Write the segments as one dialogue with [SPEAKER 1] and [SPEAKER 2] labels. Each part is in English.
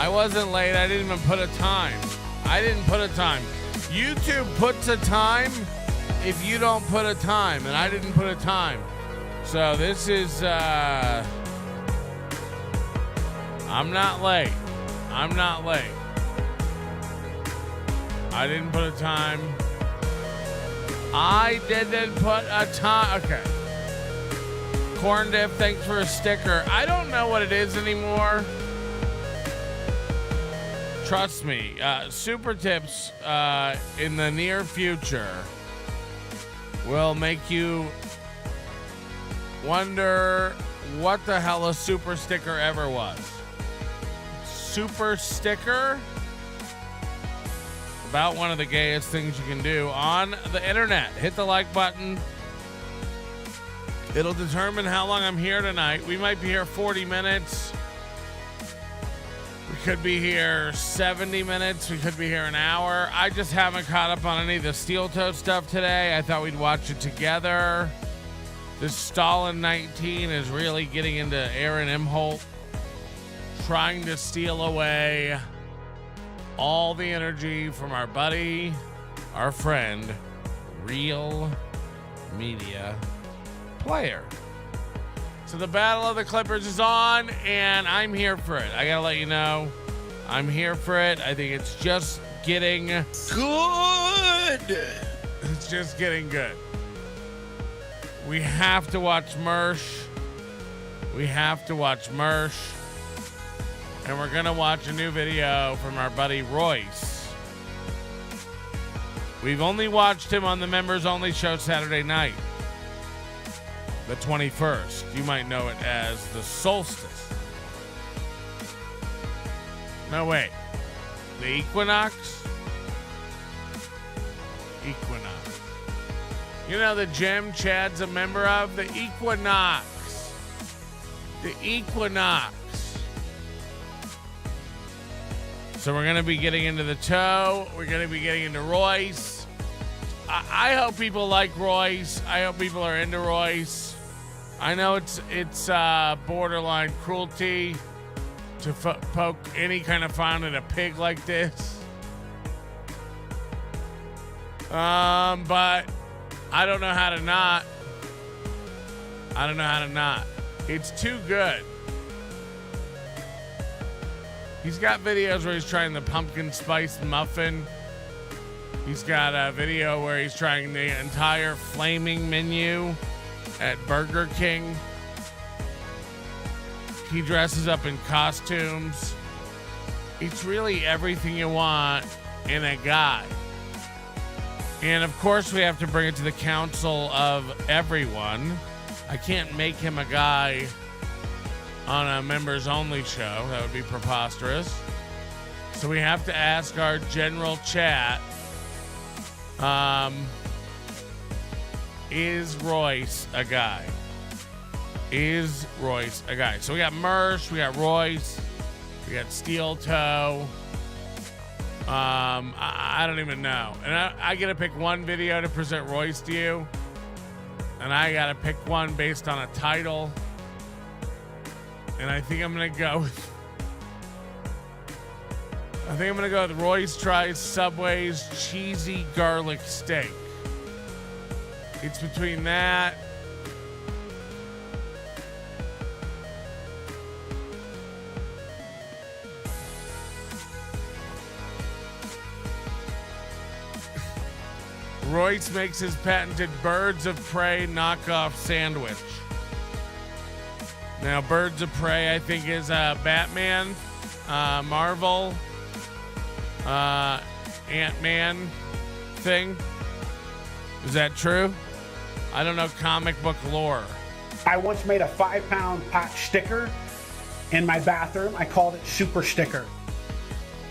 [SPEAKER 1] wasn't late. I didn't even put a time. I didn't put a time. YouTube puts a time if you don't put a time, and I didn't put a time. So this is, I'm not late. I'm not late. I didn't put a time. I didn't put a time. Okay. Corn Dip, thanks for a sticker. I don't know what it is anymore. Trust me. Super tips in the near future will make you wonder what the hell a super sticker ever was. Super sticker? About one of the gayest things you can do on the internet. Hit the like button. It'll determine how long I'm here tonight. We might be here 40 minutes. We could be here 70 minutes. We could be here an hour. I just haven't caught up on any of the steel toe stuff today. I thought we'd watch it together. This Stalin 19 is really getting into Aaron Imholte, trying to steal away all the energy from our buddy, our friend, real media player. So the Battle of the Clippers is on, and I'm here for it. I gotta let you know, I'm here for it. I think it's just getting good. It's just getting good. We have to watch Mersh. We have to watch Mersh. And we're going to watch a new video from our buddy Royce. We've only watched him on the members only show Saturday night, the 21st. You might know it as the solstice. No, wait. The equinox? Equinox. You know the gym Chad's a member of? The equinox. The equinox. So we're going to be getting into the toe. We're going to be getting into Royce. I hope people like Royce. I hope people are into Royce. I know it's borderline cruelty to poke any kind of fun at a pig like this. But I don't know how to not. I don't know how to not. It's too good. He's got videos where he's trying the pumpkin spice muffin. He's got a video where he's trying the entire flaming menu at Burger King. He dresses up in costumes. It's really everything you want in a guy. And of course we have to bring it to the council of everyone. I can't make him a guy on a members only show. That would be preposterous. So we have to ask our general chat, is Royce a guy? Is Royce a guy? So we got Mersh, we got Royce, we got Steel Toe. I don't even know. And I get to pick one video to present Royce to you. And I got to pick one based on a title. And I think I'm going to go with Royce tries Subway's cheesy garlic steak. It's between that Royce makes his patented Birds of Prey knockoff sandwich. Now, Birds of Prey, I think, is a Batman, Marvel, Ant-Man thing. Is that true? I don't know comic book lore.
[SPEAKER 2] I once made a 5-pound pot sticker in my bathroom. I called it Super Sticker.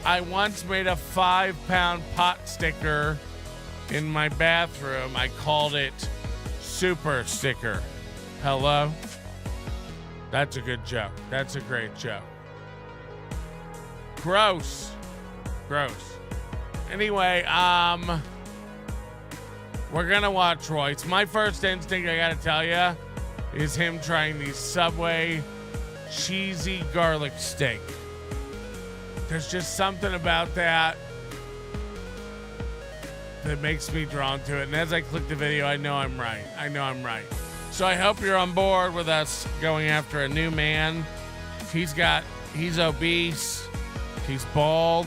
[SPEAKER 1] I once made a 5-pound pot sticker in my bathroom. I called it Super Sticker. Hello? That's a good joke. That's a great joke. Gross. Gross. Anyway, we're gonna watch Royce. My first instinct, I gotta tell you, is him trying the Subway cheesy garlic steak. There's just something about that makes me drawn to it. And as I click the video, I know I'm right. So I hope you're on board with us going after a new man. He's obese. He's bald.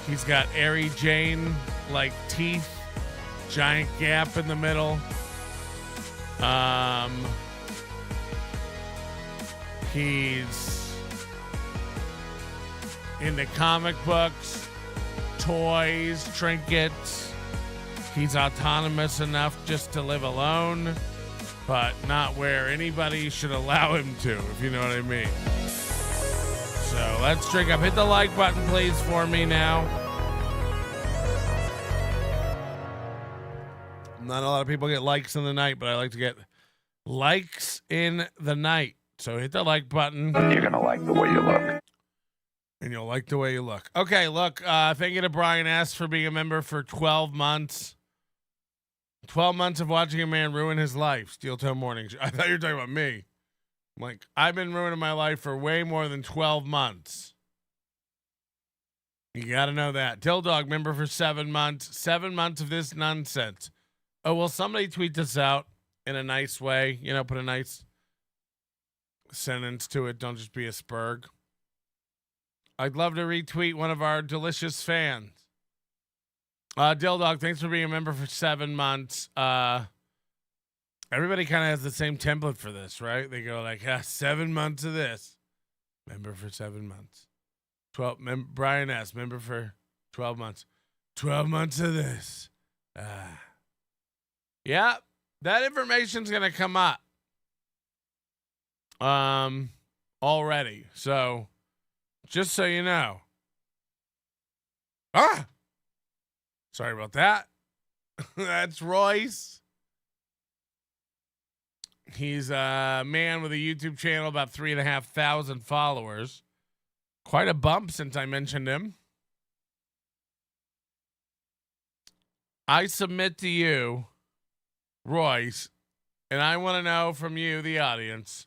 [SPEAKER 1] He's got Airy Jane like teeth. Giant gap in the middle. He's into comic books, toys, trinkets. He's autonomous enough just to live alone, but not where anybody should allow him to, if you know what I mean. So let's drink up. Hit the like button, please, for me now. Not a lot of people get likes in the night, but I like to get likes in the night. So hit the like button.
[SPEAKER 3] You're going to like the way you look.
[SPEAKER 1] And you'll like the way you look. Okay, look, thank you to Brian S. for being a member for 12 months. 12 months of watching a man ruin his life. Steel Toe Morning Show. I thought you were talking about me. I'm like, I've been ruining my life for way more than 12 months. You got to know that. Dill Dog, member for 7 months. 7 months of this nonsense. Oh, will somebody tweet this out in a nice way? You know, put a nice sentence to it. Don't just be a spurg. I'd love to retweet one of our delicious fans. Dill Dog, thanks for being a member for 7 months. Everybody kind of has the same template for this, right? They go like, 7 months of this. Member for 7 months. 12. Brian S. Member for 12 months. 12 months of this. Yeah, that information's gonna come up. Already. So, just so you know. Sorry about that. That's Royce. He's a man with a YouTube channel, about 3,500 followers. Quite a bump since I mentioned him. I submit to you, Royce, and I want to know from you, the audience,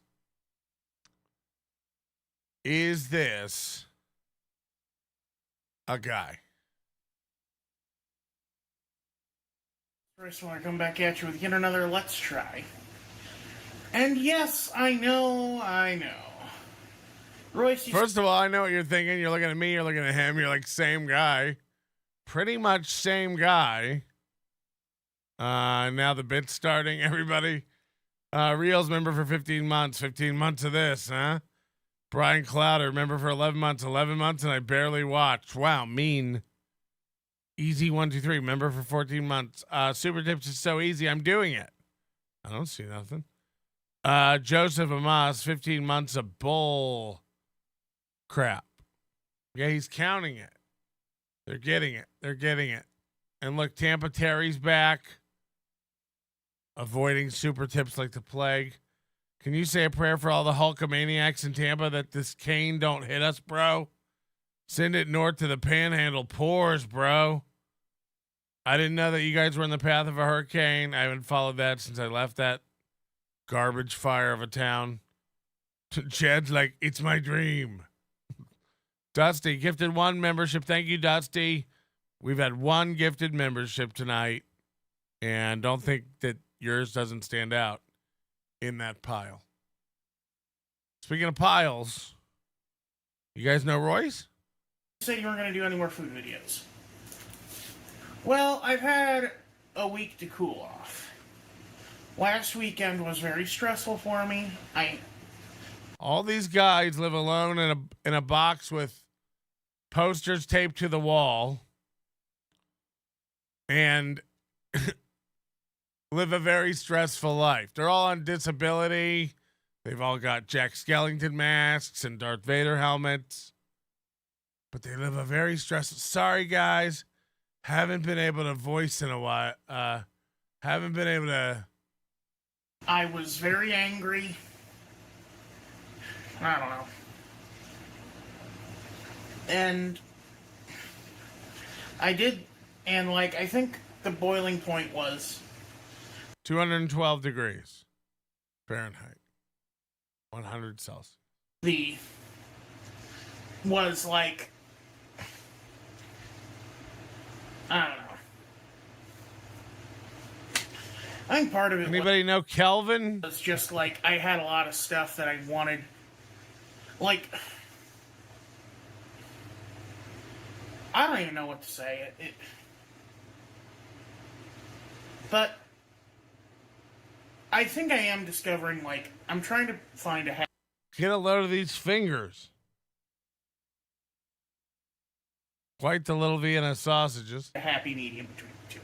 [SPEAKER 1] is this a guy?
[SPEAKER 4] First, I want to come back at you with yet another Let's Try. And yes, I know. Royce,
[SPEAKER 1] first of all, I know what you're thinking. You're looking at me, you're looking at him, you're like, same guy. Pretty much same guy. Now the bit's starting, everybody. Reels member for 15 months. 15 months of this, huh? Brian Clowder, member for 11 months. 11 months, and I barely watched. Wow, mean. Easy 123, member for 14 months. Super Tips is so easy, I'm doing it. I don't see nothing. Joseph Amos, 15 months of bull crap. Yeah, he's counting it. They're getting it. And look, Tampa Terry's back. Avoiding super tips like the plague. Can you say a prayer for all the Hulkamaniacs in Tampa that this cane don't hit us, bro? Send it north to the panhandle. Pours, bro. I didn't know that you guys were in the path of a hurricane. I haven't followed that since I left that garbage fire of a town. Chad's like, it's my dream. Dusty, gifted 1 membership. Thank you, Dusty. We've had 1 gifted membership tonight. And don't think that yours doesn't stand out in that pile. Speaking of piles, you guys know Royce?
[SPEAKER 4] You said you weren't going to do any more food videos. Well, I've had a week to cool off. Last weekend was very stressful for me.
[SPEAKER 1] All these guys live alone in a box with posters taped to the wall and live a very stressful life. They're all on disability. They've all got Jack Skellington masks and Darth Vader helmets. But they live a very stressful... Sorry, guys. Haven't been able to voice in a while. Haven't been able to...
[SPEAKER 4] I was very angry. I don't know. And I did... And, like, I think the boiling point was...
[SPEAKER 1] 212 degrees Fahrenheit. 100 Celsius.
[SPEAKER 4] Was, like... I think part of it
[SPEAKER 1] Anybody know Kelvin?
[SPEAKER 4] was just like I had a lot of stuff that I wanted. Like, I don't even know what to say. But I think I am discovering, like, I'm trying to find a
[SPEAKER 1] Get a load of these fingers. Quite the little Vienna sausages.
[SPEAKER 4] happy medium between the two.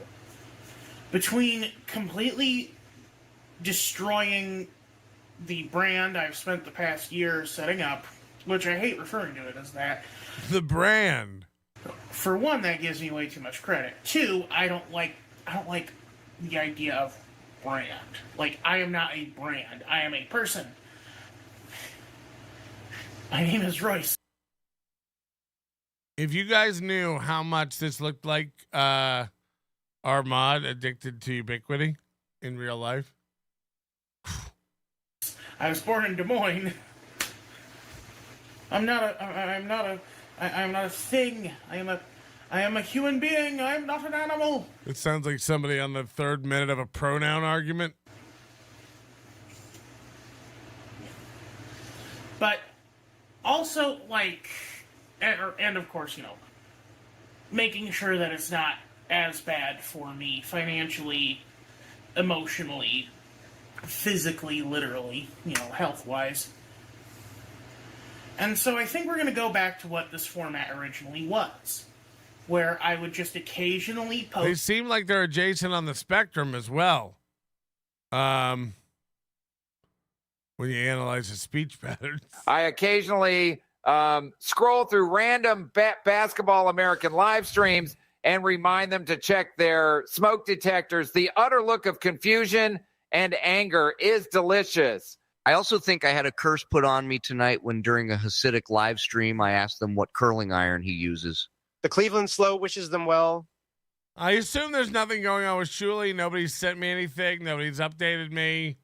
[SPEAKER 4] Between completely destroying the brand I've spent the past year setting up, which I hate referring to it as that.
[SPEAKER 1] The brand.
[SPEAKER 4] For one, that gives me way too much credit. Two, I don't like the idea of brand. Like, I am not a brand. I am a person. My name is Royce.
[SPEAKER 1] If you guys knew how much this looked like Armand addicted to ubiquity in real life.
[SPEAKER 4] I was born in Des Moines. I'm not a thing. I am a human being. I am not an animal.
[SPEAKER 1] It sounds like somebody on the third minute of a pronoun argument.
[SPEAKER 4] But also, like, and of course, you know, making sure that it's not as bad for me financially, emotionally, physically, literally, you know, health-wise. And so I think we're going to go back to what this format originally was, where I would just occasionally post.
[SPEAKER 1] They seem like they're adjacent on the spectrum as well. When you analyze the speech patterns.
[SPEAKER 5] I occasionally scroll through random basketball American live streams and remind them to check their smoke detectors. The utter look of confusion and anger is delicious.
[SPEAKER 6] I also think I had a curse put on me tonight when during a Hasidic live stream, I asked them what curling iron he uses.
[SPEAKER 7] The Cleveland Slow wishes them well.
[SPEAKER 1] I assume there's nothing going on with Shuli. Nobody's sent me anything. Nobody's updated me.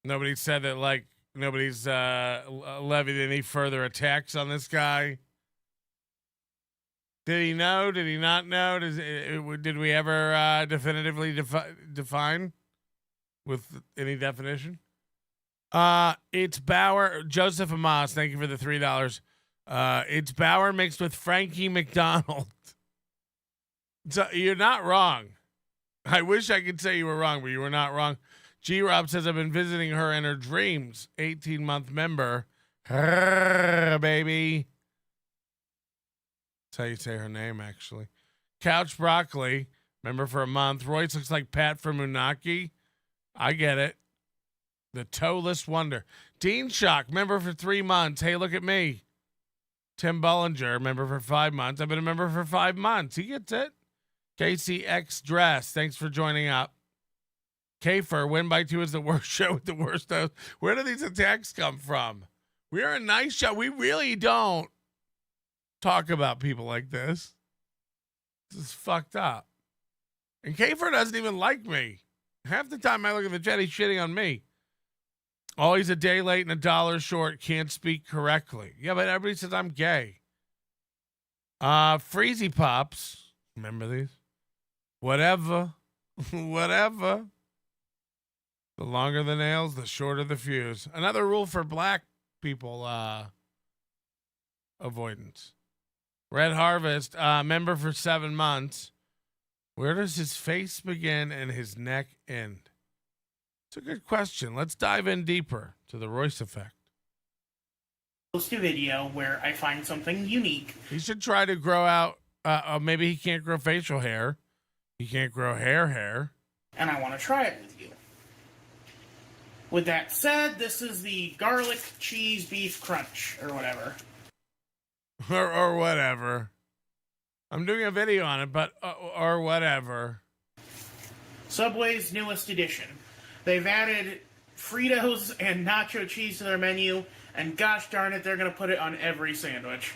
[SPEAKER 1] Nobody said that, like, nobody's levied any further attacks on this guy. Did he know? Did he not know? Did we ever definitively define with any definition? It's Bauer. Joseph Amos, thank you for the $3. It's Bauer mixed with Frankie McDonald. So you're not wrong. I wish I could say you were wrong, but you were not wrong. G-Rob says, I've been visiting her in her dreams. 18-month member. Baby. That's how you say her name, actually. Couch Broccoli, member for a month. Royce looks like Pat from Unaki. I get it. The Toeless Wonder. Dean Shock, member for 3 months. Hey, look at me. Tim Bullinger, member for 5 months. I've been a member for 5 months. He gets it. KCX Dress, thanks for joining up. Kafer, Win by 2 is the worst show with the worst host. Where do these attacks come from? We're a nice show. We really don't talk about people like this. This is fucked up. And Kafer doesn't even like me. Half the time I look at the chat, he's shitting on me. Always a day late and $1 short. Can't speak correctly. Yeah, but everybody says I'm gay. Freezy Pops. Remember these? Whatever. Whatever. The longer the nails, the shorter the fuse. Another rule for black people avoidance. Red Harvest, member for 7 months. Where does his face begin and his neck end? It's a good question. Let's dive in deeper to the Royce effect.
[SPEAKER 4] Post a video where I find something unique.
[SPEAKER 1] He should try to grow out. Maybe he can't grow facial hair. He can't grow hair.
[SPEAKER 4] And I want to try it with you. With that said, this is the garlic cheese beef crunch, or whatever.
[SPEAKER 1] or whatever. I'm doing a video on it, but or whatever.
[SPEAKER 4] Subway's newest edition. They've added Fritos and nacho cheese to their menu, and gosh darn it, they're going to put it on every sandwich.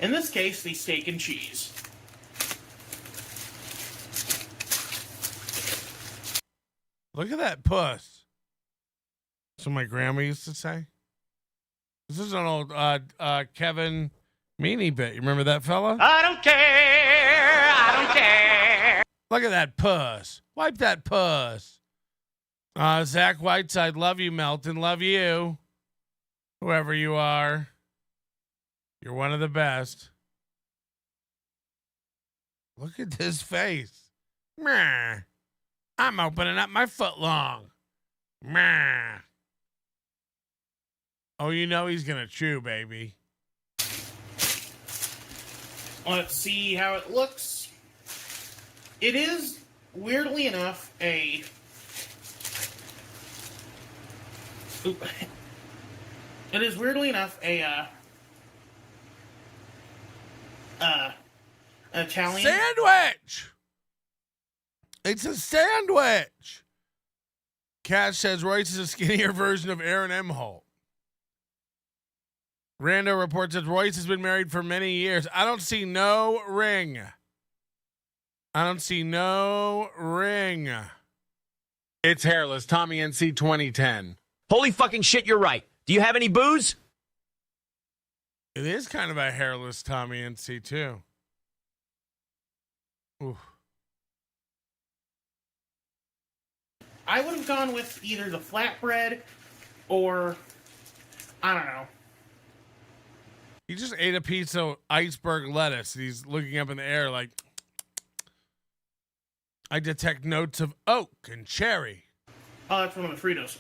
[SPEAKER 4] In this case, the steak and cheese.
[SPEAKER 1] Look at that puss. That's what my grandma used to say. This is an old Kevin Meaney bit. You remember that fella?
[SPEAKER 8] I don't care.
[SPEAKER 1] Look at that puss. Wipe that puss. Zach Whiteside, love you, Melton. Love you. Whoever you are. You're one of the best. Look at this face. Meh. I'm opening up my foot long. Meh. Oh, you know he's going to chew, baby.
[SPEAKER 4] Let's see how it looks. It is, weirdly enough, a Italian
[SPEAKER 1] sandwich. It's a sandwich. Cash says Royce is a skinnier version of Aaron Imholte. Rando reports that Royce has been married for many years. I don't see no ring. It's hairless. Tommy NC 2010.
[SPEAKER 8] Holy fucking shit, you're right. Do you have any booze?
[SPEAKER 1] It is kind of a hairless Tommy NC too. Ooh.
[SPEAKER 4] I would have gone with either the flatbread or, I don't know.
[SPEAKER 1] He just ate a piece of iceberg lettuce. He's looking up in the air like, I detect notes of oak and cherry.
[SPEAKER 4] Oh, that's one of the Fritos.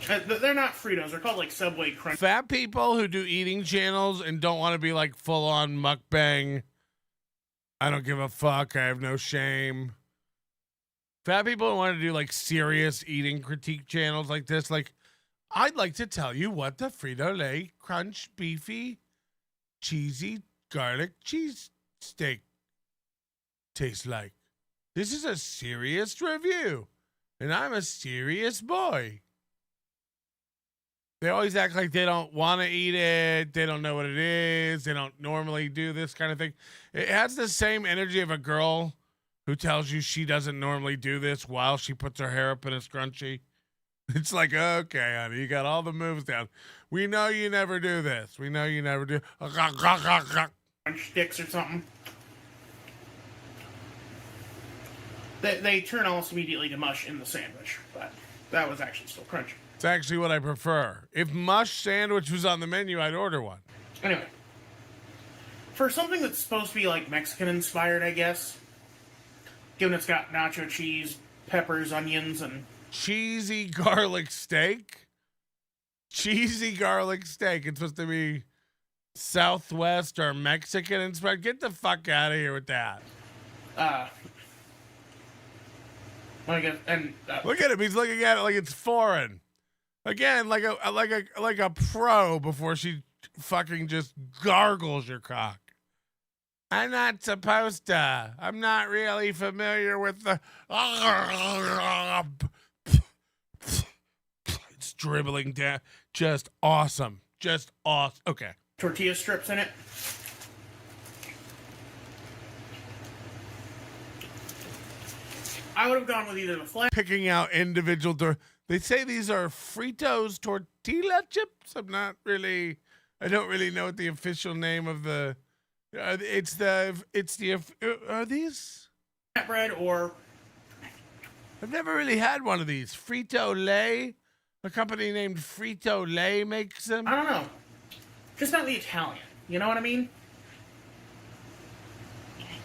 [SPEAKER 4] They're not Fritos. They're called like Subway Crunch.
[SPEAKER 1] Fat people who do eating channels and don't want to be like full on mukbang. I don't give a fuck. I have no shame. Fat people who want to do like serious eating critique channels like this. Like, I'd like to tell you what the Frito-Lay Crunch Beefy Cheesy Garlic Cheese Steak tastes like. This is a serious review, and I'm a serious boy. They always act like they don't want to eat it. They don't know what it is. They don't normally do this kind of thing. It has the same energy of a girl who tells you she doesn't normally do this while she puts her hair up in a scrunchie. It's like, okay, honey, you got all the moves down. We know you never do this. We know you never do.
[SPEAKER 4] Crunch sticks or something. They turn almost immediately to mush in the sandwich, but that was actually still crunchy.
[SPEAKER 1] It's actually what I prefer. If mush sandwich was on the menu, I'd order one.
[SPEAKER 4] Anyway, for something that's supposed to be like Mexican inspired, I guess, given it's got nacho cheese, peppers, onions, and
[SPEAKER 1] cheesy garlic steak. Cheesy garlic steak. It's supposed to be Southwest or Mexican inspired. Get the fuck out of here with that.
[SPEAKER 4] I guess, and
[SPEAKER 1] look at him. He's looking at it like it's foreign. Again, like a pro before she fucking just gargles your cock. I'm not supposed to. I'm not really familiar with the. It's dribbling down. Just awesome. Just awesome. Okay.
[SPEAKER 4] tortilla strips in it. I would have gone with either the flat.
[SPEAKER 1] Picking out individual. They say these are Fritos tortilla chips. I don't really know what the official name of the. Are these
[SPEAKER 4] Bread or.
[SPEAKER 1] I've never really had one of these. Frito-Lay. A company named Frito-Lay makes them.
[SPEAKER 4] I don't know. Just not the Italian. You know what I mean?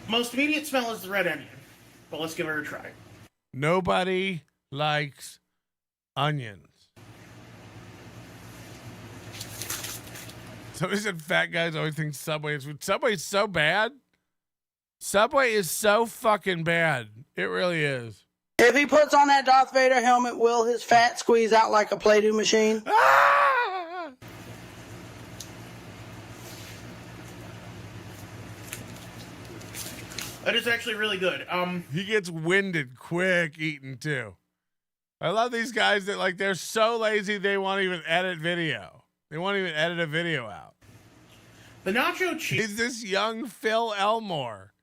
[SPEAKER 4] Most immediate smell is the red onion. But let's give her a try.
[SPEAKER 1] Nobody likes onions. Somebody said fat guys always think Subway is food. Subway's so bad. Subway is so fucking bad. It really is.
[SPEAKER 9] If he puts on that Darth Vader helmet, will his fat squeeze out like a Play-Doh machine?
[SPEAKER 1] Ah!
[SPEAKER 4] That is actually really good.
[SPEAKER 1] He gets winded quick eating too. I love these guys that like they're so lazy they won't even edit video. They won't even edit a video out.
[SPEAKER 4] The nacho cheese.
[SPEAKER 1] Is this young Phil Elmore?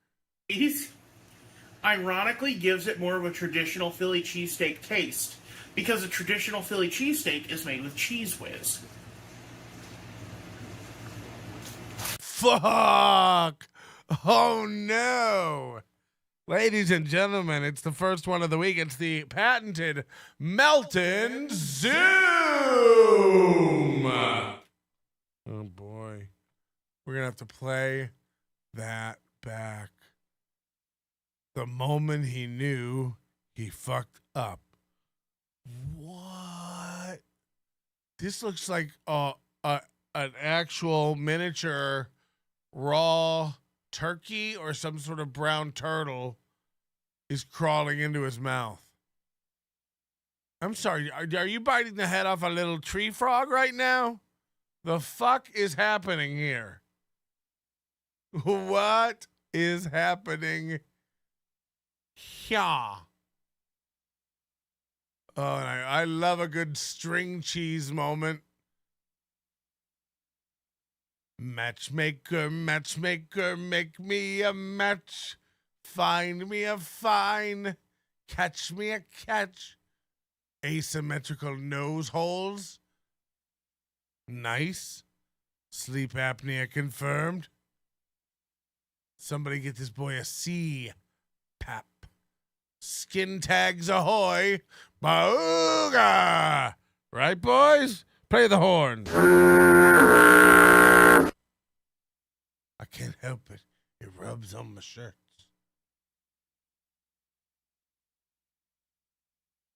[SPEAKER 4] Ironically gives it more of a traditional Philly cheesesteak taste because a traditional Philly cheesesteak is made with Cheese Whiz.
[SPEAKER 1] fuck. Oh, no. Ladies and gentlemen, it's the first one of the week. It's the patented Melton Zoom. Oh, boy. We're going to have to play that back. The moment he knew he fucked up. What? This looks like an actual miniature raw turkey or some sort of brown turtle is crawling into his mouth. I'm sorry, are you biting the head off a little tree frog right now? The fuck is happening here? What is happening here? Oh, and I love a good string cheese moment. Matchmaker, matchmaker, make me a match. Find me a fine. Catch me a catch. Asymmetrical nose holes. Nice. Sleep apnea confirmed. Somebody get this boy a CPAP. Skin tags ahoy. Bauga! Right, boys? Play the horn. I can't help it. It rubs on my shirts.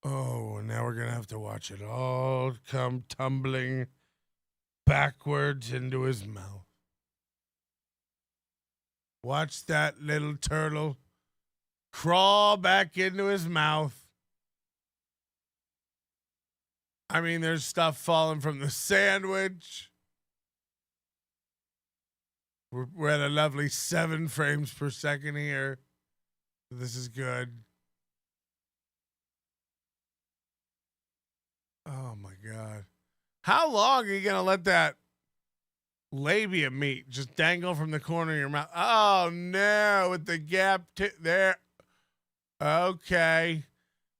[SPEAKER 1] Oh, now we're going to have to watch it all come tumbling backwards into his mouth. Watch that little turtle crawl back into his mouth. I mean, there's stuff falling from the sandwich. We're at a lovely 7 frames per second here. This is good. Oh, my God. How long are you going to let that labia meat just dangle from the corner of your mouth? Oh, no, with the gap there. Okay.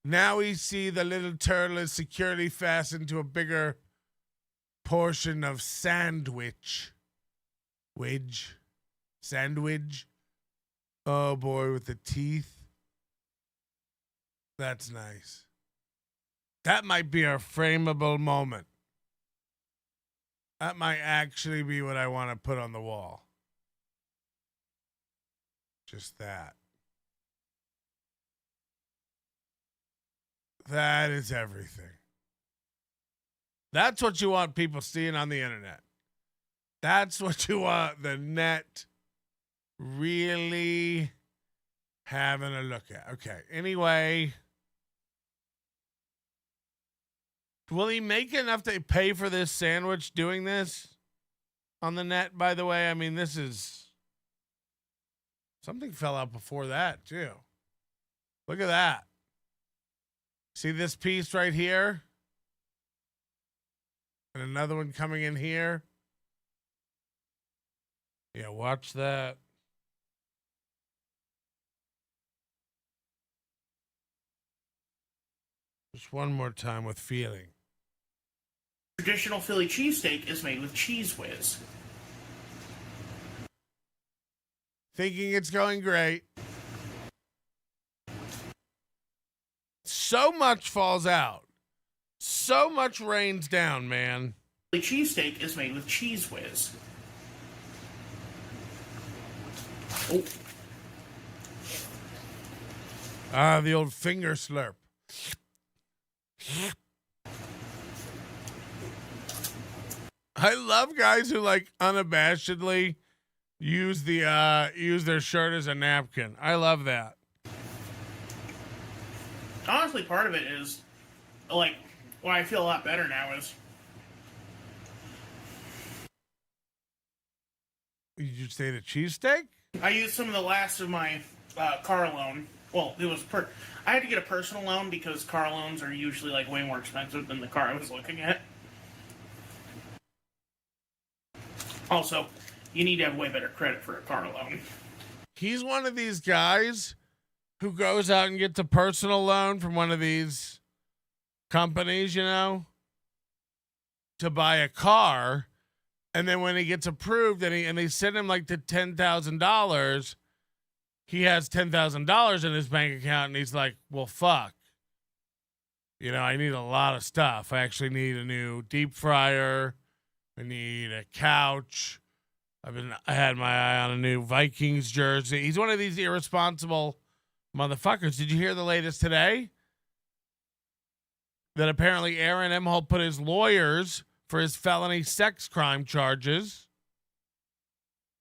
[SPEAKER 1] Now we see the little turtle is securely fastened to a bigger portion of sandwich. Sandwich. Oh, boy, with the teeth. That's nice. That might be a frameable moment. That might actually be what I want to put on the wall. Just that. That is everything. That's what you want people seeing on the internet. That's what you want the net really having a look at. Okay, anyway. Will he make enough to pay for this sandwich doing this on the net, by the way? I mean, this is... Something fell out before that, too. Look at that. See this piece right here? And another one coming in here. Yeah, watch that. Just one more time with feeling.
[SPEAKER 4] Traditional Philly cheesesteak is made with Cheese Whiz.
[SPEAKER 1] Thinking it's going great. So much falls out. So much rains down, man.
[SPEAKER 4] Philly cheesesteak is made with Cheese Whiz. Oh.
[SPEAKER 1] Ah, the old finger slurp. I love guys who like unabashedly use their shirt as a napkin. I love that.
[SPEAKER 4] Honestly, part of it is like why I feel a lot better now is
[SPEAKER 1] Did you say the cheesesteak?
[SPEAKER 4] I used some of the last of my car loan. Well, it was I had to get a personal loan because car loans are usually like way more expensive than the car I was looking at. Also, you need to have way better credit for a car loan.
[SPEAKER 1] He's one of these guys who goes out and gets a personal loan from one of these companies, you know, to buy a car. And then when he gets approved and they send him like the $10,000, he has $10,000 in his bank account and he's like, well, fuck. You know, I need a lot of stuff. I actually need a new deep fryer. I need a couch. I had my eye on a new Vikings jersey. He's one of these irresponsible motherfuckers. Did you hear the latest today? That apparently Aaron Imholte put his lawyers for his felony sex crime charges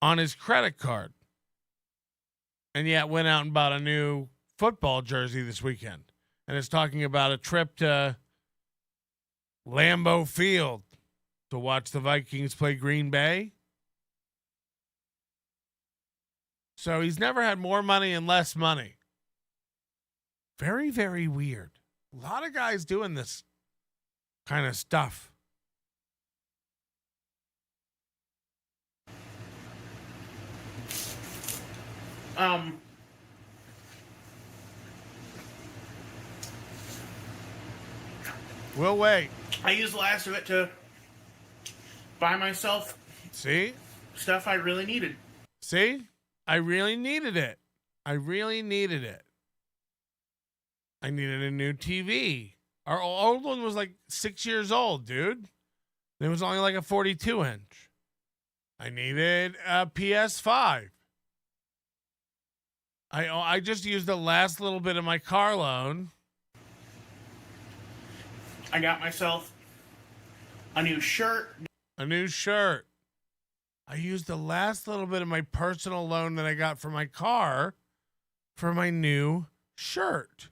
[SPEAKER 1] on his credit card. And yet went out and bought a new football jersey this weekend. And is talking about a trip to Lambeau Field to watch the Vikings play Green Bay. So he's never had more money and less money. Very, very weird. A lot of guys doing this kind of stuff. We'll wait.
[SPEAKER 4] I used the last of it to buy myself stuff I really needed.
[SPEAKER 1] See? I really needed it. I needed a new TV. Our old one was like 6 years old, dude. It was only like a 42-inch. I needed a PS5. I just used the last little bit of my car loan.
[SPEAKER 4] I got myself a new shirt.
[SPEAKER 1] I used the last little bit of my personal loan that I got for my car for my new shirt.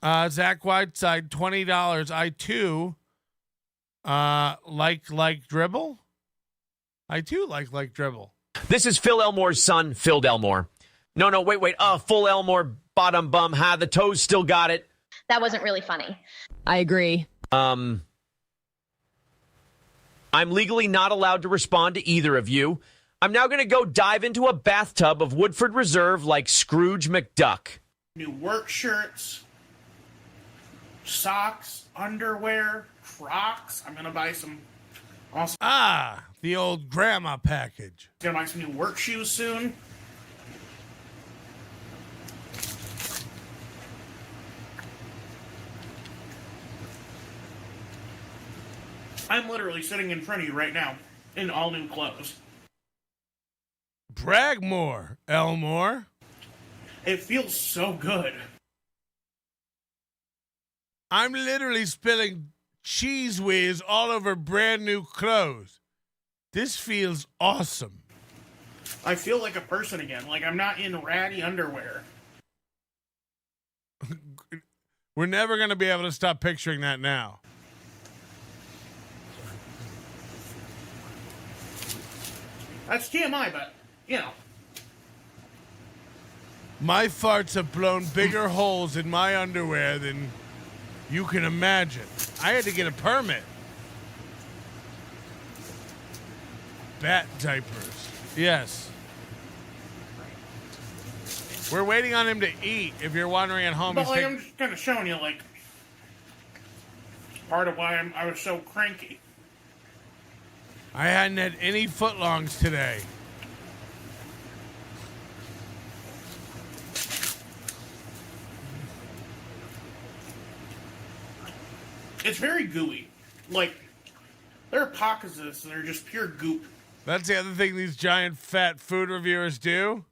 [SPEAKER 1] Zach Whiteside, $20. I too like dribble. I too like dribble.
[SPEAKER 8] This is Phil Elmore's son, Phil Elmore. No, wait. Full Elmore, bottom bum. The toes still got it.
[SPEAKER 10] That wasn't really funny.
[SPEAKER 11] I agree.
[SPEAKER 8] I'm legally not allowed to respond to either of you. I'm now going to go dive into a bathtub of Woodford Reserve like Scrooge McDuck.
[SPEAKER 4] New work shirts, socks, underwear, Crocs. I'm going to buy some awesome.
[SPEAKER 1] The old grandma package.
[SPEAKER 4] Going to buy some new work shoes soon. I'm literally sitting in front of you right now in all new clothes.
[SPEAKER 1] Brag more, Elmore.
[SPEAKER 4] It feels so good.
[SPEAKER 1] I'm literally spilling cheese whiz all over brand new clothes. This feels awesome.
[SPEAKER 4] I feel like a person again, like I'm not in ratty underwear.
[SPEAKER 1] We're never going to be able to stop picturing that now.
[SPEAKER 4] That's TMI, but, you know.
[SPEAKER 1] My farts have blown bigger holes in my underwear than you can imagine. I had to get a permit. Bat diapers. Yes. We're waiting on him to eat, if you're wondering at home.
[SPEAKER 4] But, like, I'm just kind of showing you, like, part of why I was so cranky.
[SPEAKER 1] I hadn't had any footlongs today.
[SPEAKER 4] It's very gooey. Like, there are pockets of this that are just pure goop.
[SPEAKER 1] That's the other thing these giant fat food reviewers do.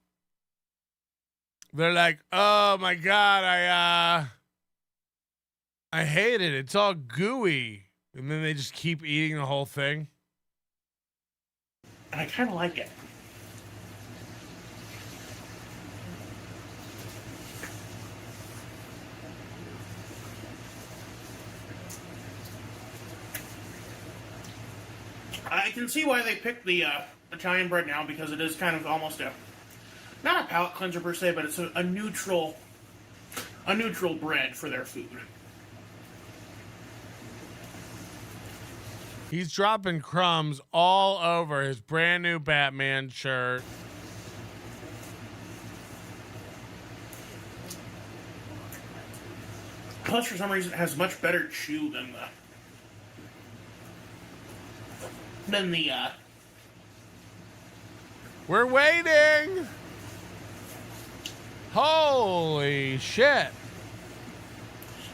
[SPEAKER 1] They're like, oh my God, I hate it. It's all gooey. And then they just keep eating the whole thing.
[SPEAKER 4] And I kind of like it. I can see why they picked the Italian bread now, because it is kind of almost not a palate cleanser per se, but it's a neutral bread for their food.
[SPEAKER 1] He's dropping crumbs all over his brand new Batman shirt.
[SPEAKER 4] Plus, for some reason, it has much better chew than than the
[SPEAKER 1] We're waiting. Holy shit.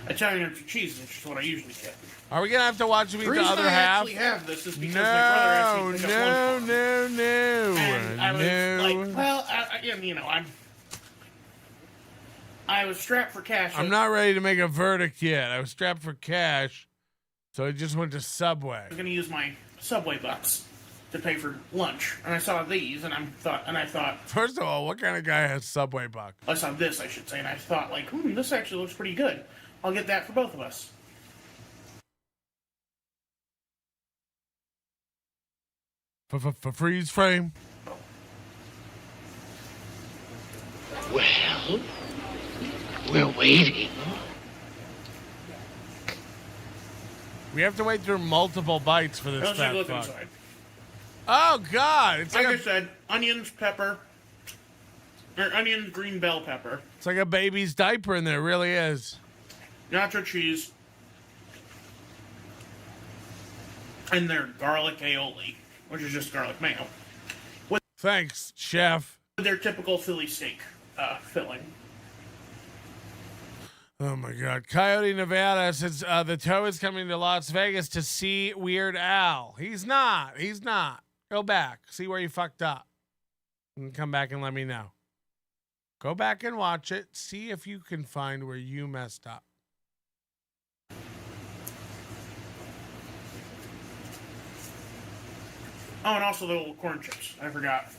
[SPEAKER 4] Italian extra cheese, which is what I usually get.
[SPEAKER 1] Are we gonna have to watch me
[SPEAKER 4] The
[SPEAKER 1] the
[SPEAKER 4] reason
[SPEAKER 1] other
[SPEAKER 4] I
[SPEAKER 1] half?
[SPEAKER 4] actually have this is because my brother actually picked up one.
[SPEAKER 1] No.
[SPEAKER 4] And I was like, well, I was strapped for cash.
[SPEAKER 1] I'm not ready to make a verdict yet. I was strapped for cash, so I just went to Subway.
[SPEAKER 4] I was going to use my Subway bucks to pay for lunch, and I saw these, and I thought.
[SPEAKER 1] First of all, what kind of guy has Subway bucks?
[SPEAKER 4] I saw this, I should say, and I thought, like, this actually looks pretty good. I'll get that for both of us.
[SPEAKER 1] For freeze frame.
[SPEAKER 3] Well, we're waiting.
[SPEAKER 1] We have to wait through multiple bites for this
[SPEAKER 4] Let's take a
[SPEAKER 1] fat
[SPEAKER 4] look
[SPEAKER 1] fuck.
[SPEAKER 4] inside.
[SPEAKER 1] Oh God! It's
[SPEAKER 4] Like
[SPEAKER 1] like
[SPEAKER 4] I said, onions, pepper, or onions, green bell pepper,
[SPEAKER 1] it's like a baby's diaper in there. It really is.
[SPEAKER 4] nacho cheese, and their garlic aioli, which is just garlic mayo,
[SPEAKER 1] Thanks, chef.
[SPEAKER 4] with their typical Philly steak filling.
[SPEAKER 1] Oh my God. Coyote, Nevada says the toe is coming to Las Vegas to see Weird Al. He's not. Go back. See where you fucked up. And come back and let me know. Go back and watch it. See if you can find where you messed up.
[SPEAKER 4] Oh, and also the little corn chips. I forgot.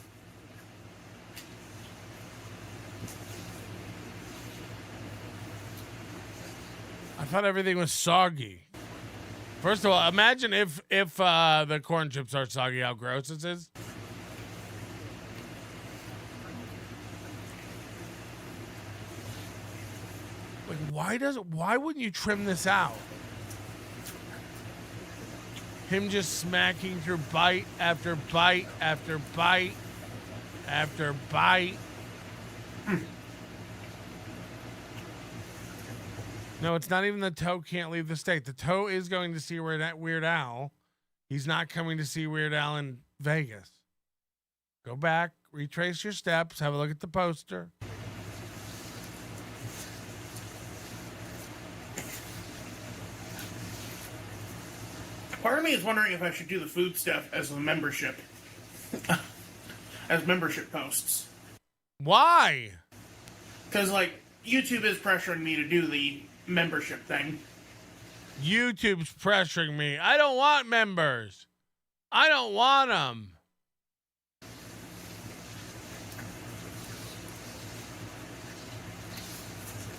[SPEAKER 1] I thought everything was soggy. First of all, imagine if the corn chips are soggy, how gross this is. Like, why wouldn't you trim this out? Him just smacking through bite after bite after bite after bite. No, it's not even the toe can't leave the state. The toe is going to see Weird Al. He's not coming to see Weird Al in Vegas. Go back, retrace your steps, have a look at the poster.
[SPEAKER 4] Part of me is wondering if I should do the food stuff as a membership. As membership posts.
[SPEAKER 1] Why?
[SPEAKER 4] Because, like, YouTube is pressuring me to do the membership thing.
[SPEAKER 1] YouTube's pressuring me. I don't want members. I don't want them.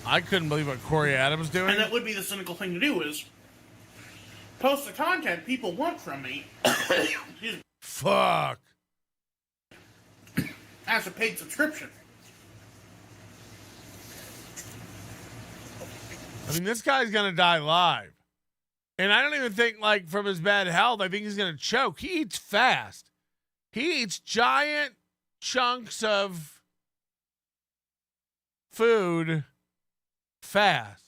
[SPEAKER 1] I couldn't believe what Corey Adams doing.
[SPEAKER 4] And that would be the cynical thing to do, is post the content people want from me.
[SPEAKER 1] Fuck.
[SPEAKER 4] As a paid subscription.
[SPEAKER 1] I mean, this guy's gonna die live. And I don't even think, like, from his bad health, I think he's gonna choke. He eats fast. He eats giant chunks of food fast.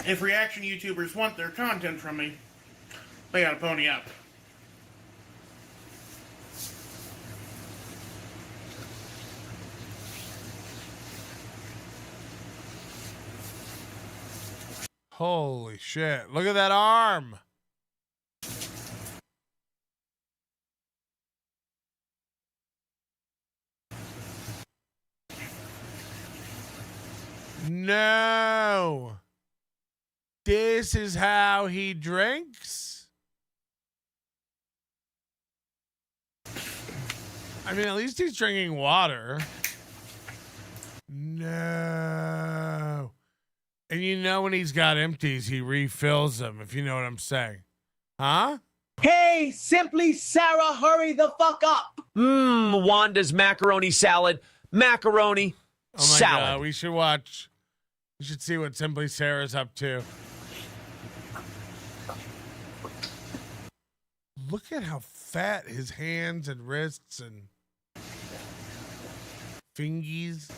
[SPEAKER 4] If reaction YouTubers want their content from me, they gotta pony up.
[SPEAKER 1] Holy shit. Look at that arm. No. This is how he drinks? I mean, at least he's drinking water. No. And you know when he's got empties, he refills them, if you know what I'm saying. Huh?
[SPEAKER 10] Hey, Simply Sara, hurry the fuck up.
[SPEAKER 8] Wanda's macaroni salad. Macaroni
[SPEAKER 1] Oh my
[SPEAKER 8] salad.
[SPEAKER 1] God, we should watch. We should see what Simply Sara's up to. Look at how fat his hands and wrists and fingies.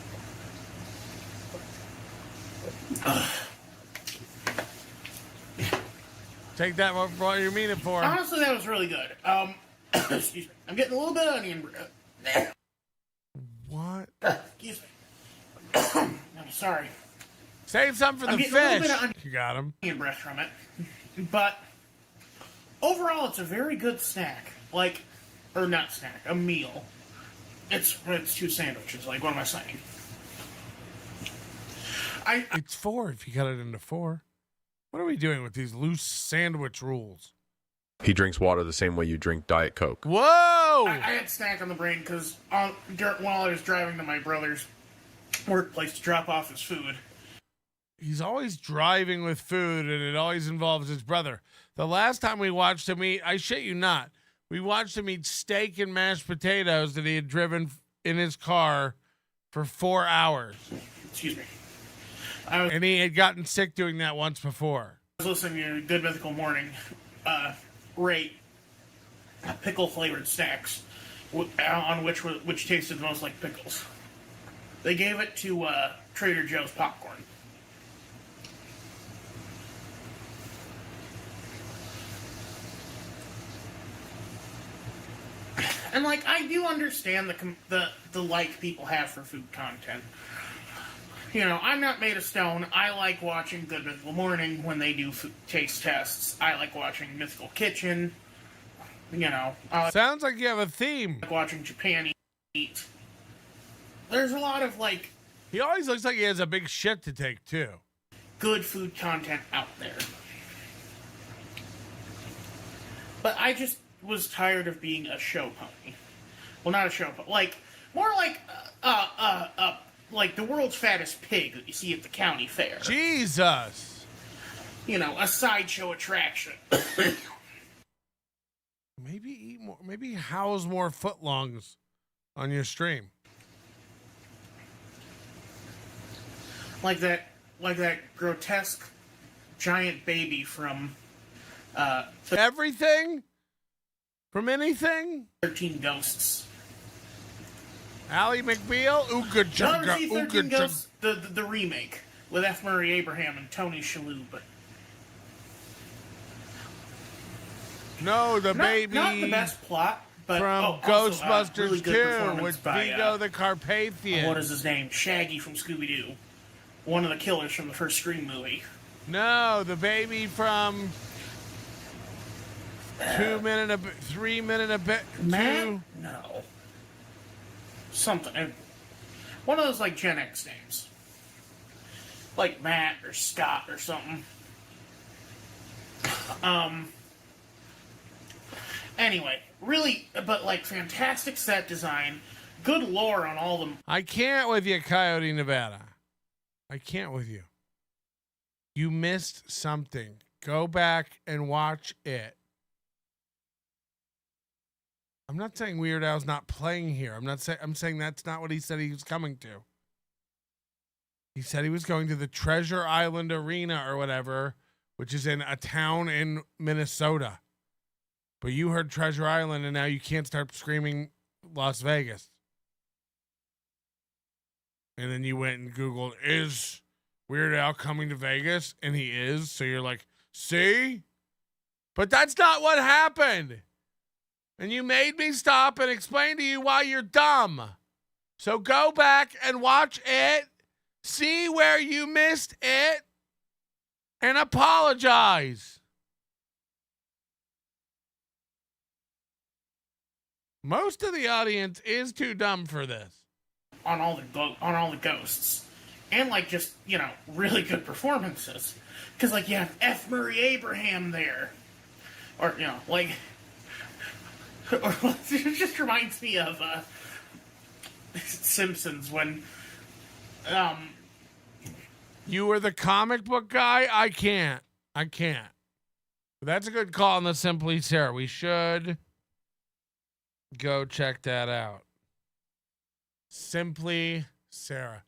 [SPEAKER 1] Take that for what you mean it for.
[SPEAKER 4] Honestly, that was really good. Excuse me. I'm getting a little bit of onion breath.
[SPEAKER 1] What?
[SPEAKER 4] Excuse me. I'm sorry.
[SPEAKER 1] Save some for
[SPEAKER 4] I'm
[SPEAKER 1] the
[SPEAKER 4] getting a little
[SPEAKER 1] fish.
[SPEAKER 4] bit of
[SPEAKER 1] You got him.
[SPEAKER 4] onion breath from it. But overall, it's a very good snack. Like, or not snack, a meal. It's 2 sandwiches. Like, what am I saying?
[SPEAKER 1] It's 4 if you cut it into 4. What are we doing with these loose sandwich rules?
[SPEAKER 11] He drinks water the same way you drink Diet Coke.
[SPEAKER 1] Whoa!
[SPEAKER 4] I had snack on the brain because while I was driving to my brother's workplace to drop off his food.
[SPEAKER 1] He's always driving with food, and it always involves his brother. The last time we watched him eat, I shit you not, we watched him eat steak and mashed potatoes that he had driven in his car for 4 hours.
[SPEAKER 4] Excuse me.
[SPEAKER 1] And he had gotten sick doing that once before.
[SPEAKER 4] I was listening to Good Mythical Morning rate pickle-flavored snacks, on which tasted the most like pickles. They gave it to Trader Joe's popcorn. And like, I do understand the like people have for food content. You know, I'm not made of stone. I like watching Good Mythical Morning when they do taste tests. I like watching Mythical Kitchen. You know,
[SPEAKER 1] sounds like you have a theme.
[SPEAKER 4] Like watching Japan eat. There's a lot of like.
[SPEAKER 1] He always looks like he has a big shit to take too.
[SPEAKER 4] Good food content out there. But I just was tired of being a show pony. Well, not a show pony. Like, more like the world's fattest pig that you see at the county fair.
[SPEAKER 1] Jesus!
[SPEAKER 4] You know, a sideshow attraction.
[SPEAKER 1] Maybe eat more. Maybe house more footlongs on your stream.
[SPEAKER 4] Like that grotesque giant baby from
[SPEAKER 1] everything? From anything?
[SPEAKER 4] 13 Ghosts.
[SPEAKER 1] Ally McBeal? Ooga chugga, ooga
[SPEAKER 4] Ghosts, the remake with F. Murray Abraham and Tony Shalhoub.
[SPEAKER 1] No, the baby.
[SPEAKER 4] Not the best plot, but
[SPEAKER 1] from
[SPEAKER 4] also,
[SPEAKER 1] Ghostbusters
[SPEAKER 4] really good
[SPEAKER 1] 2 with
[SPEAKER 4] by,
[SPEAKER 1] Vigo the Carpathian.
[SPEAKER 4] What is his name? Shaggy from Scooby-Doo. One of the killers from the first Scream movie.
[SPEAKER 1] No, the baby from 2 minute a bit, 3 minute a bit.
[SPEAKER 4] Matt? No. Something. One of those like Gen X names. Like Matt or Scott or something. Anyway, really, but like fantastic set design, good lore on all them.
[SPEAKER 1] I can't with you, Coyote Nevada. I can't with you. You missed something. Go back and watch it. I'm not saying Weird Al's not playing here. I'm saying that's not what he said he was coming to. He said he was going to the Treasure Island Arena or whatever, which is in a town in Minnesota. But you heard Treasure Island, and now you can't start screaming Las Vegas. And then you went and Googled, is Weird Al coming to Vegas? And he is. So you're like, see? But that's not what happened. And you made me stop and explain to you why you're dumb. So go back and watch it. See where you missed it. And apologize. Most of the audience is too dumb for this.
[SPEAKER 4] On all the ghosts, and like just really good performances, because like you have F. Murray Abraham there, or like, or it just reminds me of Simpsons when
[SPEAKER 1] you were the comic book guy. I can't. That's a good call on the Simply Sara. We should go check that out. Simply Sara.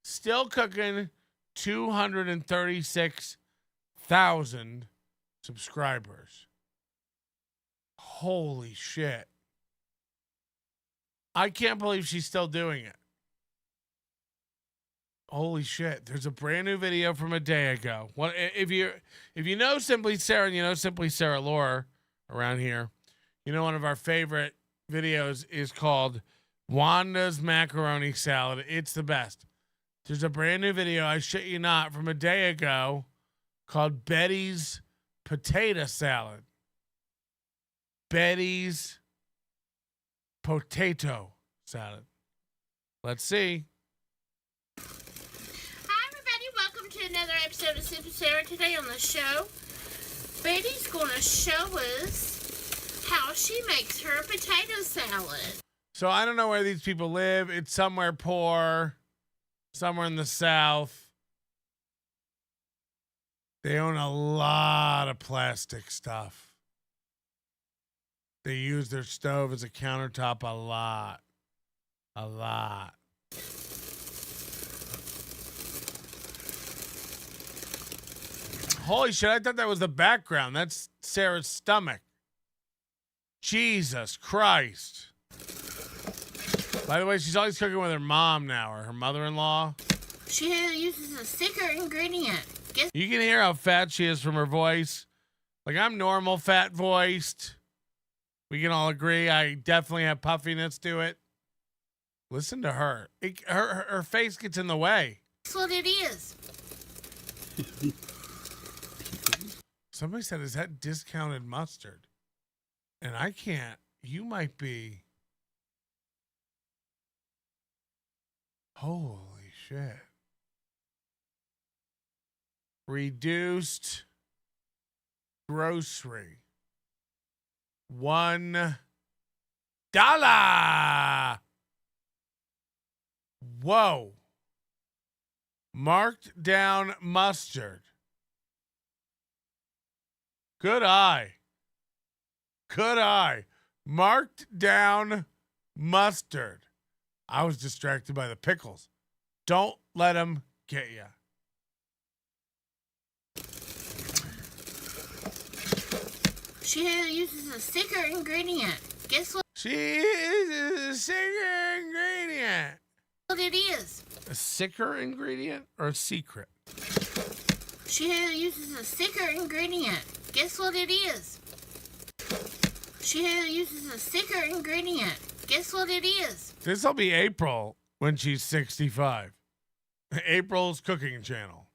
[SPEAKER 1] Still cooking 236,000 subscribers. Holy shit. I can't believe she's still doing it. Holy shit! There's a brand new video from a day ago. What if you know Simply Sara and you know Simply Sara lore around here? You know one of our favorite videos is called Wanda's Macaroni Salad. It's the best. There's a brand new video, I shit you not, from a day ago called Betty's Potato Salad. Betty's Potato Salad. Let's see.
[SPEAKER 12] Hi, everybody. Welcome to another episode of Simply Sara. Today on the show, Betty's going to show us how she makes her potato salad.
[SPEAKER 1] So I don't know where these people live. It's somewhere poor, somewhere in the South. They own a lot of plastic stuff. They use their stove as a countertop a lot. A lot. Holy shit, I thought that was the background. That's Sarah's stomach. Jesus Christ. By the way, she's always cooking with her mom now, or her mother-in-law.
[SPEAKER 12] She uses a thicker ingredient.
[SPEAKER 1] You can hear how fat she is from her voice. Like, I'm normal fat-voiced. We can all agree I definitely have puffiness to it. Listen to her. Her face gets in the way.
[SPEAKER 12] That's what it is.
[SPEAKER 1] Somebody said, is that discounted mustard? And I can't. You might be. Holy shit. Reduced grocery. $1. Whoa. Marked down mustard. Good eye. Good eye. Marked down mustard. I was distracted by the pickles. Don't let them get you.
[SPEAKER 12] She uses a thicker ingredient. Guess what?
[SPEAKER 1] She uses a sicker ingredient.
[SPEAKER 12] What it is.
[SPEAKER 1] A sicker ingredient or a secret?
[SPEAKER 12] She uses a thicker ingredient. Guess what it is? She uses a thicker ingredient. Guess what it is?
[SPEAKER 1] This will be April when she's 65. April's cooking channel.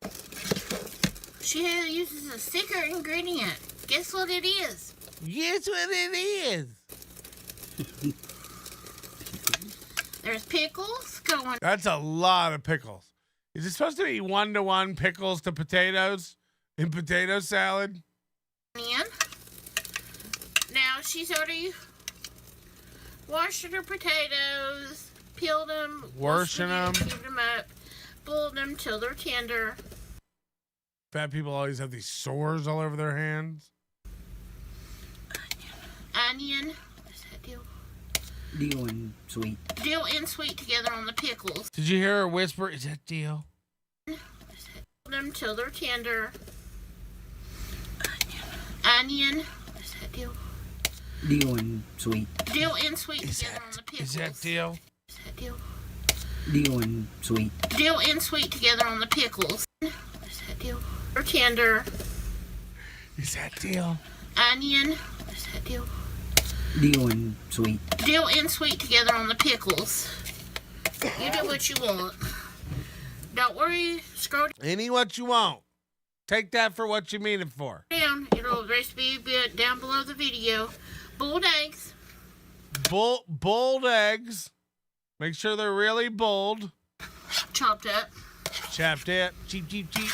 [SPEAKER 12] She uses a thicker ingredient. Guess what it is?
[SPEAKER 1] Guess what it is?
[SPEAKER 12] There's pickles going.
[SPEAKER 1] That's a lot of pickles. Is it supposed to be 1-to-1 pickles to potatoes in potato salad?
[SPEAKER 12] In. Now she's already washed her potatoes, peeled them,
[SPEAKER 1] Washing them,
[SPEAKER 12] cubed them up, boiled them till they're tender.
[SPEAKER 1] Fat people always have these sores all over their hands.
[SPEAKER 12] Onion. What's that deal?
[SPEAKER 13] Deal and sweet.
[SPEAKER 12] Dill and sweet together on the pickles.
[SPEAKER 1] Did you hear her whisper? Is that deal?
[SPEAKER 12] Boil them till they're tender. Onion. What's that deal?
[SPEAKER 13] Deal and sweet.
[SPEAKER 12] Dill and sweet together on the pickles.
[SPEAKER 1] Is that deal?
[SPEAKER 12] Is that deal?
[SPEAKER 13] Deal and sweet.
[SPEAKER 12] Dill and sweet together on the pickles. Is that deal? They're tender.
[SPEAKER 1] Is that deal?
[SPEAKER 12] Onion. Is that deal?
[SPEAKER 13] Deal and sweet.
[SPEAKER 12] Dill and sweet together on the pickles. You do what you want. Don't worry. Scroll
[SPEAKER 1] Any what you want. Take that for what you mean it for.
[SPEAKER 12] down. It'll recipe be down below the video. Boiled eggs.
[SPEAKER 1] Boiled eggs. Make sure they're really boiled.
[SPEAKER 12] Chopped up.
[SPEAKER 1] Chopped it. Cheap, cheap, cheap.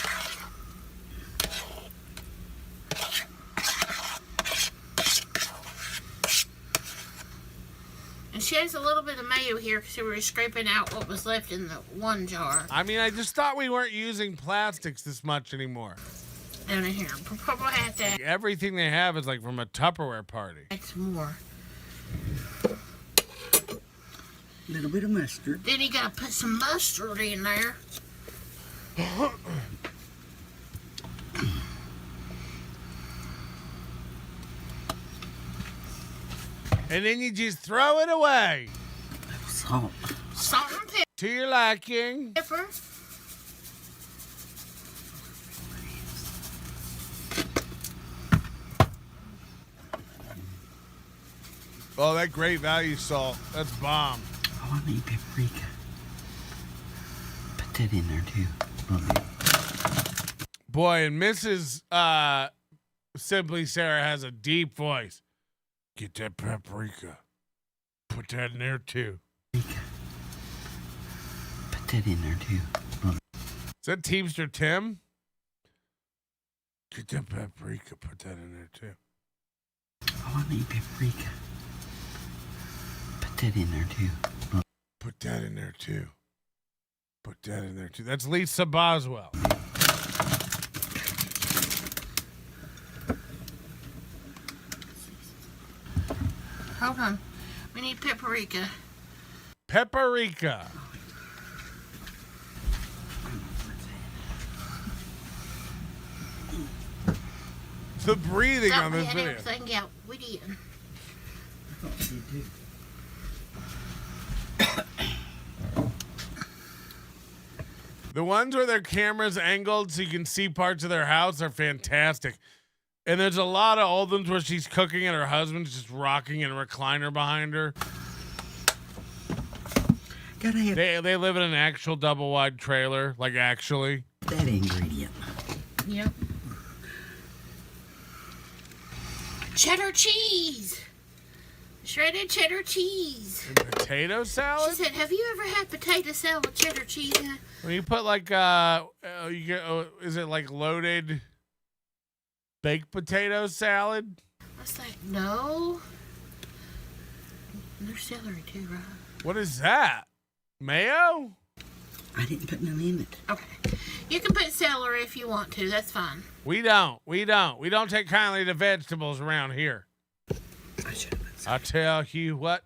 [SPEAKER 12] And she has a little bit of mayo here because we were scraping out what was left in the one jar.
[SPEAKER 1] I mean, I just thought we weren't using plastics this much anymore.
[SPEAKER 12] Down in here. We'll probably have to add
[SPEAKER 1] Everything they have is like from a Tupperware party.
[SPEAKER 12] some more.
[SPEAKER 13] A little bit of mustard.
[SPEAKER 12] Then you gotta put some mustard in there.
[SPEAKER 1] And then you just throw it away.
[SPEAKER 13] Salt.
[SPEAKER 12] Salt and
[SPEAKER 1] To your liking.
[SPEAKER 12] pepper.
[SPEAKER 1] Oh, that great value salt. That's bomb.
[SPEAKER 13] I want to eat paprika. Put that in there too.
[SPEAKER 1] Boy, and Mrs. Simply Sara has a deep voice. Get that paprika. Put that in there too.
[SPEAKER 13] Put that in there too.
[SPEAKER 1] Is that Teamster Tim? Get that paprika. Put that in there too.
[SPEAKER 13] I want to eat paprika. Put that in there too.
[SPEAKER 1] Put that in there too. Put that in there too. That's Lisa Boswell.
[SPEAKER 12] Hold on. We need paprika.
[SPEAKER 1] Paprika. The breathing on this video.
[SPEAKER 12] Everything out. We did.
[SPEAKER 13] I thought you did too.
[SPEAKER 1] The ones where their camera's angled so you can see parts of their house are fantastic. And there's a lot of old ones where she's cooking and her husband's just rocking in a recliner behind her. They live in an actual double wide trailer, like actually.
[SPEAKER 13] That ingredient.
[SPEAKER 12] Yep. Cheddar cheese. Shredded cheddar cheese.
[SPEAKER 1] And potato salad?
[SPEAKER 12] She said, "Have you ever had potato salad with cheddar cheese in it?"
[SPEAKER 1] When you put like you get is it like loaded baked potato salad?
[SPEAKER 12] I was like, no. And there's celery too, right?
[SPEAKER 1] What is that? Mayo?
[SPEAKER 13] I didn't put none in it.
[SPEAKER 12] Okay. You can put celery if you want to. That's fine.
[SPEAKER 1] We don't. We don't take kindly to vegetables around here.
[SPEAKER 13] I should have put
[SPEAKER 1] I tell you what.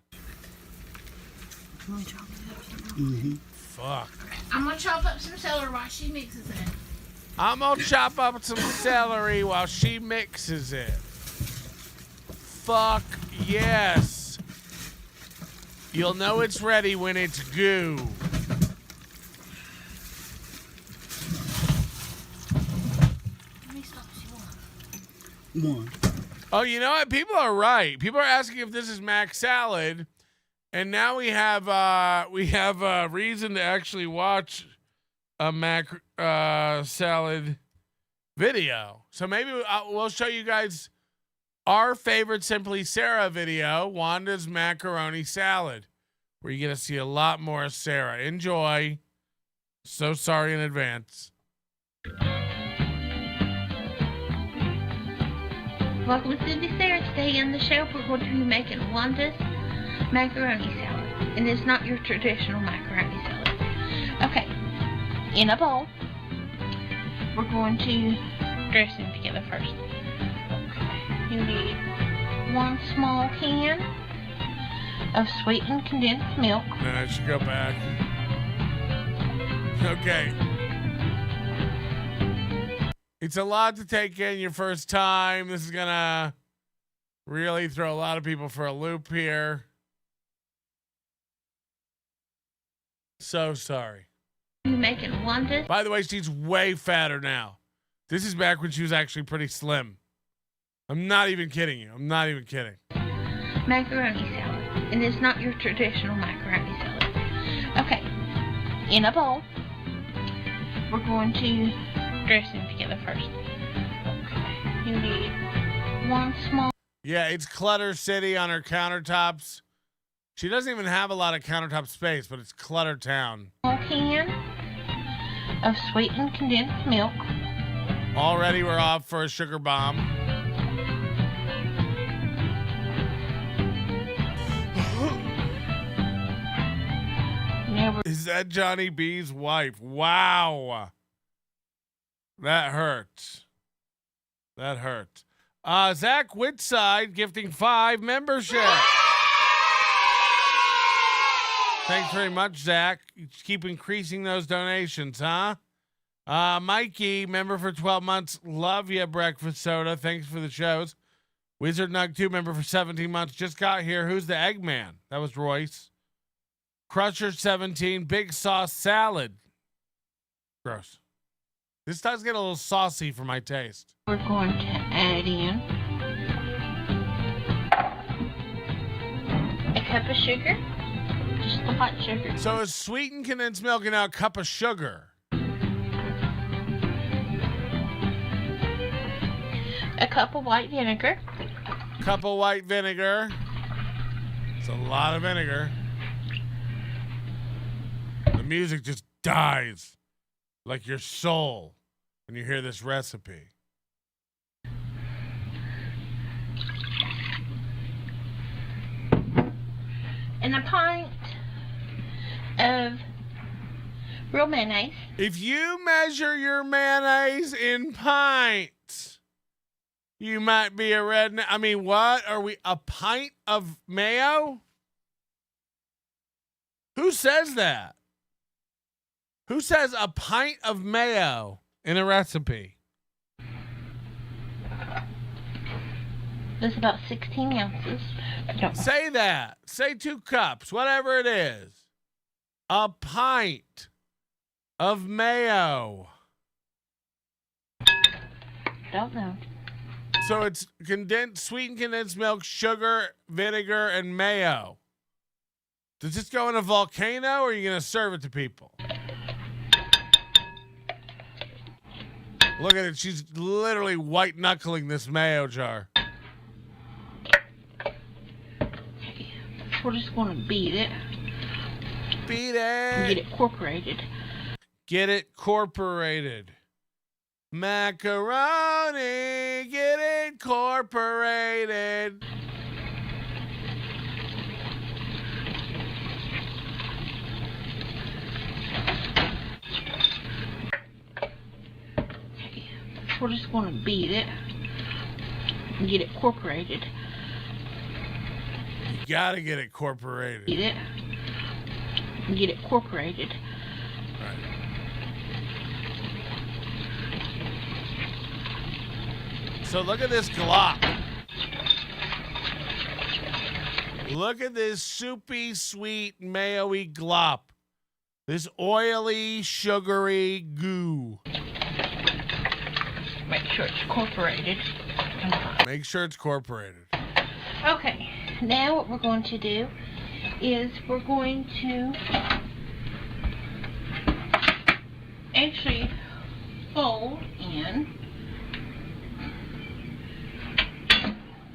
[SPEAKER 13] Mm-hmm.
[SPEAKER 1] Fuck.
[SPEAKER 12] I'm going to chop up some celery while she mixes it.
[SPEAKER 1] I'm going to chop up some celery while she mixes it. Fuck yes. You'll know it's ready when it's goo.
[SPEAKER 12] How many stops you want?
[SPEAKER 13] One.
[SPEAKER 1] Oh, you know what? People are right. People are asking if this is Mac Salad, and now we have a reason to actually watch a Mac Salad video. So maybe we'll show you guys our favorite Simply Sara video, Wanda's Macaroni Salad, where you get to see a lot more of Sara. Enjoy. So sorry in advance.
[SPEAKER 14] Welcome to Simply Sara. Today in the show, we're going to be making Wanda's macaroni salad. And it's not your traditional macaroni salad. Okay, in a bowl, we're going to dress them together first. Okay, you need 1 small can of sweetened condensed milk.
[SPEAKER 1] I should go back. Okay. It's a lot to take in your first time. This is going to really throw a lot of people for a loop here. So sorry.
[SPEAKER 14] You're making Wanda's.
[SPEAKER 1] By the way, she's way fatter now. This is back when she was actually pretty slim. I'm not even kidding you. I'm not even kidding.
[SPEAKER 14] Macaroni salad. And it's not your traditional macaroni salad. Okay, in a bowl, we're going to dress them together first. Okay, you need 1 small.
[SPEAKER 1] Yeah, it's Clutter City on her countertops. She doesn't even have a lot of countertop space, but it's Clutter Town.
[SPEAKER 14] Can of sweetened condensed milk.
[SPEAKER 1] Already we're off for a sugar bomb. Is that Johnny B's wife? Wow. That hurts. That hurt. Zach Whitside gifting 5 memberships. Thanks very much, Zach. You just keep increasing those donations, huh? Mikey, member for 12 months. Love ya, Breakfast Soda. Thanks for the shows. Wizard Nug 2, member for 17 months. Just got here. Who's the Eggman? That was Royce. Crusher 17. Big Sauce Salad. Gross. This does get a little saucy for my taste.
[SPEAKER 14] We're going to add in sugar. Just the white sugar.
[SPEAKER 1] So is sweetened condensed milk and now a cup of sugar?
[SPEAKER 14] A cup of white vinegar.
[SPEAKER 1] Cup of white vinegar. It's a lot of vinegar. The music just dies like your soul when you hear this recipe.
[SPEAKER 14] And a pint of real mayonnaise.
[SPEAKER 1] If you measure your mayonnaise in pints, you might be a redneck. I mean, what? Are we a pint of mayo? Who says that? Who says a pint of mayo in a recipe?
[SPEAKER 14] That's about 16 ounces.
[SPEAKER 1] Say that. Say 2 cups, whatever it is. A pint of mayo.
[SPEAKER 14] Don't know.
[SPEAKER 1] So it's sweetened condensed milk, sugar, vinegar, and mayo. Does this go in a volcano, or are you going to serve it to people? Look at it. She's literally white-knuckling this mayo jar.
[SPEAKER 14] We're just going to beat it.
[SPEAKER 1] Beat it.
[SPEAKER 14] And get it incorporated.
[SPEAKER 1] Get it incorporated. Macaroni, get it incorporated.
[SPEAKER 14] We're just going to beat it and get it incorporated.
[SPEAKER 1] You gotta get it incorporated.
[SPEAKER 14] Beat it and get it incorporated.
[SPEAKER 1] Right. So look at this glop. Look at this soupy, sweet, mayo-y glop. This oily, sugary goo.
[SPEAKER 14] Make sure it's incorporated.
[SPEAKER 1] Make sure it's incorporated.
[SPEAKER 14] Okay, now what we're going to do is we're going to actually fold in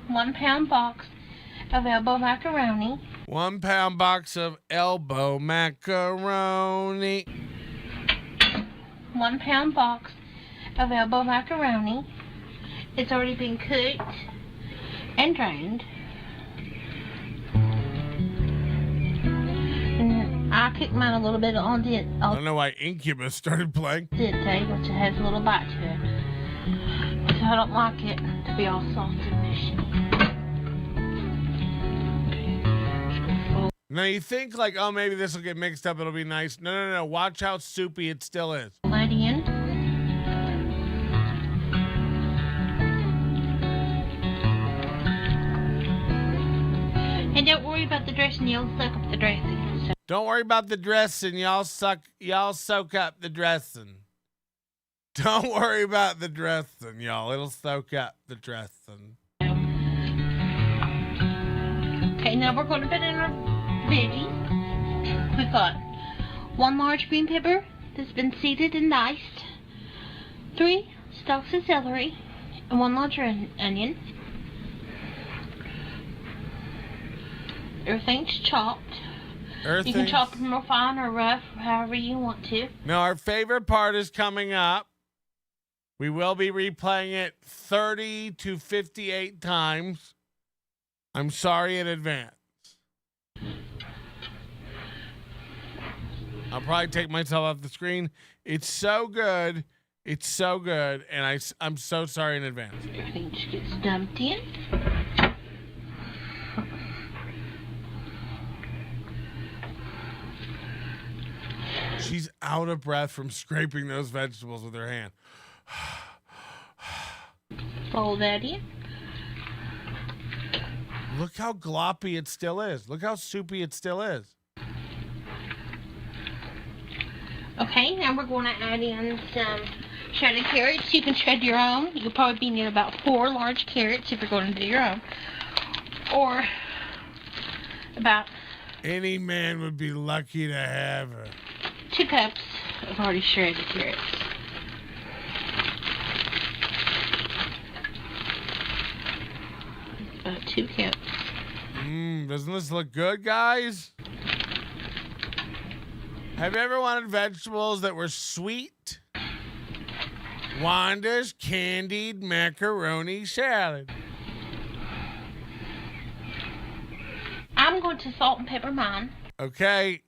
[SPEAKER 14] 1 pound box of elbow macaroni.
[SPEAKER 1] 1 pound box of elbow macaroni.
[SPEAKER 14] 1 pound box of elbow macaroni. It's already been cooked and drained. And I cooked mine a little bit on the
[SPEAKER 1] I don't know why Incubus started playing.
[SPEAKER 14] dente, which has a little bite to it. So I don't like it to be all soft and mushy.
[SPEAKER 1] Now you think like, oh, maybe this will get mixed up. It'll be nice. No. Watch how soupy it still is.
[SPEAKER 14] Let in. And don't worry about the dressing, you'll soak up the dressing. So.
[SPEAKER 1] Don't worry about the dressing. Y'all soak up the dressing. Don't worry about the dressing, y'all. It'll soak up the dressing.
[SPEAKER 14] Okay, now we're going to put in our veggies. We've got 1 large green pepper that's been seeded and diced, 3 stalks of celery, and 1 large onion. Everything's chopped. You can chop them real fine or rough, however you want to.
[SPEAKER 1] Now, our favorite part is coming up. We will be replaying it 30 to 58 times. I'm sorry in advance. I'll probably take myself off the screen. It's so good. It's so good. And I'm so sorry in advance.
[SPEAKER 14] Everything just gets dumped in.
[SPEAKER 1] She's out of breath from scraping those vegetables with her hand.
[SPEAKER 14] Fold that in.
[SPEAKER 1] Look how gloppy it still is. Look how soupy it still is.
[SPEAKER 14] Okay, now we're going to add in some shredded carrots. You can shred your own. You'll probably be needing about 4 large carrots if you're going to do your own. Or about
[SPEAKER 1] Any man would be lucky to have her.
[SPEAKER 14] 2 cups of already shredded carrots. About 2 cups.
[SPEAKER 1] Doesn't this look good, guys? Have you ever wanted vegetables that were sweet? Wanda's candied macaroni salad.
[SPEAKER 14] I'm going to salt and pepper mine.
[SPEAKER 1] Okay.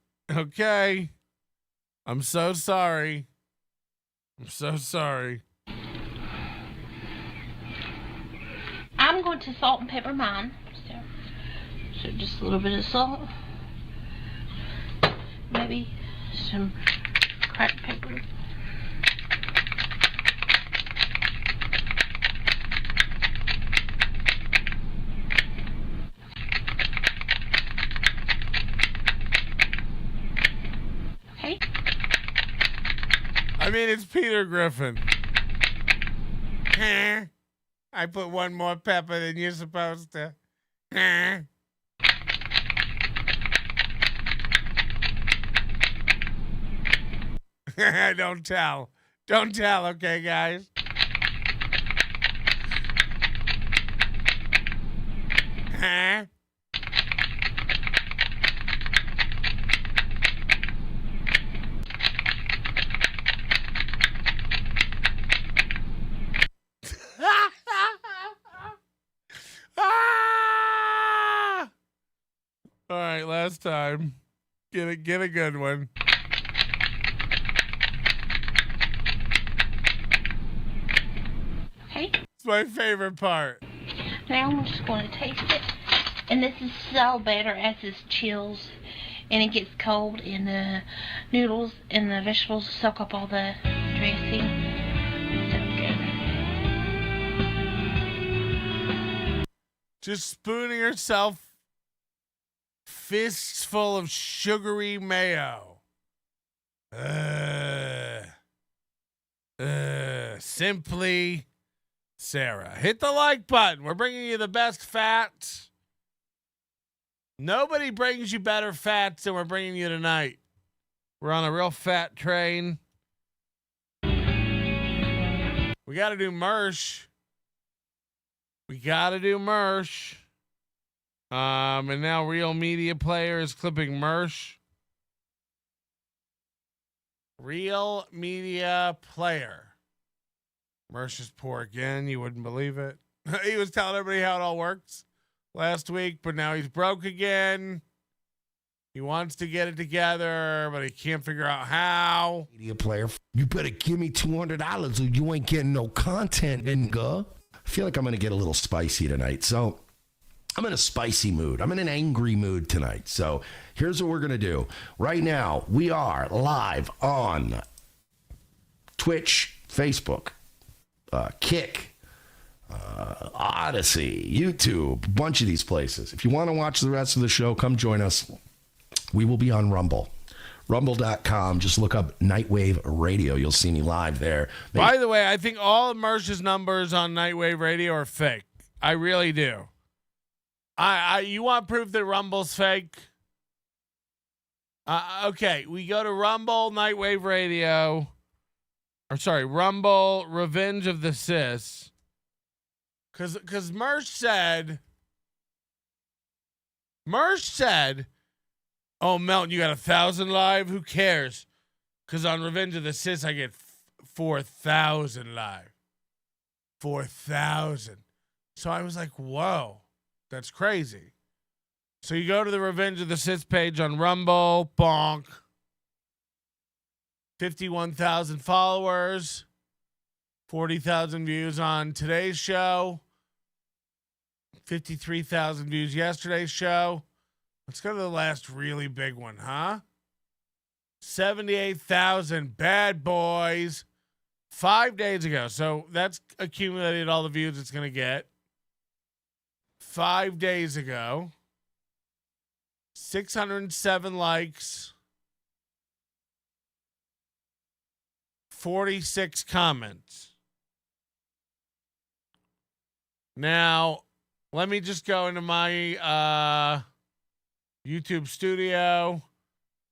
[SPEAKER 1] I'm so sorry.
[SPEAKER 14] I'm going to salt and pepper mine. So just a little bit of salt. Maybe some cracked pepper. Okay.
[SPEAKER 1] I mean, it's Peter Griffin. Huh? I put one more pepper than you're supposed to. Huh? Don't tell, okay, guys? Huh? All right, last time. Get a good one.
[SPEAKER 14] Okay.
[SPEAKER 1] It's my favorite part.
[SPEAKER 14] Now I'm just going to taste it. And this is so better as it chills and it gets cold and the noodles and the vegetables soak up all the dressing. So good.
[SPEAKER 1] Just spooning herself fists full of sugary mayo. Simply Sara. Hit the like button. We're bringing you the best fats. Nobody brings you better fats than we're bringing you tonight. We're on a real fat train. We got to do Mersh. And now Real Media Player is clipping Mersh. Real Media Player. Mersh is poor again. You wouldn't believe it. He was telling everybody how it all works last week, but now he's broke again. He wants to get it together, but he can't figure out how.
[SPEAKER 15] Media Player, you better give me $200 or you ain't getting no content, nigga. I feel like I'm going to get a little spicy tonight, so I'm in a spicy mood. I'm in an angry mood tonight. So here's what we're going to do. Right now, we are live on Twitch, Facebook, Kick, Odyssey, YouTube, a bunch of these places. If you want to watch the rest of the show, come join us. We will be on Rumble. Rumble.com. Just look up Nightwave Radio. You'll see me live there.
[SPEAKER 1] By the way, I think all of Mersh's numbers on Nightwave Radio are fake. I really do. You want proof that Rumble's fake? Okay, we go to Rumble, Nightwave Radio. Rumble, Revenge of the Sis. Because Mersh said, oh, Melton, you got 1,000 live? Who cares? Because on Revenge of the Sis, I get 4,000 live. 4,000. So I was like, whoa, that's crazy. So you go to the Revenge of the Sis page on Rumble, bonk. 51,000 followers, 40,000 views on today's show, 53,000 views yesterday's show. Let's go to the last really big one, huh? 78,000 bad boys 5 days ago. So that's accumulated all the views it's going to get. 5 days ago, 607 likes. 46 comments. Now, let me just go into my YouTube studio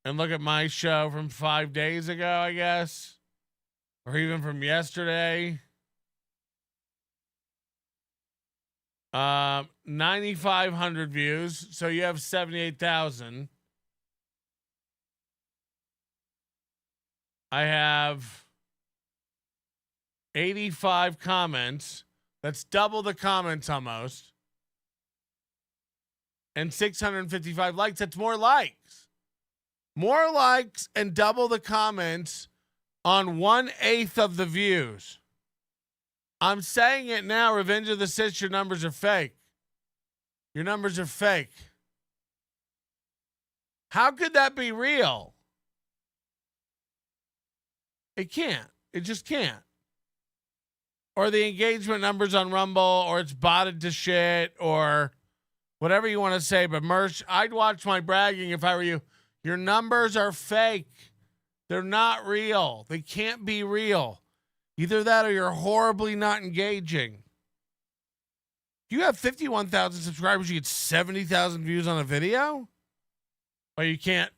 [SPEAKER 1] and look at my show from 5 days ago, I guess, or even from yesterday. 9,500 views. So you have 78,000. I have 85 comments. That's double the comments almost. And 655 likes. That's more likes. More likes and double the comments on 1/8 of the views. I'm saying it now, Revenge of the Sis, your numbers are fake. Your numbers are fake. How could that be real? It can't. It just can't. Or the engagement numbers on Rumble, or it's botted to shit, or whatever you want to say. But Mersh, I'd watch my bragging if I were you. Your numbers are fake. They're not real. They can't be real. Either that or you're horribly not engaging. You have 51,000 subscribers. You get 70,000 views on a video? Or you can't.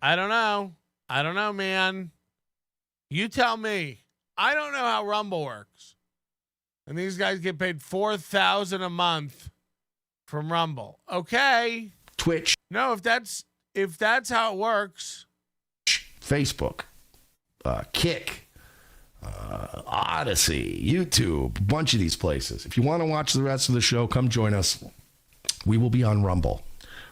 [SPEAKER 1] I don't know. I don't know, man. You tell me. I don't know how Rumble works. And these guys get paid $4,000 a month from Rumble. Okay.
[SPEAKER 15] Twitch.
[SPEAKER 1] No, if that's how it works.
[SPEAKER 15] Facebook. Kick. Odyssey, YouTube, a bunch of these places. If you want to watch the rest of the show, come join us. We will be on Rumble.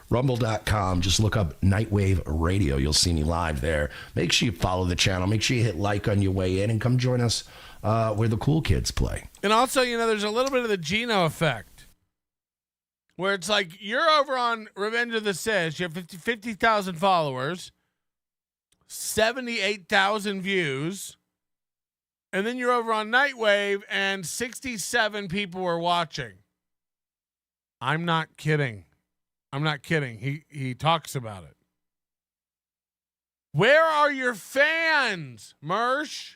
[SPEAKER 15] Rumble.com. Just look up Nightwave Radio. You'll see me live there. Make sure you follow the channel. Make sure you hit like on your way in and come join us where the cool kids play.
[SPEAKER 1] And also, there's a little bit of the Geno effect where it's like you're over on Revenge of the Sis. You have 50,000 followers, 78,000 views. And then you're over on Nightwave and 67 people were watching. I'm not kidding. I'm not kidding. He talks about it. Where are your fans, Mersh?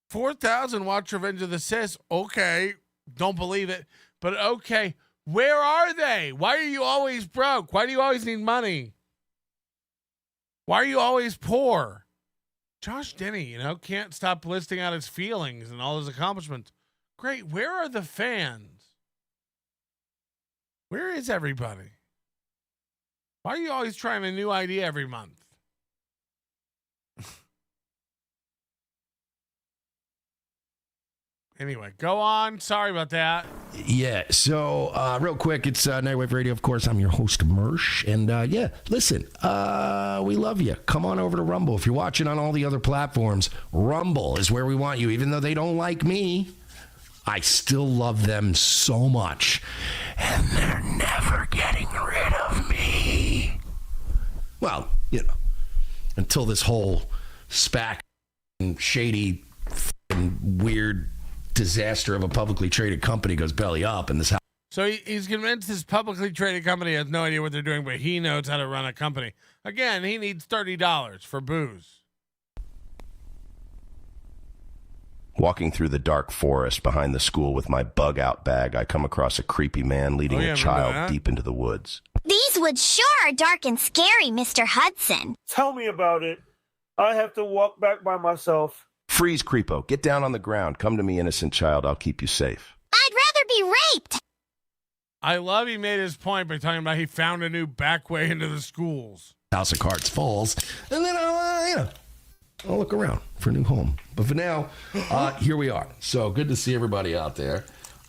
[SPEAKER 1] 4,000 watch Revenge of the Sis. Okay. Don't believe it. But okay. Where are they? Why are you always broke? Why do you always need money? Why are you always poor? Josh Denny, can't stop listing out his feelings and all his accomplishments. Great. Where are the fans? Where is everybody? Why are you always trying a new idea every month? Anyway, go on. Sorry about that.
[SPEAKER 15] Yeah, so real quick, it's Nightwave Radio. Of course, I'm your host, Mersh. And listen, we love you. Come on over to Rumble. If you're watching on all the other platforms, Rumble is where we want you. Even though they don't like me, I still love them so much. And they're never getting rid of me. Well, until this whole SPAC and shady and weird disaster of a publicly traded company goes belly up, and this.
[SPEAKER 1] So he's convinced this publicly traded company has no idea what they're doing, but he knows how to run a company. Again, he needs $30 for booze.
[SPEAKER 16] Walking through the dark forest behind the school with my bug-out bag, I come across a creepy man leading a child deep into the woods.
[SPEAKER 17] These woods sure are dark and scary, Mr. Hudson.
[SPEAKER 18] Tell me about it. I have to walk back by myself.
[SPEAKER 16] Freeze, creepo. Get down on the ground. Come to me, innocent child. I'll keep you safe.
[SPEAKER 17] I'd rather be raped.
[SPEAKER 1] I love he made his point by talking about he found a new back way into the schools.
[SPEAKER 15] House of Cards falls, and then I'll look around for a new home. But for now, here we are. So good to see everybody out there.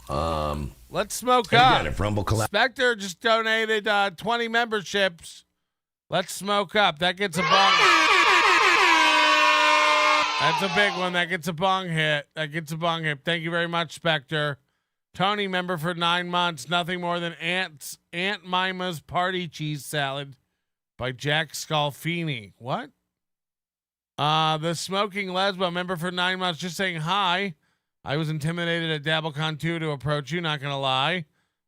[SPEAKER 1] Let's smoke up.
[SPEAKER 15] Again, if Rumble
[SPEAKER 1] Spectre just donated 20 memberships. Let's smoke up. That gets a bong. That's a big one. That gets a bong hit. Thank you very much, Spectre. Tony, member for 9 months. Nothing more than Aunt Mima's Party Cheese Salad by Jack Scalfini. What? The Smoking Lesbo, member for 9 months. Just saying hi. I was intimidated at DabbleCon 2 to approach you. Not gonna lie.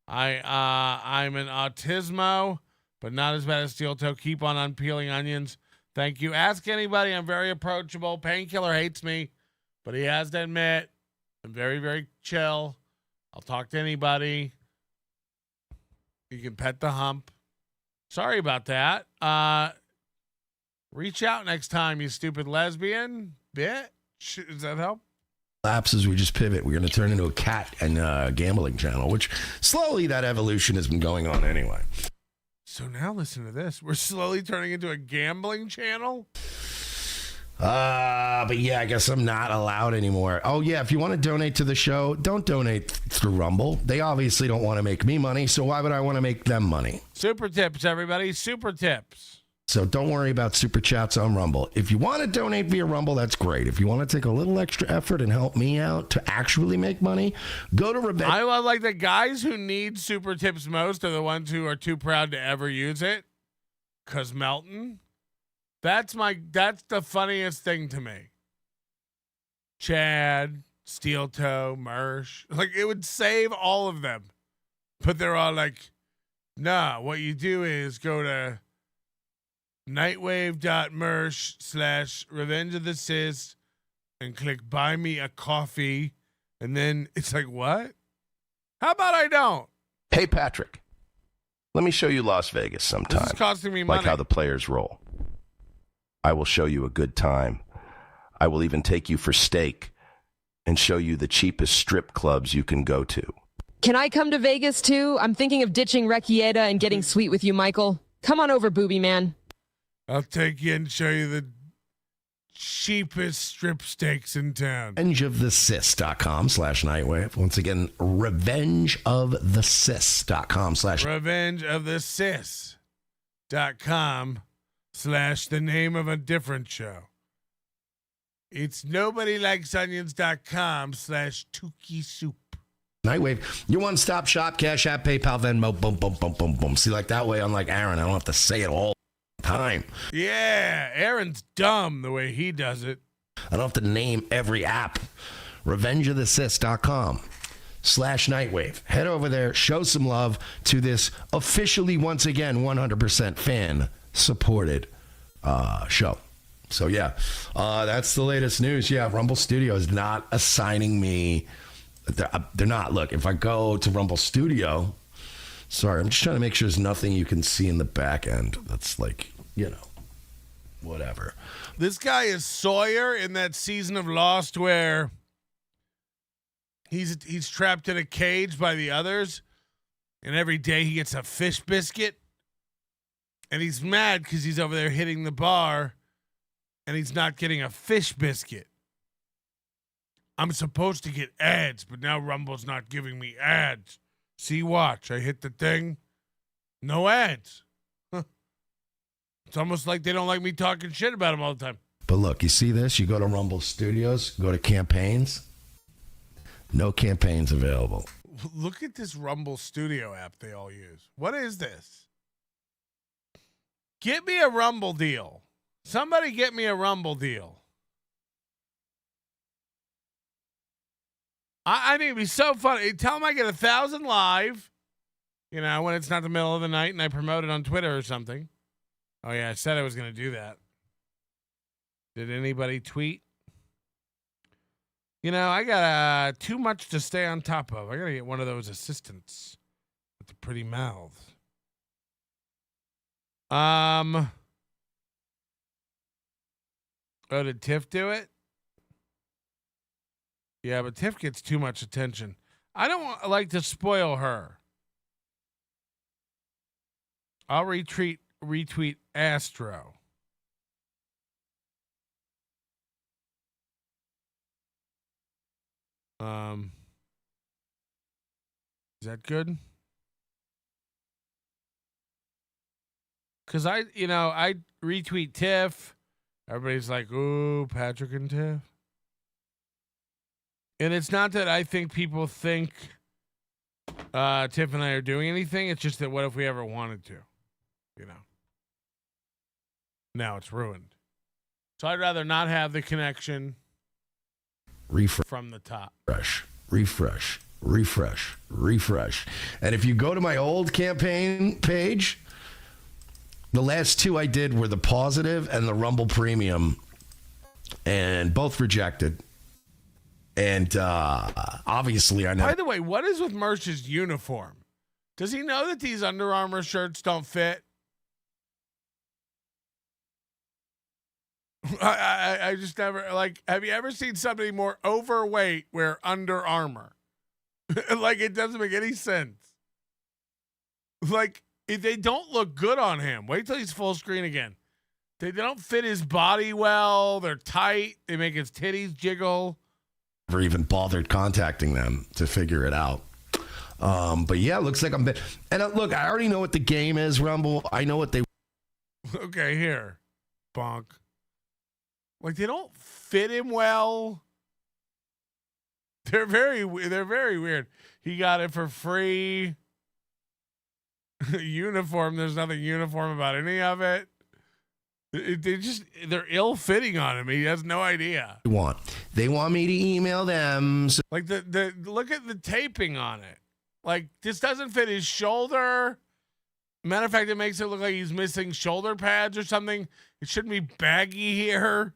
[SPEAKER 1] I'm an autismo, but not as bad as Steel Toe. Keep on unpeeling onions. Thank you. Ask anybody. I'm very approachable. Painkiller hates me, but he has to admit I'm very, very chill. I'll talk to anybody. You can pet the hump. Sorry about that. Reach out next time, you stupid lesbian bitch. Does that help?
[SPEAKER 15] Lapses, we just pivot. We're going to turn into a cat and gambling channel, which slowly that evolution has been going on anyway.
[SPEAKER 1] So now listen to this. We're slowly turning into a gambling channel.
[SPEAKER 15] But yeah, I guess I'm not allowed anymore. Oh yeah, if you want to donate to the show, don't donate through Rumble. They obviously don't want to make me money, so why would I want to make them money?
[SPEAKER 1] Super tips, everybody. Super tips.
[SPEAKER 15] So don't worry about super chats on Rumble. If you want to donate via Rumble, that's great. If you want to take a little extra effort and help me out to actually make money, go to Revenge.
[SPEAKER 1] I love like the guys who need super tips most are the ones who are too proud to ever use it. 'Cause Melton. That's the funniest thing to me. Chad, Steel Toe, Mersh. Like, it would save all of them. But they're all like, nah, what you do is go to nightwave.mersh/Revenge of the Sis and click buy me a coffee. And then it's like, what? How about I don't?
[SPEAKER 16] Hey, Patrick, let me show you Las Vegas sometime.
[SPEAKER 1] This is costing me money.
[SPEAKER 16] Like how the players roll. I will show you a good time. I will even take you for steak and show you the cheapest strip clubs you can go to.
[SPEAKER 19] Can I come to Vegas too? I'm thinking of ditching Rekieta and getting sweet with you, Michael. Come on over, booby man.
[SPEAKER 1] I'll take you and show you the cheapest strip steaks in town.
[SPEAKER 15] revengeofthesis.com/Nightwave. Once again, revengeofthesis.com/
[SPEAKER 1] revengeofthesis.com/the name of a different show. It's nobodylikesonions.com/Tukey Soup.
[SPEAKER 15] Nightwave, your one-stop shop, Cash App, PayPal, Venmo, boom, boom, boom, boom, boom. See, like that way, unlike Aaron, I don't have to say it all the time.
[SPEAKER 1] Yeah, Aaron's dumb the way he does it.
[SPEAKER 15] I don't have to name every app. revengeofthesis.com/Nightwave. Head over there, show some love to this officially, once again, 100% fan-supported show. So, yeah, that's the latest news. Yeah, Rumble Studio is not assigning me... They're not. Look, if I go to Rumble Studio, sorry, I'm just trying to make sure there's nothing you can see in the back end that's like, whatever.
[SPEAKER 1] This guy is Sawyer in that season of Lost where he's trapped in a cage by the others, and every day he gets a fish biscuit, and he's mad because he's over there hitting the bar, and he's not getting a fish biscuit. I'm supposed to get ads, but now Rumble's not giving me ads. See, watch. I hit the thing. No ads. Huh. It's almost like they don't like me talking shit about them all the time.
[SPEAKER 15] But look, you see this? You go to Rumble Studios, go to campaigns. No campaigns available.
[SPEAKER 1] Look at this Rumble Studio app they all use. What is this? Get me a Rumble deal. Somebody get me a Rumble deal. I think it'd be so funny. Tell them I get 1,000 live, when it's not the middle of the night and I promote it on Twitter or something. Oh, yeah, I said I was going to do that. Did anybody tweet? I got too much to stay on top of. I got to get one of those assistants with the pretty mouth. Oh, did Tiff do it? Yeah, but Tiff gets too much attention. I don't like to spoil her. I'll retweet Astro. Is that good? Because I retweet Tiff. Everybody's like, ooh, Patrick and Tiff. And it's not that I think people think Tiff and I are doing anything. It's just that what if we ever wanted to? Now it's ruined. So I'd rather not have the connection from the top.
[SPEAKER 15] Refresh. And if you go to my old campaign page, the last two I did were the Positive and the Rumble Premium, and both rejected. And obviously, I know.
[SPEAKER 1] By the way, what is with Mersh's uniform? Does he know that these Under Armour shirts don't fit? I just never, like, have you ever seen somebody more overweight wear Under Armour? Like, it doesn't make any sense. Like, they don't look good on him. Wait till he's full screen again. They don't fit his body well. They're tight. They make his titties jiggle.
[SPEAKER 15] Never even bothered contacting them to figure it out. But yeah, looks like I'm. And look, I already know what the game is, Rumble. I know what they.
[SPEAKER 1] Okay, here, bonk. Like, they don't fit him well. They're very weird. He got it for free. Uniform. There's nothing uniform about any of it. They're ill-fitting on him. He has no idea.
[SPEAKER 15] They want me to email them.
[SPEAKER 1] Like the look at the taping on it. Like, this doesn't fit his shoulder. Matter of fact, it makes it look like he's missing shoulder pads or something. It shouldn't be baggy here.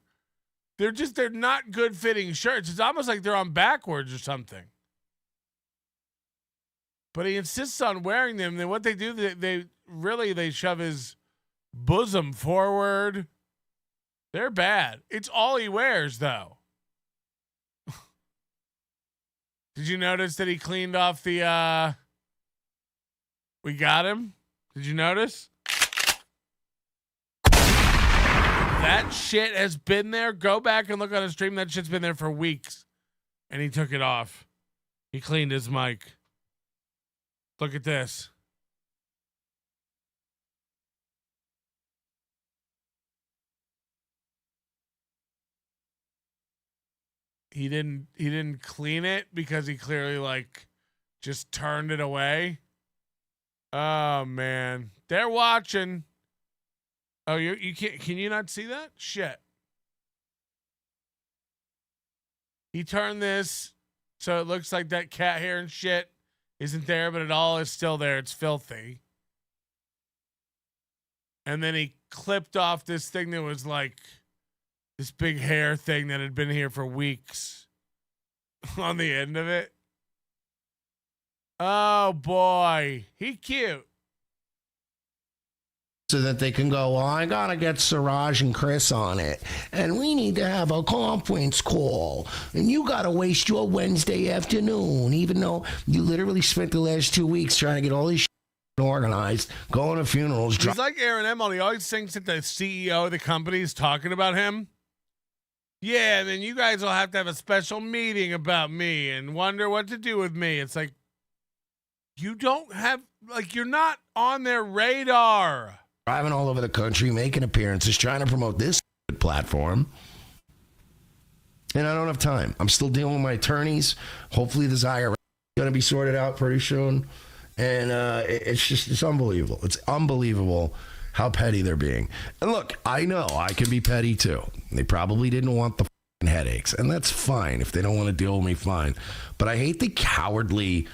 [SPEAKER 1] They're not good fitting shirts. It's almost like they're on backwards or something. But he insists on wearing them. Then what they do, they shove his bosom forward. They're bad. It's all he wears, though. Did you notice that he cleaned off the we got him? Did you notice? That shit has been there. Go back and look on his stream. That shit's been there for weeks. And he took it off. He cleaned his mic. Look at this. He didn't clean it because he clearly, like, just turned it away. Oh man. They're watching. Oh, you can't, can you not see that? Shit. He turned this so it looks like that cat hair and shit isn't there, but it all is still there. It's filthy. And then he clipped off this thing that was like this big hair thing that had been here for weeks on the end of it. Oh boy. He cute.
[SPEAKER 15] So that they can go, well, I gotta get Siraj and Chris on it, and we need to have a conference call, and you gotta waste your Wednesday afternoon, even though you literally spent the last 2 weeks trying to get all these organized, going to funerals.
[SPEAKER 1] He's like Aaron Imholte. He always thinks that the CEO of the company is talking about him. Yeah, and then you guys will have to have a special meeting about me and wonder what to do with me. It's like, you don't have, like, you're not on their radar.
[SPEAKER 15] Driving all over the country, making appearances, trying to promote this platform. And I don't have time. I'm still dealing with my attorneys. Hopefully this IRS is going to be sorted out pretty soon. And it's unbelievable. It's unbelievable how petty they're being. And look, I know I can be petty too. They probably didn't want the headaches. And that's fine. If they don't want to deal with me, fine. But I hate the cowardly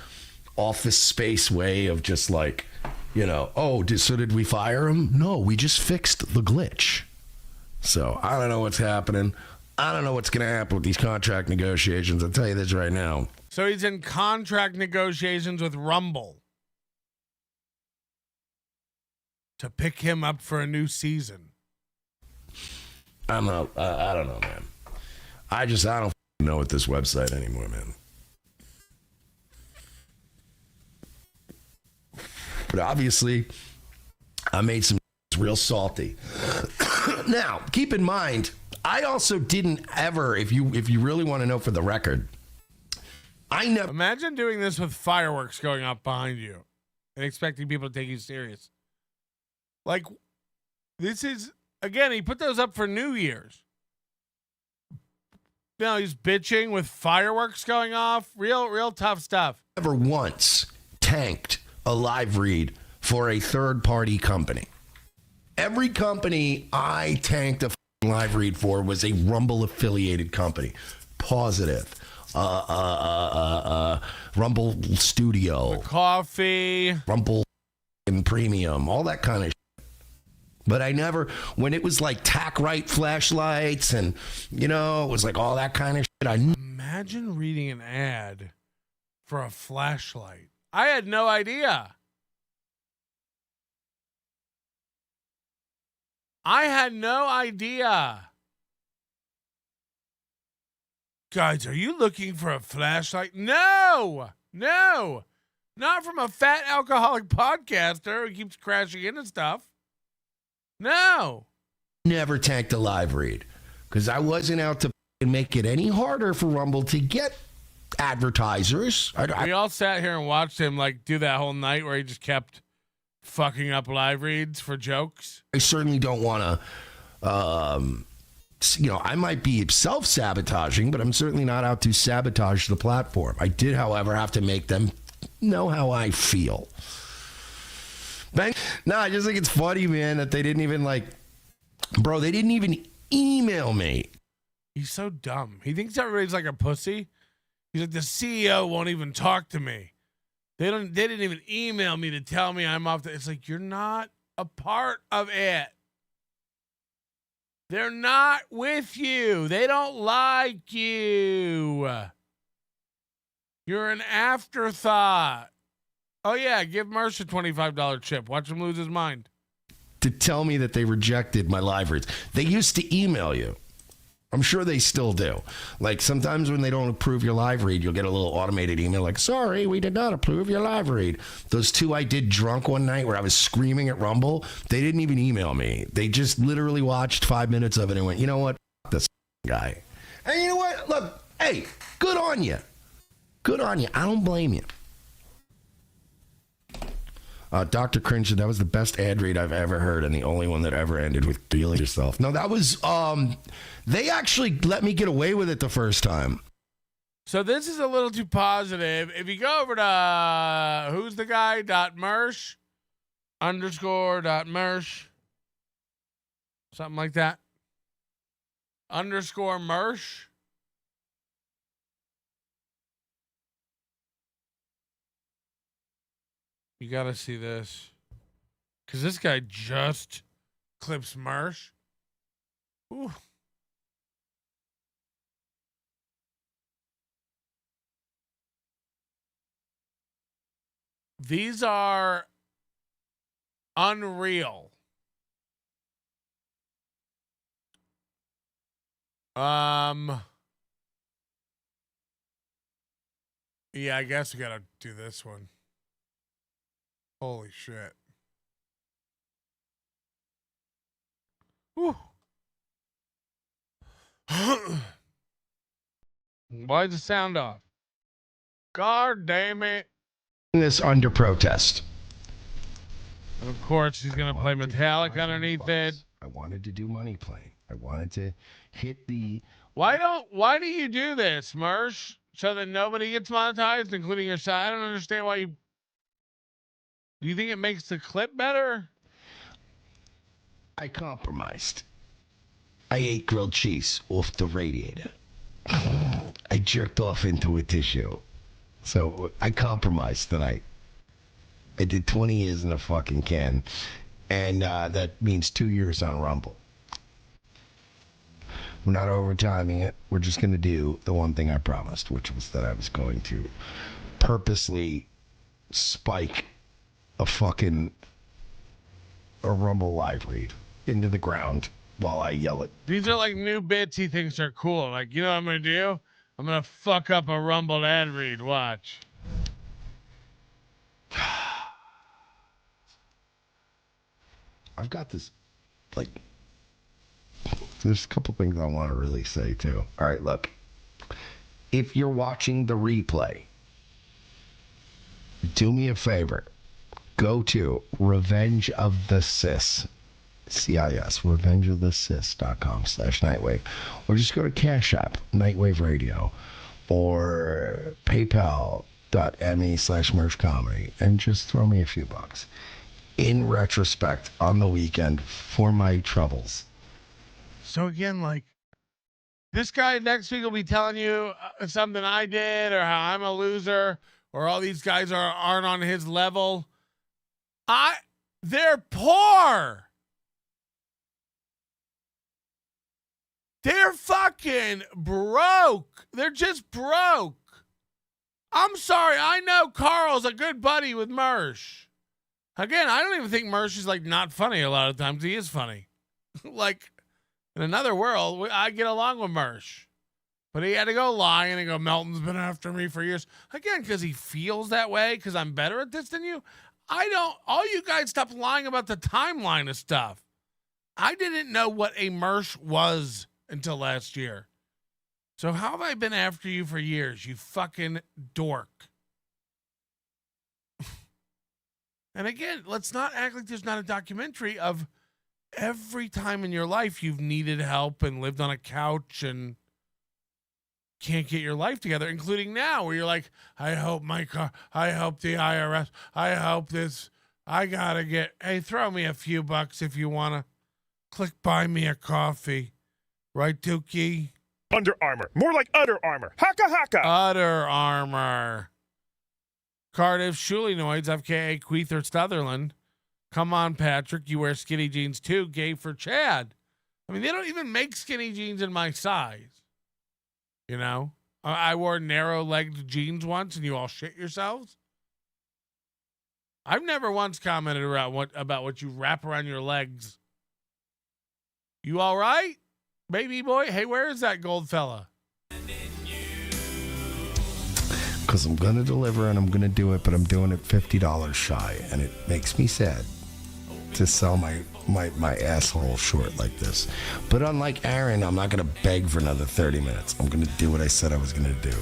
[SPEAKER 15] office space way of just like, you know, so did we fire him? No, we just fixed the glitch. So I don't know what's happening. I don't know what's going to happen with these contract negotiations. I'll tell you this right now.
[SPEAKER 1] So he's in contract negotiations with Rumble to pick him up for a new season.
[SPEAKER 15] I don't know, man. I don't know with this website anymore, man. But obviously, I made some real salty. Now, keep in mind, I also didn't ever, if you really want to know for the record, I never.
[SPEAKER 1] Imagine doing this with fireworks going off behind you and expecting people to take you serious. Like, this is, again, he put those up for New Year's. Now he's bitching with fireworks going off. Real tough stuff.
[SPEAKER 15] Never once tanked a live read for a third-party company. Every company I tanked a live read for was a Rumble-affiliated company. Positive. Rumble Studio.
[SPEAKER 1] Coffee.
[SPEAKER 15] Rumble Premium. All that kind of shit. But I never, when it was like tack right flashlights and, you know, it was like all that kind of shit.
[SPEAKER 1] Imagine reading an ad for a flashlight. I had no idea. Guys, are you looking for a flashlight? No, not from a fat alcoholic podcaster who keeps crashing into stuff. No.
[SPEAKER 15] Never tanked a live read because I wasn't out to make it any harder for Rumble to get advertisers.
[SPEAKER 1] We all sat here and watched him like do that whole night where he just kept fucking up live reads for jokes.
[SPEAKER 15] I certainly don't want to, I might be self-sabotaging, but I'm certainly not out to sabotage the platform. I did, however, have to make them know how I feel. No, I just think it's funny, man, that they didn't even they didn't even email me.
[SPEAKER 1] He's so dumb. He thinks everybody's like a pussy. He's like, the CEO won't even talk to me. They didn't even email me to tell me I'm off. It's like, you're not a part of it. They're not with you. They don't like you. You're an afterthought. Oh, yeah, give Mersh a $25 chip. Watch him lose his mind.
[SPEAKER 15] To tell me that they rejected my live reads. They used to email you. I'm sure they still do. Like sometimes when they don't approve your live read, you'll get a little automated email like, sorry, we did not approve your live read. Those two I did drunk one night where I was screaming at Rumble, they didn't even email me. They just literally watched 5 minutes of it and went, you know what? F- this guy. And you know what? Look, hey, good on you. Good on you. I don't blame you. Dr. Cringe said that was the best ad read I've ever heard and the only one that ever ended with feeling yourself. No, that was, they actually let me get away with it the first time.
[SPEAKER 1] So this is a little too positive. If you go over to who's the guy .mersh _.mersh, something like that, _mersh. You got to see this. Because this guy just clips Mersh. Ooh. These are unreal. Yeah, I guess we got to do this one. Holy shit. Whew. Why is the sound off? God damn it.
[SPEAKER 15] This under protest.
[SPEAKER 1] And of course, he's going to play Metallic underneath it.
[SPEAKER 15] I wanted to do money play. I wanted to hit the...
[SPEAKER 1] Why do you do this, Mersh? So that nobody gets monetized, including your side? I don't understand why you... Do you think it makes the clip better?
[SPEAKER 15] I compromised. I ate grilled cheese off the radiator. I jerked off into a tissue. So I compromised tonight. I did 20 years in a fucking can. And that means 2 years on Rumble. We're not overtiming it. We're just going to do the one thing I promised, which was that I was going to purposely spike a Rumble live read into the ground while I yell it.
[SPEAKER 1] These are like new bits he thinks are cool. Like, you know what I'm going to do? I'm going to fuck up a Rumble ad read. Watch.
[SPEAKER 15] I've got this, there's a couple things I want to really say too. All right, look. If you're watching the replay, do me a favor. Go to Revenge of the Cis, CIS, revengeofthecis.com/Nightwave, or just go to Cash App, Nightwave Radio, or PayPal.me/Mersh Comedy, and just throw me a few bucks. In retrospect, on the weekend, for my troubles.
[SPEAKER 1] So again, like, this guy next week will be telling you something I did, or how I'm a loser, or all these guys aren't on his level. They're poor. They're fucking broke. They're just broke. I'm sorry. I know Carl's a good buddy with Mersh. Again, I don't even think Mersh is like not funny a lot of times. He is funny. Like, in another world, I get along with Mersh. But he had to go lying and go, Melton's been after me for years. Again, because he feels that way, because I'm better at this than you. All you guys stop lying about the timeline of stuff. I didn't know what a Mersh was until last year. So how have I been after you for years, you fucking dork? And again, let's not act like there's not a documentary of every time in your life you've needed help and lived on a couch and can't get your life together, including now where you're like, I hope my car, I hope the IRS, I hope this, I gotta get, hey, throw me a few bucks if you wanna click buy me a coffee. Right, Dookie?
[SPEAKER 18] Under Armour. More like Utter Armour. Haka haka.
[SPEAKER 1] Utter Armour. Cardiff Shulinoids, FKA Queether Stutherland. Come on, Patrick. You wear skinny jeans too. Gay for Chad. I mean, they don't even make skinny jeans in my size. You know? I wore narrow-legged jeans once and you all shit yourselves. I've never once commented about what you wrap around your legs. You all right? Baby boy? Hey, where is that gold fella?
[SPEAKER 15] Because I'm going to deliver and I'm going to do it, but I'm doing it $50 shy. And it makes me sad to sell my asshole short like this. But unlike Aaron, I'm not going to beg for another 30 minutes. I'm going to do what I said I was going to do.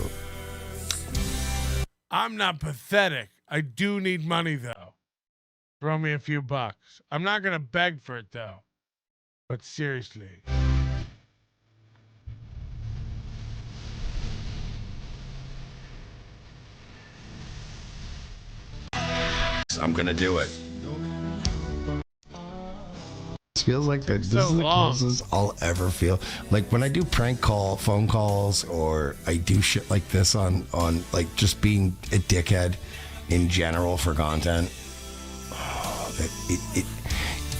[SPEAKER 1] I'm not pathetic. I do need money, though. Throw me a few bucks. I'm not going to beg for it, though. But seriously.
[SPEAKER 15] I'm going to do it. It feels like this
[SPEAKER 1] so
[SPEAKER 15] is the
[SPEAKER 1] long.
[SPEAKER 15] closest I'll ever feel. Like when I do phone calls, or I do shit like this on like just being a dickhead in general for content.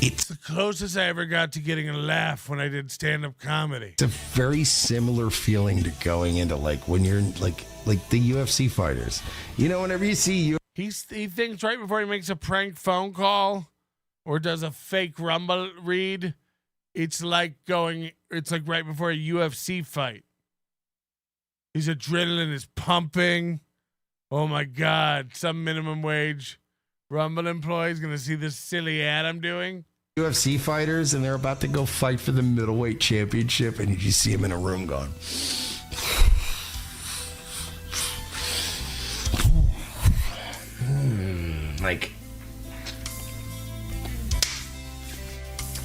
[SPEAKER 1] It's the closest I ever got to getting a laugh when I did stand-up comedy.
[SPEAKER 15] It's a very similar feeling to going into like when you're like the UFC fighters. You know, whenever you see you.
[SPEAKER 1] He thinks right before he makes a prank phone call or does a fake Rumble read, it's like right before a UFC fight. His adrenaline is pumping. Oh my God, some minimum wage Rumble employee is going to see this silly ad I'm doing.
[SPEAKER 15] UFC fighters, and they're about to go fight for the middleweight championship, and you just see them in a room going. Like,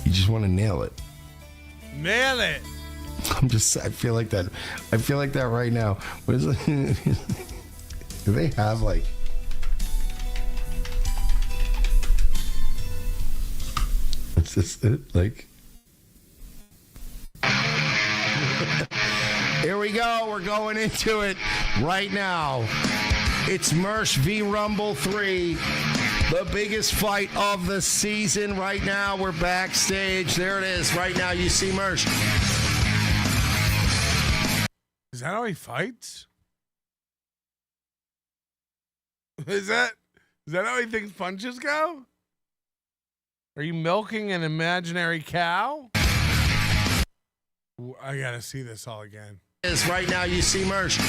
[SPEAKER 15] you just want to nail it.
[SPEAKER 1] Nail it.
[SPEAKER 15] I feel like that. I feel like that right now. What is it? Do they have like? What's this? Like? Here we go. We're going into it right now. It's Mersh v. Rumble 3, the biggest fight of the season. Right now, we're backstage. There it is. Right now, you see Mersh.
[SPEAKER 1] Is that how he fights? Is that how he thinks punches go? Are you milking an imaginary cow? Ooh, I gotta see this all again.
[SPEAKER 15] Right now, you see Mersh.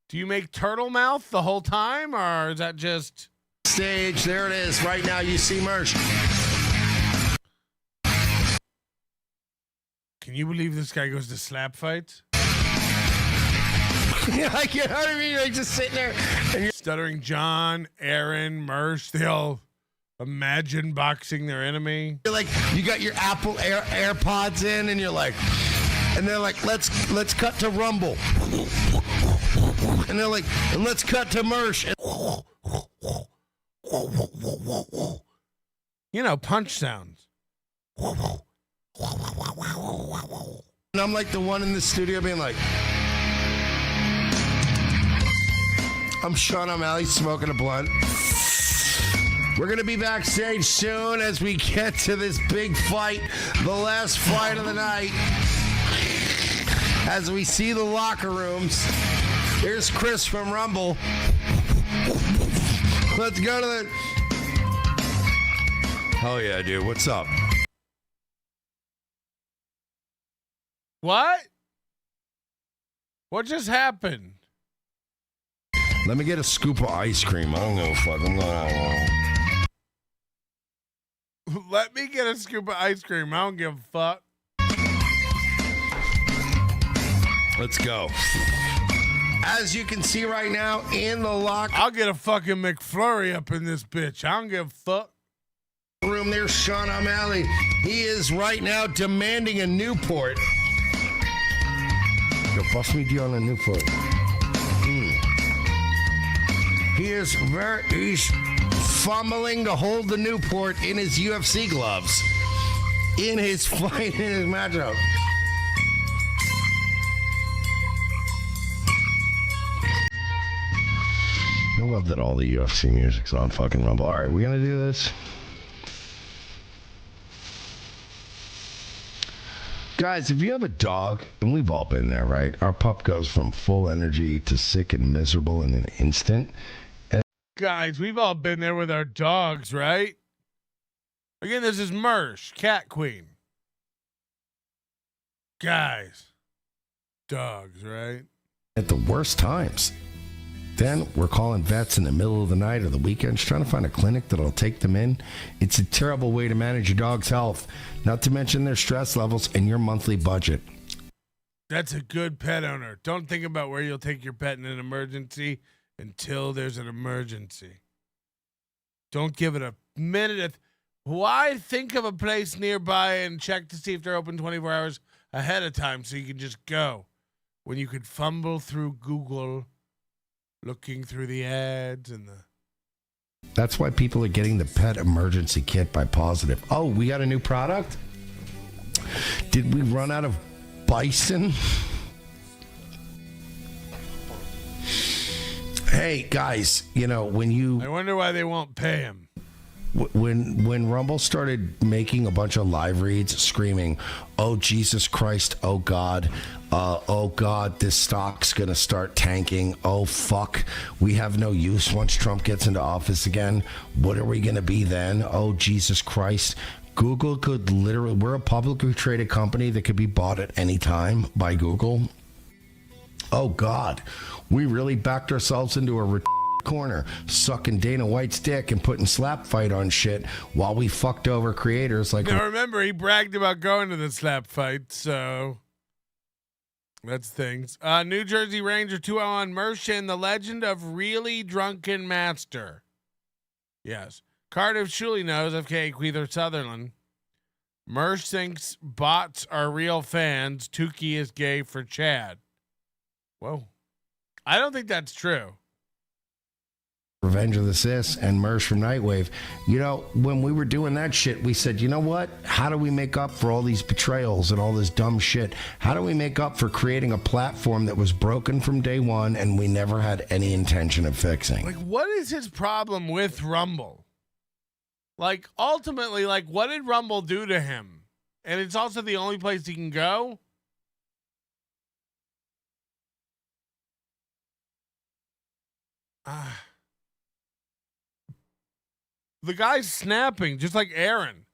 [SPEAKER 1] Do you make turtle mouth the whole time, or is that just
[SPEAKER 15] stage? There it is. Right now, you see Mersh.
[SPEAKER 1] Can you believe this guy goes to slap fights?
[SPEAKER 15] Yeah, I get what I mean. Like just sitting there, and you're
[SPEAKER 1] Stuttering John, Aaron, Mersh. They all imagine boxing their enemy.
[SPEAKER 15] You're like, you got your Apple AirPods in, and you're like, and they're like, let's cut to Rumble. And they're like, and let's cut to Mersh.
[SPEAKER 1] You know, punch sounds.
[SPEAKER 15] And I'm like the one in the studio being like, I'm Sean O'Malley smoking a blunt. We're going to be backstage soon as we get to this big fight, the last fight of the night. As we see the locker rooms. Here's Chris from Rumble. Let's go to the... Oh, yeah, dude. What's up?
[SPEAKER 1] What? What just happened?
[SPEAKER 15] Let me get a scoop of ice cream. I don't give a fuck. I'm going.
[SPEAKER 1] Let me get a scoop of ice cream. I don't give a fuck.
[SPEAKER 15] Let's go. As you can see right now in the locker
[SPEAKER 1] I'll get a fucking McFlurry up in this bitch. I don't give a fuck.
[SPEAKER 15] room, there's Sean O'Malley. He is right now demanding a Newport. Yo, bust me deal on a Newport. He's fumbling to hold the Newport in his UFC gloves. In his fight, in his matchup. I love that all the UFC music's on fucking Rumble. All right, we gonna do this? Guys, if you have a dog, and we've all been there, right? Our pup goes from full energy to sick and miserable in an instant.
[SPEAKER 1] Guys, we've all been there with our dogs, right? Again, this is Mersh, Cat Queen. Guys, dogs, right?
[SPEAKER 15] At the worst times. Then we're calling vets in the middle of the night or the weekends trying to find a clinic that'll take them in. It's a terrible way to manage your dog's health, not to mention their stress levels and your monthly budget.
[SPEAKER 1] That's a good pet owner. Don't think about where you'll take your pet in an emergency until there's an emergency. Don't give it a minute. Why think of a place nearby and check to see if they're open 24 hours ahead of time so you can just go when you could fumble through Google looking through the ads and the...
[SPEAKER 15] That's why people are getting the pet emergency kit by Positive. Oh, we got a new product? Did we run out of bison? Hey, guys, you know, when you...
[SPEAKER 1] I wonder why they won't pay him.
[SPEAKER 15] When Rumble started making a bunch of live reads screaming, "Oh Jesus Christ, oh God, this stock's gonna start tanking, oh fuck, we have no use once Trump gets into office again, what are we gonna be then, oh Jesus Christ," Google could literally, we're a publicly traded company that could be bought at any time by Google. Oh God, we really backed ourselves into a corner, sucking Dana White's dick and putting slap fight on shit while we fucked over creators like...
[SPEAKER 1] Now remember, he bragged about going to the slap fight, so that's things. New Jersey Ranger 201 Mersh and the legend of Really Drunken Master. Yes. Cardiff Shuley knows, FK Queether Sutherland. Mersh thinks bots are real fans. Tukey is gay for Chad. Whoa. I don't think that's true.
[SPEAKER 15] Revenge of the Sis and Mersh from Nightwave. You know, when we were doing that shit, we said, you know what? How do we make up for all these betrayals and all this dumb shit? How do we make up for creating a platform that was broken from day one and we never had any intention of fixing?
[SPEAKER 1] Like, what is his problem with Rumble? Like, ultimately, like, what did Rumble do to him? And it's also the only place he can go? The guy's snapping, just like Aaron.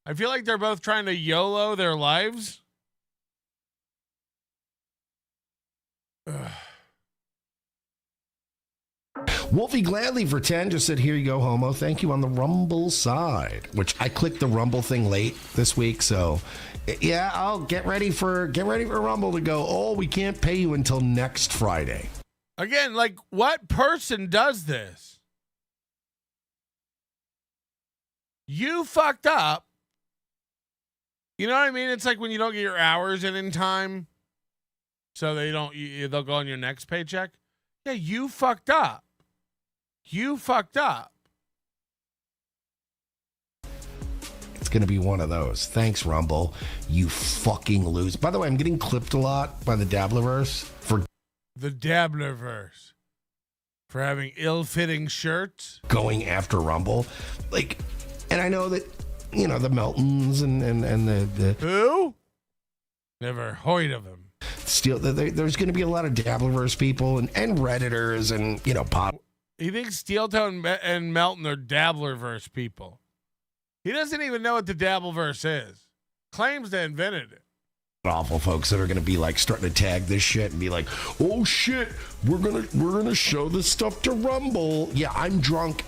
[SPEAKER 1] I feel like they're both trying to YOLO their lives.
[SPEAKER 15] Wolfie Gladly for 10 just said, "Here you go, homo. Thank you on the Rumble side," which I clicked the Rumble thing late this week. So yeah, I'll get ready for Rumble to go, "Oh, we can't pay you until next Friday."
[SPEAKER 1] Again, like, what person does this? You fucked up. You know what I mean? It's like when you don't get your hours in time, so they'll go on your next paycheck. Yeah, you fucked up. You fucked up.
[SPEAKER 15] It's going to be one of those. Thanks, Rumble. You fucking lose. By the way, I'm getting clipped a lot by the Dabblerverse for
[SPEAKER 1] the Dabblerverse for having ill-fitting shirts,
[SPEAKER 15] going after Rumble. Like, and I know that, you know, the Meltons and the
[SPEAKER 1] who? Never heard of him.
[SPEAKER 15] Still, there's going to be a lot of Dabblerverse people and Redditors and, you know, pop.
[SPEAKER 1] He thinks Steel Toe and Melton are Dabblerverse people. He doesn't even know what the Dabbleverse is. Claims they invented it.
[SPEAKER 15] awful folks that are gonna be like starting to tag this shit and be like, oh shit, we're gonna show this stuff to Rumble. Yeah, I'm drunk.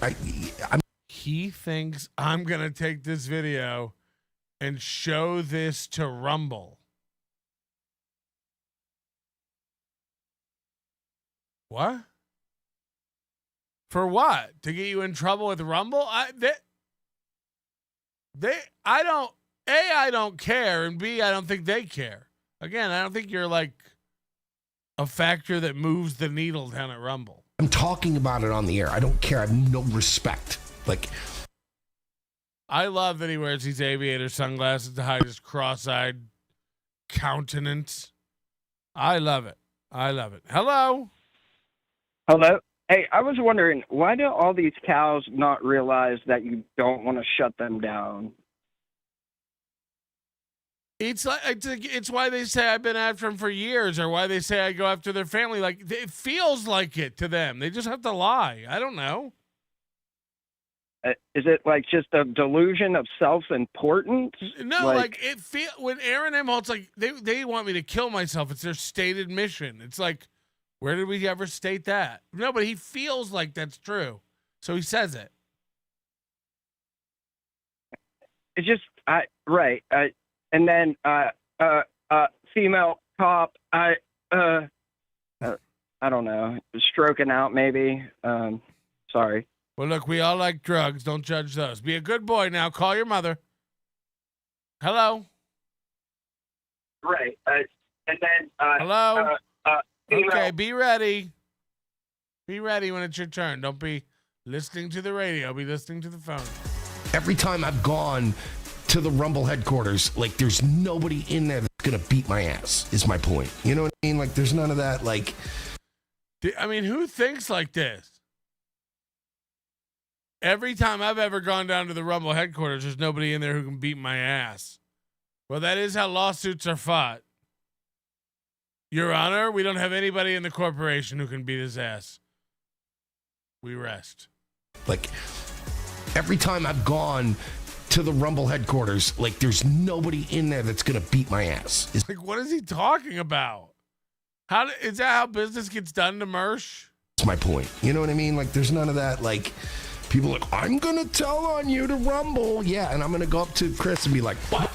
[SPEAKER 1] He thinks I'm gonna take this video and show this to Rumble. What? For what? To get you in trouble with Rumble? I don't care, and B, I don't think they care. Again, I don't think you're like a factor that moves the needle down at Rumble.
[SPEAKER 15] I'm talking about it on the air. I don't care. I have no respect. Like,
[SPEAKER 1] I love that he wears these aviator sunglasses to hide his cross-eyed countenance. I love it. I love it. Hello?
[SPEAKER 20] Hello? Hey, I was wondering, why do all these cows not realize that you don't want to shut them down?
[SPEAKER 1] It's why they say I've been after them for years, or why they say I go after their family. Like, it feels like it to them. They just have to lie. I don't know.
[SPEAKER 20] Is it like just a delusion of self-importance?
[SPEAKER 1] No, like it feel when Aaron Imholte's like they want me to kill myself. It's their stated mission. It's like, where did we ever state that? No, but he feels like that's true, so he says it.
[SPEAKER 20] It's just right. And then female cop. I don't know. Stroking out maybe. Sorry.
[SPEAKER 1] Well, look, we all like drugs. Don't judge those. Be a good boy now. Call your mother. Hello.
[SPEAKER 20] Right. And then
[SPEAKER 1] hello.
[SPEAKER 20] female.
[SPEAKER 1] Okay, be ready. Be ready when it's your turn. Don't be listening to the radio. Be listening to the phone.
[SPEAKER 15] every time I've gone to the Rumble headquarters, like, there's nobody in there that's gonna beat my ass, is my point. You know what I mean? Like, there's none of that, like...
[SPEAKER 1] I mean, who thinks like this? Every time I've ever gone down to the Rumble headquarters, there's nobody in there who can beat my ass. Well, that is how lawsuits are fought. Your Honor, we don't have anybody in the corporation who can beat his ass. We rest.
[SPEAKER 15] Like, every time I've gone to the Rumble headquarters, like, there's nobody in there that's gonna beat my ass.
[SPEAKER 1] Like, what is he talking about? Is that how business gets done to Mersh?
[SPEAKER 15] That's my point. You know what I mean? Like, there's none of that, like, people are like, I'm gonna tell on you to Rumble. Yeah, and I'm gonna go up to Chris and be like, what?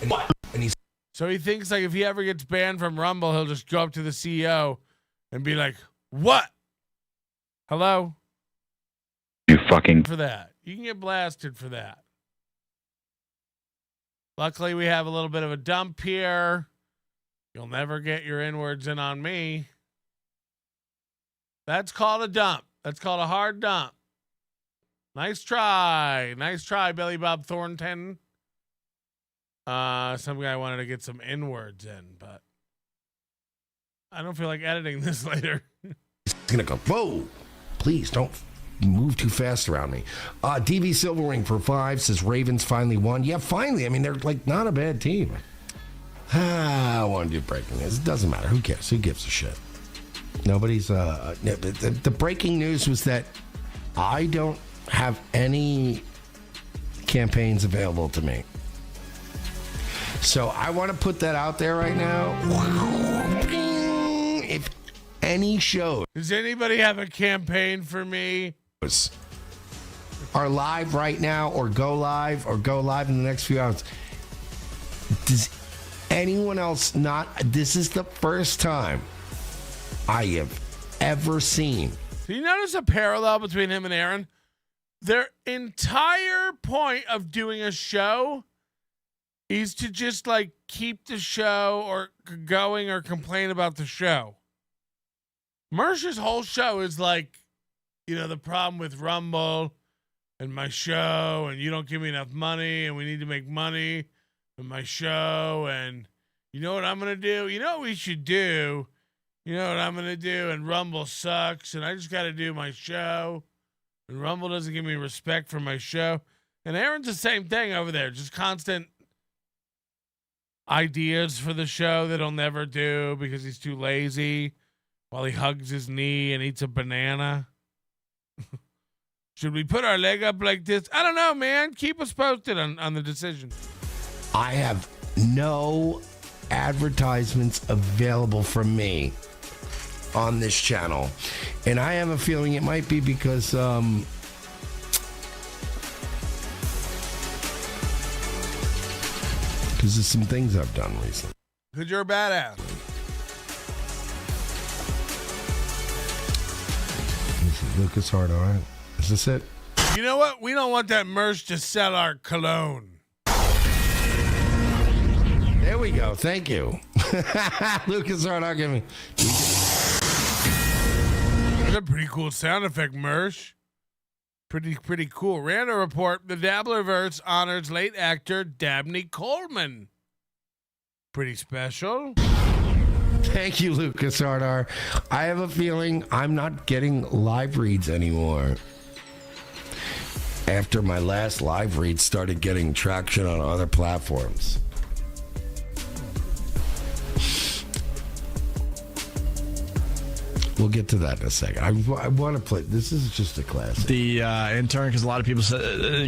[SPEAKER 15] And he's...
[SPEAKER 1] So he thinks, like, if he ever gets banned from Rumble, he'll just go up to the CEO and be like, what? Hello?
[SPEAKER 21] You fucking...
[SPEAKER 1] For that. You can get blasted for that. Luckily, we have a little bit of a dump here. You'll never get your inwards in on me. That's called a dump. That's called a hard dump. Nice try. Nice try, Billy Bob Thornton. Some guy wanted to get some inwards in, but I don't feel like editing this later.
[SPEAKER 15] He's gonna go, whoa, please don't move too fast around me. DV Silverwing for 5 says Ravens finally won. Yeah, finally. I mean, they're like not a bad team. I want to do breaking news. It doesn't matter. Who cares? Who gives a shit? Nobody's the breaking news was that I don't have any campaigns available to me. So I want to put that out there right now. If any show...
[SPEAKER 1] Does anybody have a campaign for me?
[SPEAKER 15] Are live right now or go live in the next few hours. Does anyone else not... This is the first time I have ever seen...
[SPEAKER 1] Do you notice a parallel between him and Aaron? Their entire point of doing a show is to just, like, keep the show or going or complain about the show. Mersh's whole show is like, you know, the problem with Rumble and my show, and you don't give me enough money, and we need to make money with my show, and you know what I'm going to do? You know what we should do? You know what I'm going to do? And Rumble sucks, and I just got to do my show, and Rumble doesn't give me respect for my show. And Aaron's the same thing over there, just constant ideas for the show that he'll never do because he's too lazy while he hugs his knee and eats a banana. Should we put our leg up like this? I don't know, man. Keep us posted on the decision.
[SPEAKER 15] I have no advertisements available from me on this channel. And I have a feeling it might be because of some things I've done recently.
[SPEAKER 1] Because you're a badass.
[SPEAKER 15] This is Lucas Hart, all right? Is this it?
[SPEAKER 1] You know what? We don't want that Mersh to sell our cologne.
[SPEAKER 15] There we go. Thank you. Lucas Hart, I'll give me.
[SPEAKER 1] That's a pretty cool sound effect, Mersh. Pretty cool. Random report, the Dabblerverse honors late actor Dabney Coleman. Pretty special.
[SPEAKER 15] Thank you, Lucas Hardar. I have a feeling I'm not getting live reads anymore. After my last live read started getting traction on other platforms. We'll get to that in a second. I want to play. This is just a classic.
[SPEAKER 2] The intern, because a lot of people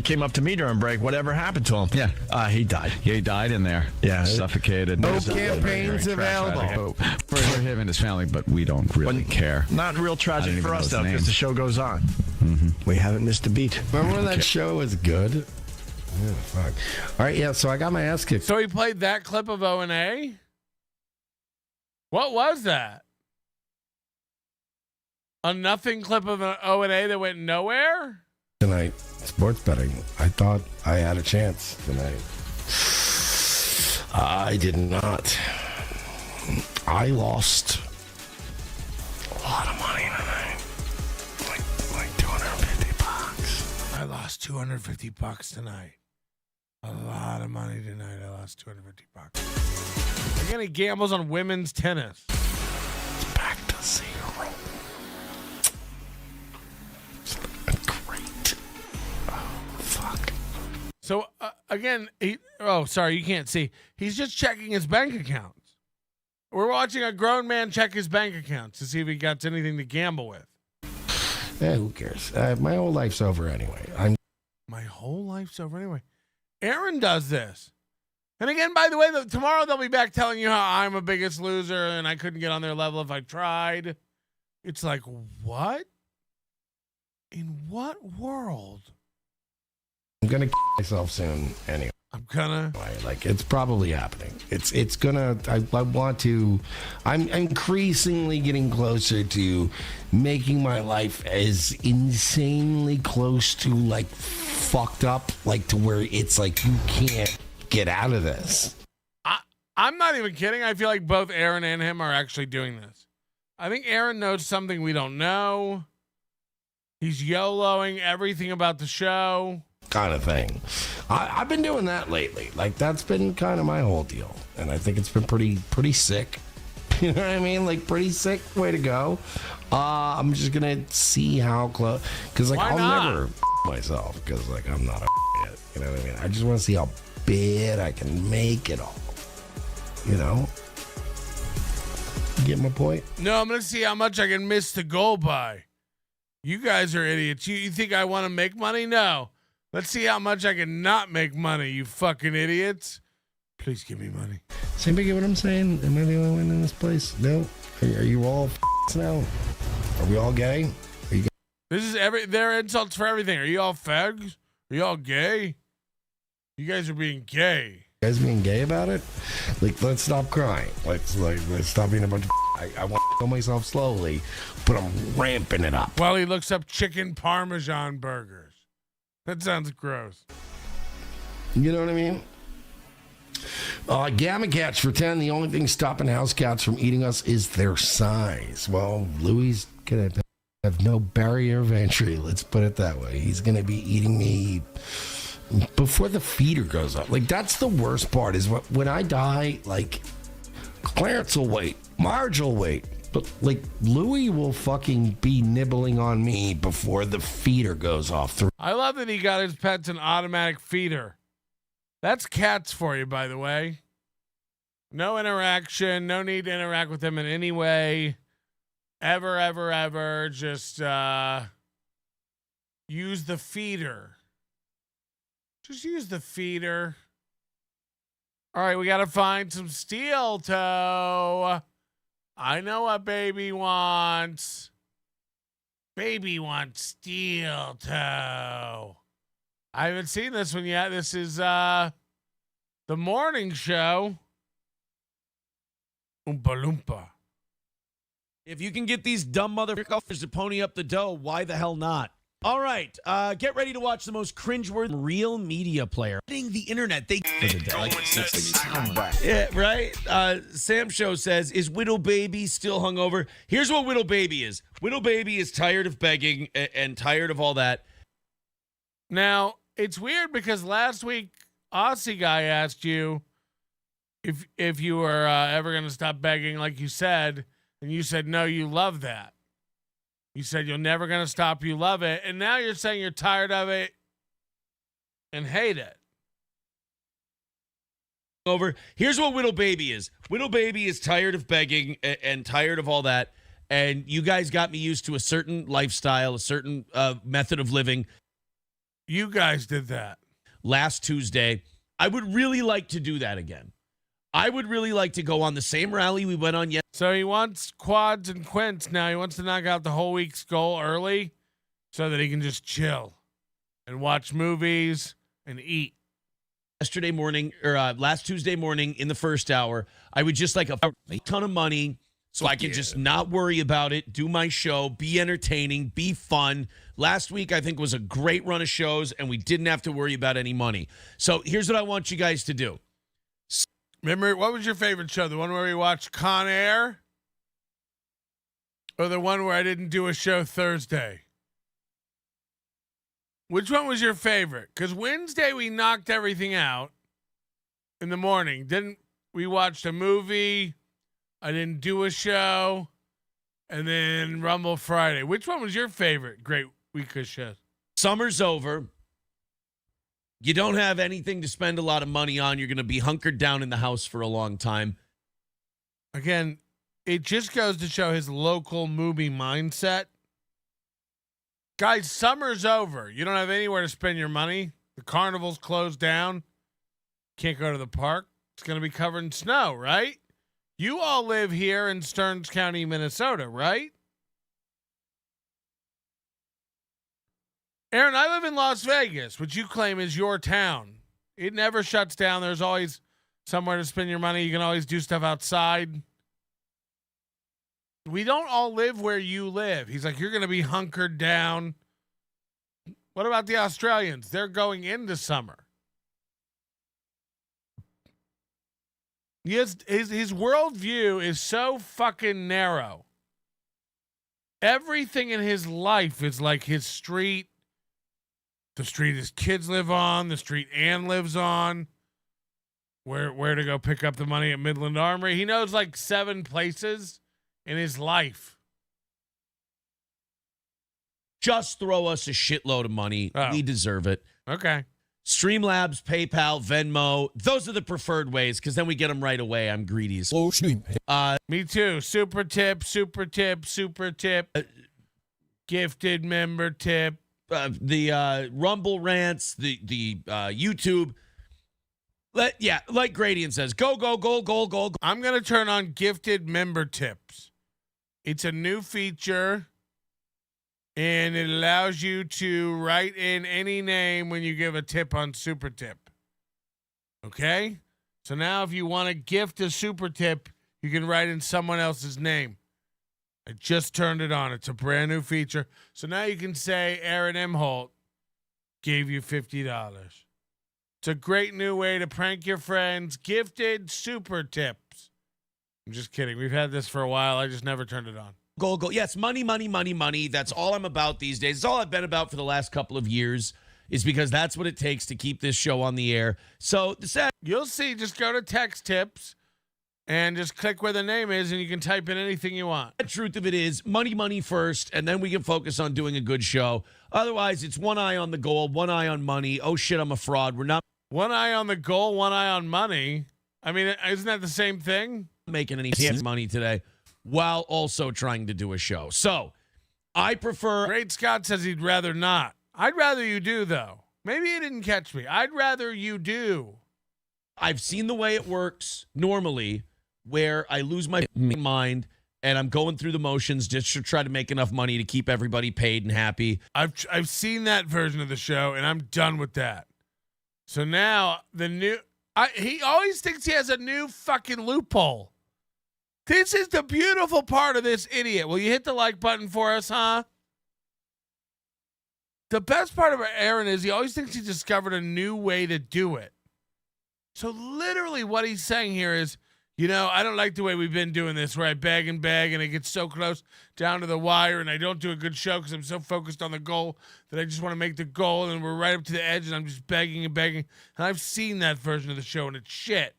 [SPEAKER 2] came up to me during break. Whatever happened to him? Yeah. He died.
[SPEAKER 21] He died in there.
[SPEAKER 2] Yeah.
[SPEAKER 21] Suffocated.
[SPEAKER 15] No campaigns available.
[SPEAKER 21] For him and his family, but we don't really care.
[SPEAKER 2] Not real tragic for us, though, because the show goes on.
[SPEAKER 21] Mm-hmm.
[SPEAKER 2] We haven't missed a beat.
[SPEAKER 15] Remember when that show was good? Yeah, fuck. All right, yeah, so I got my ass kicked.
[SPEAKER 1] So he played that clip of O&A? What was that? A nothing clip of an O&A that went nowhere?
[SPEAKER 15] Tonight, sports betting. I thought I had a chance tonight. I did not. I lost a lot of money tonight. Like $250.
[SPEAKER 1] I lost $250 tonight. A lot of money tonight. I lost $250. I got any gambles on women's tennis?
[SPEAKER 15] It's back to zero.
[SPEAKER 1] So, again, you can't see. He's just checking his bank accounts. We're watching a grown man check his bank accounts to see if he got anything to gamble with.
[SPEAKER 15] Yeah, who cares? My whole life's over anyway.
[SPEAKER 1] My whole life's over anyway. Aaron does this. And again, by the way, tomorrow they'll be back telling you how I'm a biggest loser and I couldn't get on their level if I tried. It's like, what? In what world?
[SPEAKER 15] I'm gonna kill myself soon anyway. Like, it's probably happening. It's gonna. I want to. I'm increasingly getting closer to making my life as insanely close to like fucked up, like to where it's like you can't get out of this.
[SPEAKER 1] I'm not even kidding. I feel like both Aaron and him are actually doing this. I think Aaron knows something we don't know. He's YOLOing everything about the show.
[SPEAKER 15] Kind of thing. I've been doing that lately. Like, that's been kind of my whole deal. And I think it's been pretty sick. You know what I mean? Like, pretty sick. Way to go. I'm just going to see how close. Because, like, I'll never myself. Because, like, I'm not a shit. You know what I mean? I just want to see how bad I can make it all. You know? You get my point?
[SPEAKER 1] No, I'm going to see how much I can miss the goal by. You guys are idiots. You think I want to make money? No. Let's see how much I can not make money, you fucking idiots. Please give me money.
[SPEAKER 15] Does anybody get what I'm saying? Am I the only one in this place? No? Are you all now? Are we all gay?
[SPEAKER 1] This is their insults for everything. Are you all fags? Are you all gay? You guys are being gay.
[SPEAKER 15] You guys being gay about it? Like, let's stop crying. Let's stop being a bunch of I want to kill myself slowly, but I'm ramping it up.
[SPEAKER 1] While he looks up chicken Parmesan burgers. That sounds gross.
[SPEAKER 15] You know what I mean? Gamma cats for 10. The only thing stopping house cats from eating us is their size. Well, Louis gonna have no barrier of entry. Let's put it that way. He's gonna be eating me before the feeder goes up. Like, that's the worst part. Is when I die, like, Clarence will wait, Marge will wait. But, like, Louis will fucking be nibbling on me before the feeder goes off.
[SPEAKER 1] I love that he got his pets an automatic feeder. That's cats for you, by the way. No interaction. No need to interact with them in any way. Ever. Just use the feeder. Just use the feeder. All right, we got to find some steel toe. I know what baby wants. Baby wants steel toe. I haven't seen this one yet. This is the morning show. Oompa Loompa.
[SPEAKER 5] If you can get these dumb motherfuckers to pony up the dough, why the hell not? All right, get ready to watch the most cringeworthy real media player. The internet, yeah, right? Sam Show says, is Widow Baby still hungover? Here's what Widow Baby is. Widow Baby is tired of begging and tired of all that.
[SPEAKER 1] Now, it's weird because last week, Aussie guy asked you if you were ever going to stop begging like you said, and you said, no, you love that. You said you're never going to stop. You love it. And now you're saying you're tired of it and hate it.
[SPEAKER 5] Here's what Widow Baby is. Widow Baby is tired of begging and tired of all that. And you guys got me used to a certain lifestyle, a certain method of living.
[SPEAKER 1] You guys did that.
[SPEAKER 5] Last Tuesday. I would really like to do that again. I would really like to go on the same rally we went on yesterday.
[SPEAKER 1] So he wants quads and quints now. He wants to knock out the whole week's goal early so that he can just chill and watch movies and eat.
[SPEAKER 5] Yesterday morning, or last Tuesday morning in the first hour, I would just like a ton of money so I can just not worry about it, do my show, be entertaining, be fun. Last week, I think, was a great run of shows, and we didn't have to worry about any money. So here's what I want you guys to do.
[SPEAKER 1] Remember, what was your favorite show? The one where we watched Con Air? Or the one where I didn't do a show Thursday? Which one was your favorite? Because Wednesday we knocked everything out in the morning. We watched a movie. I didn't do a show. And then Rumble Friday. Which one was your favorite great week of shows?
[SPEAKER 5] Summer's over. You don't have anything to spend a lot of money on. You're going to be hunkered down in the house for a long time.
[SPEAKER 1] Again, it just goes to show his local movie mindset. Guys, summer's over. You don't have anywhere to spend your money. The carnival's closed down. Can't go to the park. It's going to be covered in snow, right? You all live here in Stearns County, Minnesota, right? Aaron, I live in Las Vegas, which you claim is your town. It never shuts down. There's always somewhere to spend your money. You can always do stuff outside. We don't all live where you live. He's like, you're going to be hunkered down. What about the Australians? They're going into summer. His worldview is so fucking narrow. Everything in his life is like his street, the street his kids live on, the street Ann lives on, where to go pick up the money at Midland Armory. He knows like 7 places in his life.
[SPEAKER 5] Just throw us a shitload of money.
[SPEAKER 1] Oh.
[SPEAKER 5] We deserve it.
[SPEAKER 1] Okay.
[SPEAKER 5] Streamlabs, PayPal, Venmo. Those are the preferred ways because then we get them right away. I'm greedy.
[SPEAKER 1] Me too. Super tip, super tip, super tip. Gifted member tip.
[SPEAKER 5] The Rumble rants, the YouTube. Like Gradient says, go.
[SPEAKER 1] I'm going to turn on gifted member tips. It's a new feature, and it allows you to write in any name when you give a tip on Super Tip. Okay? So now if you want to gift a Super Tip, you can write in someone else's name. I just turned it on. It's a brand new feature. So now you can say Aaron Imholte gave you $50. It's a great new way to prank your friends. Gifted Super Tips. I'm just kidding. We've had this for a while. I just never turned it on.
[SPEAKER 5] Go. Yes, money. That's all I'm about these days. It's all I've been about for the last couple of years is because that's what it takes to keep this show on the air. So
[SPEAKER 1] you'll see. Just go to Text Tips and just click where the name is, and you can type in anything you want.
[SPEAKER 5] The truth of it is money first, and then we can focus on doing a good show. Otherwise, it's one eye on the goal, one eye on money. Oh, shit, I'm a fraud. We're not.
[SPEAKER 1] One eye on the goal, one eye on money. I mean, isn't that the same thing?
[SPEAKER 5] Making any money today while also trying to do a show. So I prefer.
[SPEAKER 1] Great Scott says he'd rather not. I'd rather you do, though. Maybe you didn't catch me. I'd rather you do.
[SPEAKER 5] I've seen the way it works normally, where I lose my mind and I'm going through the motions just to try to make enough money to keep everybody paid and happy.
[SPEAKER 1] I've seen that version of the show, and I'm done with that. So now he always thinks he has a new fucking loophole. This is the beautiful part of this idiot. Will you hit the like button for us, huh? The best part of Aaron is he always thinks he discovered a new way to do it. So literally what he's saying here is, I don't like the way we've been doing this, where I beg and it gets so close down to the wire, and I don't do a good show because I'm so focused on the goal that I just want to make the goal, and we're right up to the edge, and I'm just begging. And I've seen that version of the show, and it's shit.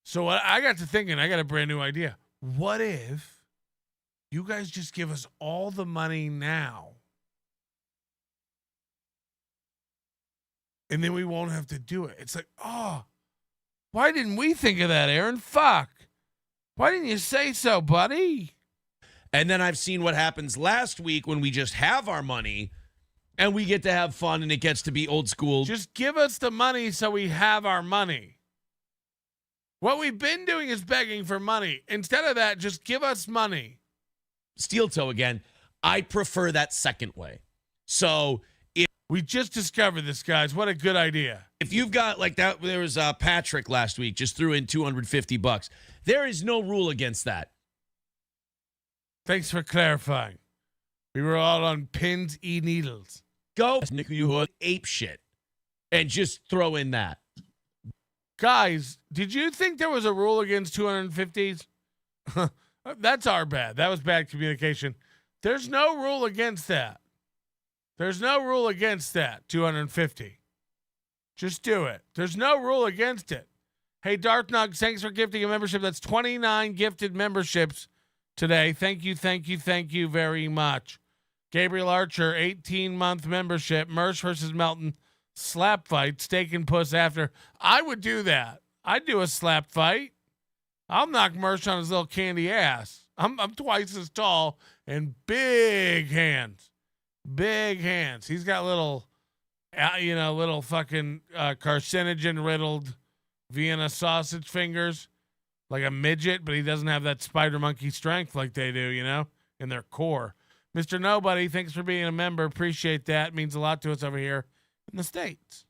[SPEAKER 1] So I got to thinking, I got a brand new idea. What if you guys just give us all the money now, and then we won't have to do it? It's like, why didn't we think of that, Aaron? Fuck. Why didn't you say so, buddy?
[SPEAKER 5] And then I've seen what happens last week when we just have our money and we get to have fun and it gets to be old school.
[SPEAKER 1] Just give us the money so we have our money. What we've been doing is begging for money. Instead of that, just give us money.
[SPEAKER 5] Steel toe again. I prefer that second way. So
[SPEAKER 1] we just discovered this, guys. What a good idea.
[SPEAKER 5] If you've got like that, there was Patrick last week, just threw in $250. There is no rule against that.
[SPEAKER 1] Thanks for clarifying. We were all on pins, needles.
[SPEAKER 5] Go, you ape shit, and just throw in that.
[SPEAKER 1] Guys, did you think there was a rule against 250s? That's our bad. That was bad communication. There's no rule against that. There's no rule against that, 250. Just do it. There's no rule against it. Hey, Darth Nug, thanks for gifting a membership. That's 29 gifted memberships today. Thank you very much. Gabriel Archer, 18-month membership. Mersh versus Melton, slap fight, steak and puss after. I would do that. I'd do a slap fight. I'll knock Mersh on his little candy ass. I'm twice as tall and big hands. Big hands. He's got little fucking carcinogen-riddled Vienna sausage fingers, like a midget, but he doesn't have that spider monkey strength like they do, in their core. Mr. Nobody, thanks for being a member. Appreciate that. It means a lot to us over here in the States.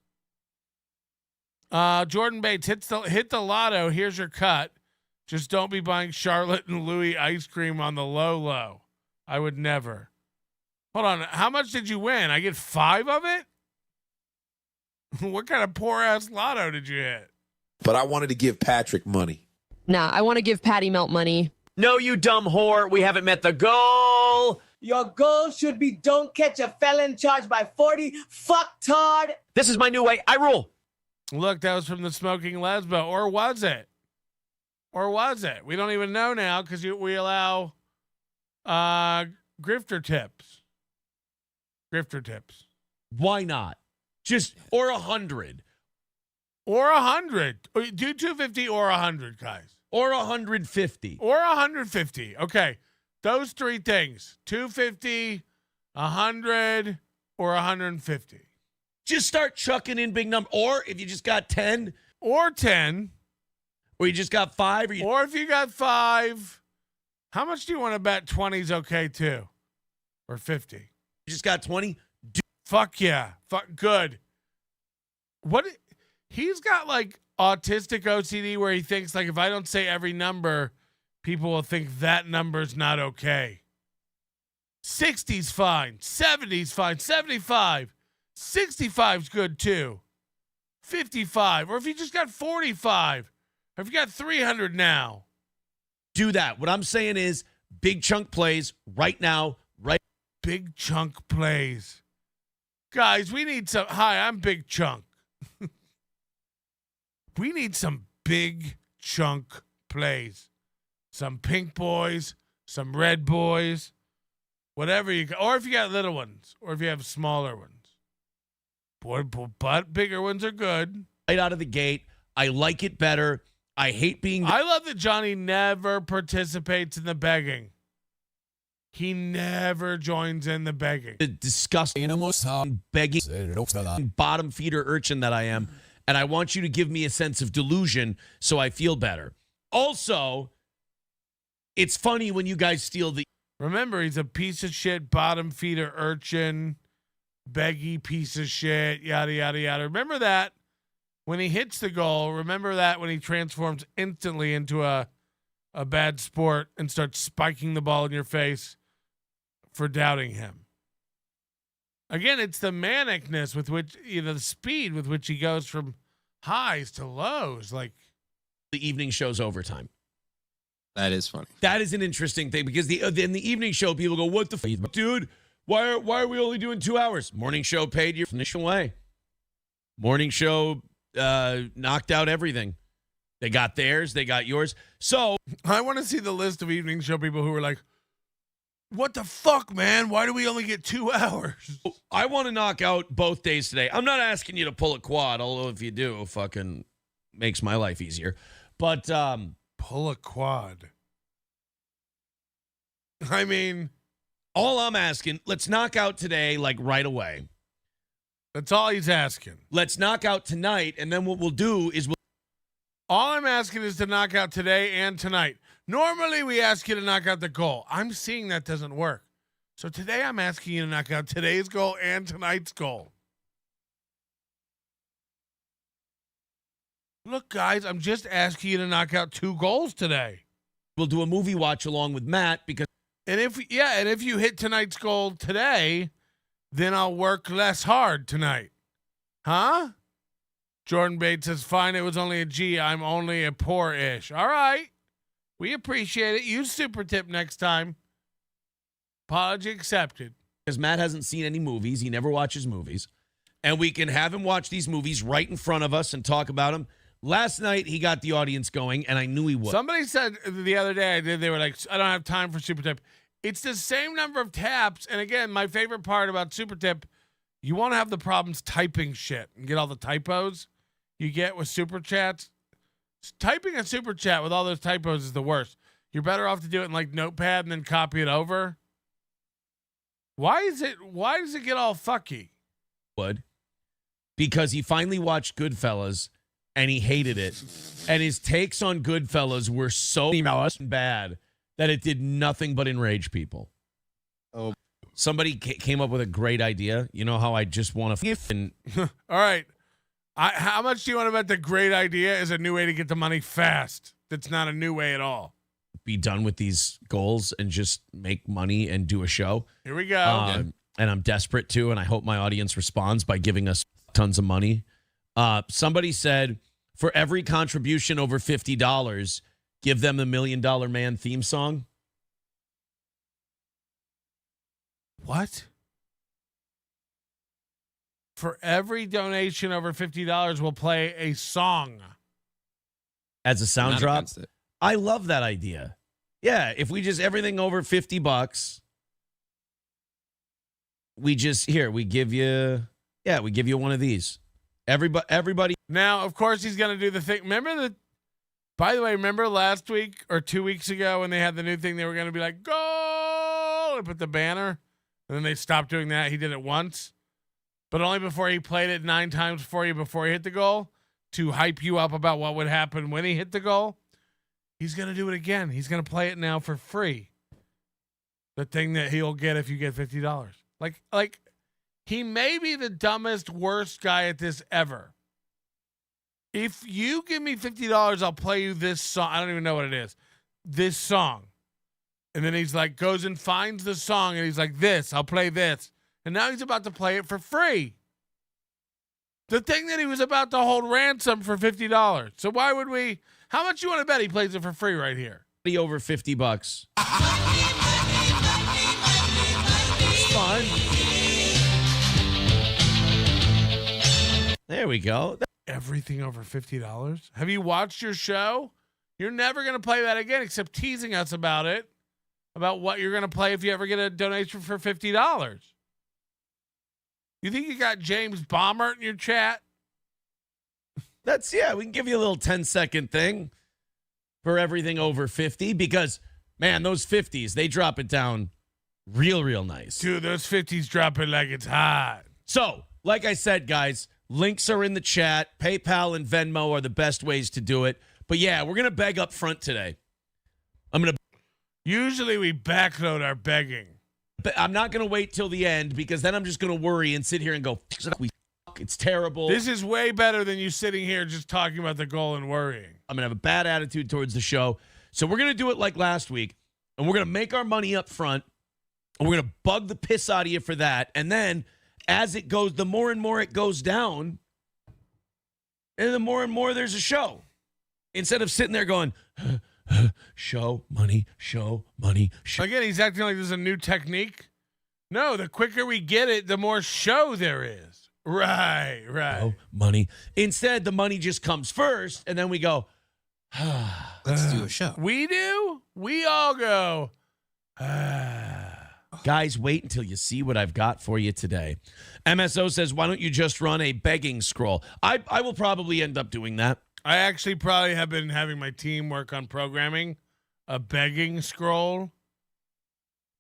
[SPEAKER 1] Jordan Bates, hit the lotto. Here's your cut. Just don't be buying Charlotte and Louis ice cream on the low. I would never. Hold on. How much did you win? I get 5 of it? What kind of poor-ass lotto did you hit?
[SPEAKER 6] But I wanted to give Patrick money.
[SPEAKER 19] Nah, I want to give Patty Melt money.
[SPEAKER 8] No, you dumb whore. We haven't met the goal.
[SPEAKER 10] Your goal should be don't catch a felon charged by 40. Fucktard.
[SPEAKER 8] This is my new way. I rule.
[SPEAKER 1] Look, that was from the Smoking Lesbo. Or was it? We don't even know now because we allow grifter tips.
[SPEAKER 5] Why not? Or 100.
[SPEAKER 1] Or 100. Do 250 or 100, guys.
[SPEAKER 5] Or 150.
[SPEAKER 1] Or 150. Okay. Those 3 things. 250, 100, or 150.
[SPEAKER 5] Just start chucking in big numbers. Or if you just got 10.
[SPEAKER 1] Or 10.
[SPEAKER 5] Or you just got 5.
[SPEAKER 1] Or if you got 5. How much do you want to bet 20 is okay too? Or 50?
[SPEAKER 5] You just got 20?
[SPEAKER 1] Fuck yeah. Fuck good. What? He's got like autistic OCD where he thinks like if I don't say every number, people will think that number's not okay. 60's fine. 70's fine. 75. 65's good too. 55. Or if you just got 45. Or if you got 300 now.
[SPEAKER 5] Do that. What I'm saying is big chunk plays right now. Right.
[SPEAKER 1] Big chunk plays. Guys, we need some. Hi, I'm Big Chunk. We need some big chunk plays. Some pink boys, some red boys, whatever you got. Or if you got little ones, or if you have smaller ones. But bigger ones are good.
[SPEAKER 5] Right out of the gate. I like it better. I hate being.
[SPEAKER 1] I love that Johnny never participates in the begging. He never joins in the begging.
[SPEAKER 5] The disgusting begging bottom feeder urchin that I am. and I want you to give me a sense of delusion so I feel better. Also, it's funny when you guys steal the...
[SPEAKER 1] Remember, he's a piece of shit, bottom feeder urchin, beggy piece of shit, yada, yada, yada. Remember that when he hits the goal. Remember that when he transforms instantly into a bad sport and starts spiking the ball in your face for doubting him. Again, it's the manicness with which, the speed with which he goes from highs to lows. Like
[SPEAKER 5] the evening show's overtime.
[SPEAKER 7] That is funny.
[SPEAKER 5] That is an interesting thing because in the evening show, people go, "What the fuck, dude? Why are we only doing 2 hours?" Morning show paid your initial way. Morning show knocked out everything. They got theirs, they got yours. So
[SPEAKER 1] I want to see the list of evening show people who were like, "What the fuck, man? Why do we only get 2 hours?"
[SPEAKER 5] I want to knock out both days today. I'm not asking you to pull a quad, although if you do, fucking makes my life easier. But
[SPEAKER 1] pull a quad. I mean,
[SPEAKER 5] all I'm asking, let's knock out today, like right away.
[SPEAKER 1] That's all he's asking.
[SPEAKER 5] Let's knock out tonight, and then what we'll do is
[SPEAKER 1] all I'm asking is to knock out today and tonight. Normally, we ask you to knock out the goal. I'm seeing that doesn't work. So today, I'm asking you to knock out today's goal and tonight's goal. Look, guys, I'm just asking you to knock out 2 goals today.
[SPEAKER 5] We'll do a movie watch along with Matt because...
[SPEAKER 1] And if you hit tonight's goal today, then I'll work less hard tonight. Huh? Jordan Bates says, fine, it was only a G. I'm only a poor-ish. All right. We appreciate it. Use super tip next time. Apology accepted.
[SPEAKER 5] Because Matt hasn't seen any movies. He never watches movies. And we can have him watch these movies right in front of us and talk about them. Last night, he got the audience going, and I knew he would.
[SPEAKER 1] Somebody said the other day, they were like, I don't have time for super tip. It's the same number of taps. And again, my favorite part about super tip, you won't have the problems typing shit and get all the typos you get with super chats. Typing a super chat with all those typos is the worst. You're better off to do it in like Notepad and then copy it over. Why does it get all fucky?
[SPEAKER 5] Would. Because he finally watched Goodfellas and he hated it. And his takes on Goodfellas were so bad that it did nothing but enrage people.
[SPEAKER 7] Oh.
[SPEAKER 5] Somebody came up with a great idea. You know how I just want to...
[SPEAKER 1] All right. How much do you want to bet the great idea is a new way to get the money fast? That's not a new way at all.
[SPEAKER 5] Be done with these goals and just make money and do a show.
[SPEAKER 1] Here we go.
[SPEAKER 5] And I'm desperate to, and I hope my audience responds by giving us tons of money. Somebody said, for every contribution over $50, give them the $1 Million Man theme song.
[SPEAKER 1] What? For every donation over $50, we'll play a song.
[SPEAKER 5] As a sound drop? I love that idea. Yeah, if we just, everything over $50, we give you one of these. Everybody.
[SPEAKER 1] Now, of course, he's going to do the thing. By the way, remember last week or 2 weeks ago when they had the new thing, they were going to be like, goal, and put the banner. And then they stopped doing that. He did it once. But only before he played it 9 times for you before he hit the goal to hype you up about what would happen when he hit the goal. He's going to do it again. He's going to play it now for free. The thing that he'll get if you get $50. Like he may be the dumbest, worst guy at this ever. If you give me $50, I'll play you this song. I don't even know what it is. This song. And then he's like, goes and finds the song and he's like, I'll play this. And now he's about to play it for free. The thing that he was about to hold ransom for $50. So why would we? How much you want to bet he plays it for free right here?
[SPEAKER 5] Over $50. It's fun. There we go.
[SPEAKER 1] Everything over $50? Have you watched your show? You're never going to play that again except teasing us about it. About what you're going to play if you ever get a donation for $50. You think you got James Baumert in your chat?
[SPEAKER 5] We can give you a little 10-second thing for everything over 50 because, man, those 50s, they drop it down real nice.
[SPEAKER 1] Dude, those 50s drop it like it's hot.
[SPEAKER 5] So, like I said, guys, Links are in the chat. PayPal and Venmo are the best ways to do it. But yeah, we're going to beg up front today.
[SPEAKER 1] Usually we backload our begging.
[SPEAKER 5] But I'm not going to wait till the end because then I'm just going to worry and sit here and go, it's terrible.
[SPEAKER 1] This is way better than you sitting here just talking about the goal and worrying.
[SPEAKER 5] I'm going to have a bad attitude towards the show. So we're going to do it like last week, and we're going to make our money up front, and we're going to bug the piss out of you for that. And then as it goes, the more and more it goes down, and the more and more there's a show. Instead of sitting there going, show, money, show, money, show.
[SPEAKER 1] Again, he's acting like this is a new technique. No, the quicker we get it, the more show there is. Right.
[SPEAKER 5] Show, money. Instead, the money just comes first, and then we go,
[SPEAKER 7] let's do a show.
[SPEAKER 1] We do? We all go,
[SPEAKER 5] Guys, wait until you see what I've got for you today. MSO says, why don't you just run a begging scroll? I will probably end up doing that.
[SPEAKER 1] I actually probably have been having my team work on programming a begging scroll.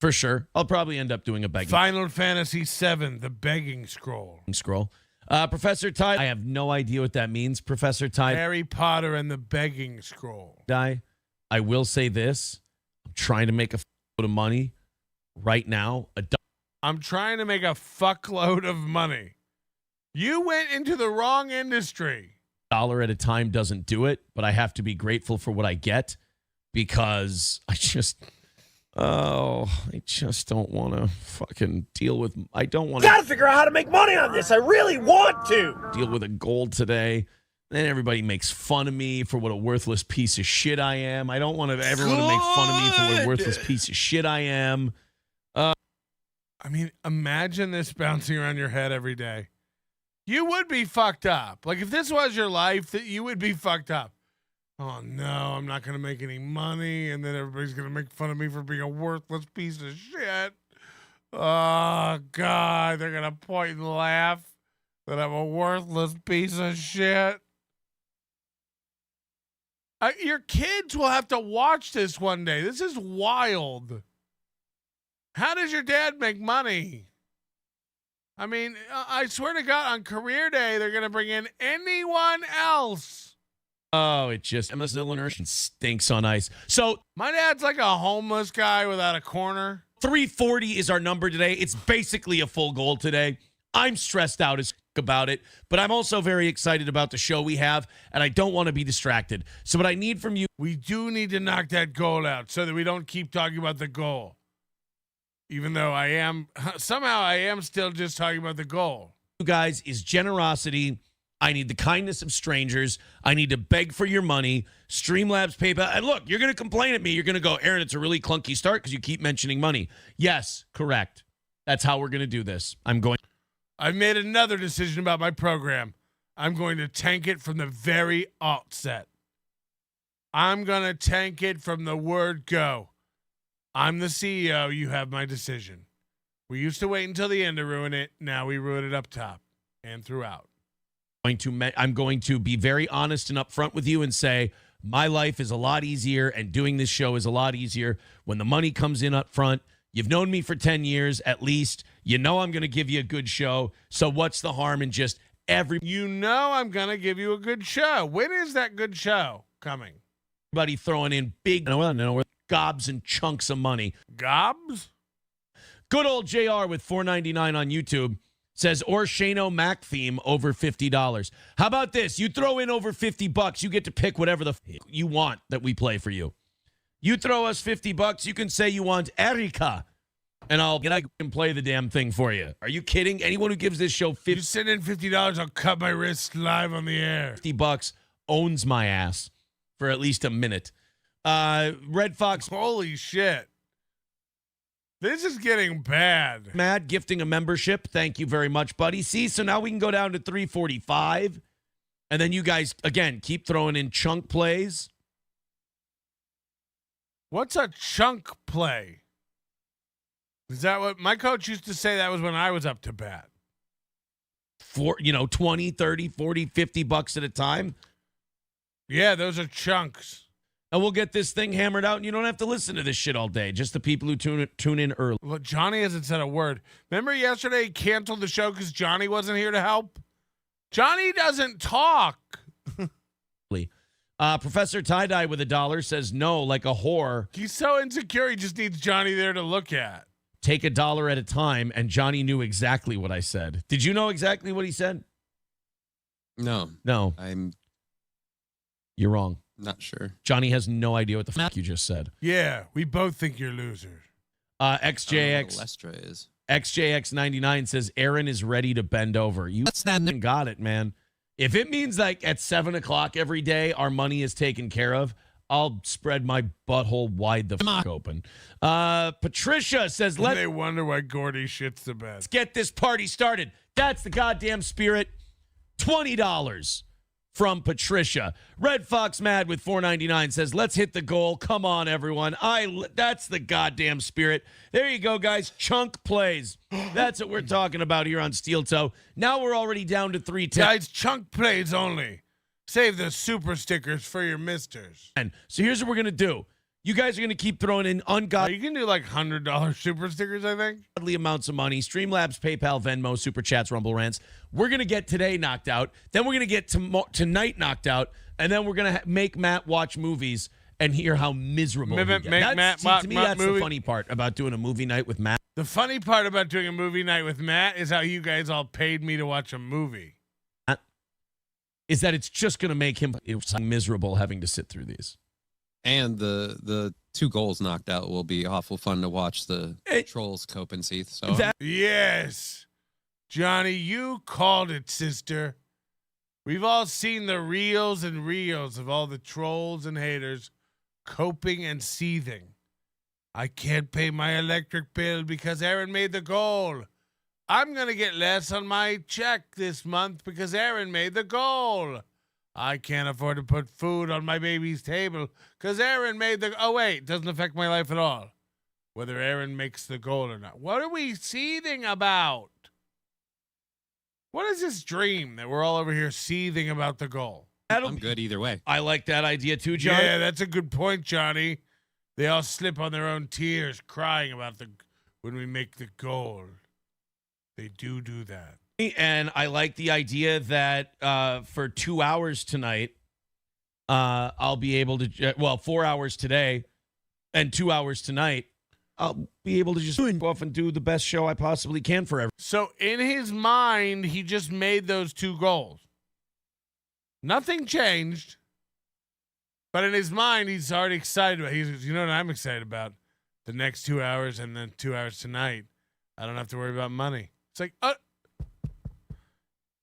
[SPEAKER 5] For sure. I'll probably end up doing a begging
[SPEAKER 1] Final Fantasy VII, the begging scroll.
[SPEAKER 5] Professor Ty, I have no idea what that means, Professor Ty.
[SPEAKER 1] Harry Potter and the begging scroll.
[SPEAKER 5] I will say this. I'm trying to make a fuckload of money right now.
[SPEAKER 1] I'm trying to make a fuckload of money. You went into the wrong industry.
[SPEAKER 5] $1 at a time doesn't do it, but I have to be grateful for what I get because I just don't want to fucking deal with. I don't want to.
[SPEAKER 10] Gotta figure out how to make money on this. I really want to
[SPEAKER 5] deal with a goal today. Then everybody makes fun of me for what a worthless piece of shit I am. I don't want everyone to make fun of me for what a worthless piece of shit I am.
[SPEAKER 1] I mean, imagine this bouncing around your head every day. You would be fucked up. Like if this was your life, that you would be fucked up. Oh no, I'm not gonna make any money, and then everybody's gonna make fun of me for being a worthless piece of shit. Oh God, they're gonna point and laugh that I'm a worthless piece of shit. Your kids will have to watch this one day. This is wild. How does your dad make money? I mean, I swear to God, on career day, they're going to bring in anyone else.
[SPEAKER 5] Oh, it just, MS Illinois stinks on ice. So
[SPEAKER 1] my dad's like a homeless guy without a corner.
[SPEAKER 5] 340 is our number today. It's basically a full goal today. I'm stressed out as about it, but I'm also very excited about the show we have, and I don't want to be distracted. So what I need from you.
[SPEAKER 1] We do need to knock that goal out so that we don't keep talking about the goal. Even though I am still just talking about the goal.
[SPEAKER 5] You guys is generosity. I need the kindness of strangers. I need to beg for your money. Streamlabs, PayPal. And look, you're going to complain at me. You're going to go, Aaron, it's a really clunky start because you keep mentioning money. Yes, correct. That's how we're going to do this.
[SPEAKER 1] I've made another decision about my program. I'm going to tank it from the very outset. I'm going to tank it from the word go. I'm the CEO. You have my decision. We used to wait until the end to ruin it. Now we ruin it up top and throughout.
[SPEAKER 5] I'm going to be very honest and upfront with you and say my life is a lot easier and doing this show is a lot easier when the money comes in up front. You've known me for 10 years at least. You know I'm going to give you a good show. So what's the harm in just
[SPEAKER 1] You know I'm going to give you a good show. When is that good show coming?
[SPEAKER 5] Everybody throwing in big gobs and chunks of money.
[SPEAKER 1] Gobs?
[SPEAKER 5] Good old JR with $4.99 on YouTube says, or Shano Mac theme over $50. How about this? You throw in over $50, you get to pick whatever the you want that we play for you. You throw us $50, you can say you want Erica, and I can play the damn thing for you. Are you kidding? Anyone who gives this show
[SPEAKER 1] $50, you send in $50, I'll cut my wrist live on the air.
[SPEAKER 5] $50 owns my ass for at least a minute. Red Fox.
[SPEAKER 1] Holy shit. This is getting bad.
[SPEAKER 5] Matt gifting a membership. Thank you very much, buddy. See, so now we can go down to 345. And then you guys, again, keep throwing in chunk plays.
[SPEAKER 1] What's a chunk play? Is that what my coach used to say? That was when I was up to bat.
[SPEAKER 5] For, 20, 30, 40, $50 at a time.
[SPEAKER 1] Yeah, those are chunks.
[SPEAKER 5] And we'll get this thing hammered out, and you don't have to listen to this shit all day. Just the people who tune in early.
[SPEAKER 1] Look, Johnny hasn't said a word. Remember yesterday he canceled the show because Johnny wasn't here to help? Johnny doesn't talk.
[SPEAKER 5] Professor Tie-Dye with $1 says no, like a whore.
[SPEAKER 1] He's so insecure, he just needs Johnny there to look at.
[SPEAKER 5] Take $1 at a time, and Johnny knew exactly what I said. Did you know exactly what he said?
[SPEAKER 7] No.
[SPEAKER 5] No. You're wrong.
[SPEAKER 7] Not sure.
[SPEAKER 5] Johnny has no idea what the fuck you just said.
[SPEAKER 1] Yeah, we both think you're losers.
[SPEAKER 5] XJX
[SPEAKER 7] Lestra is.
[SPEAKER 5] XJX99 says Aaron is ready to bend over. You got it, man. If it means like at 7 o'clock every day our money is taken care of, I'll spread my butthole wide the fuck open. Patricia says,
[SPEAKER 1] They wonder why Gordy shits the bed.
[SPEAKER 5] Let's get this party started. That's the goddamn spirit. $20 from Patricia. Red Fox Mad with $4.99 says, let's hit the goal. Come on, everyone. That's the goddamn spirit. There you go, guys. Chunk plays. That's what we're talking about here on Steel Toe. Now we're already down to 310.
[SPEAKER 1] Guys, chunk plays only. Save the super stickers for your misters.
[SPEAKER 5] And so here's what we're going to do. You guys are going to keep throwing in ungodly.
[SPEAKER 1] You can do like $100 super stickers, I think.
[SPEAKER 5] Amounts of money. Streamlabs, PayPal, Venmo, Super Chats, Rumble Rants. We're going to get today knocked out. Then we're going to get tonight knocked out. And then we're going to make Matt watch movies and hear how miserable he gets. To me, that's the funny part about doing a movie night with Matt.
[SPEAKER 1] The funny part about doing a movie night with Matt is how you guys all paid me to watch a movie.
[SPEAKER 5] Is that it's just going to make him miserable having to sit through these.
[SPEAKER 7] And the 2 goals knocked out will be awful fun to watch the trolls cope and seethe. So
[SPEAKER 1] yes, Johnny, you called it, sister. We've all seen the reels and reels of all the trolls and haters coping and seething. I can't pay my electric bill because Aaron made the goal. I'm going to get less on my check this month because Aaron made the goal. I can't afford to put food on my baby's table because Aaron made the... Oh, wait, doesn't affect my life at all. Whether Aaron makes the goal or not. What are we seething about? What is this dream that we're all over here seething about the goal?
[SPEAKER 7] I'm good either way.
[SPEAKER 5] I like that idea too, Johnny.
[SPEAKER 1] Yeah, that's a good point, Johnny. They all slip on their own tears crying about when we make the goal. They do that.
[SPEAKER 5] And I like the idea that for 2 hours tonight, I'll be able to, 4 hours today and 2 hours tonight, I'll be able to just go off and do the best show I possibly can for everyone.
[SPEAKER 1] So in his mind, he just made those 2 goals. Nothing changed. But in his mind, he's already excited about it. He's, you know what I'm excited about? The next 2 hours and then 2 hours tonight. I don't have to worry about money. It's like,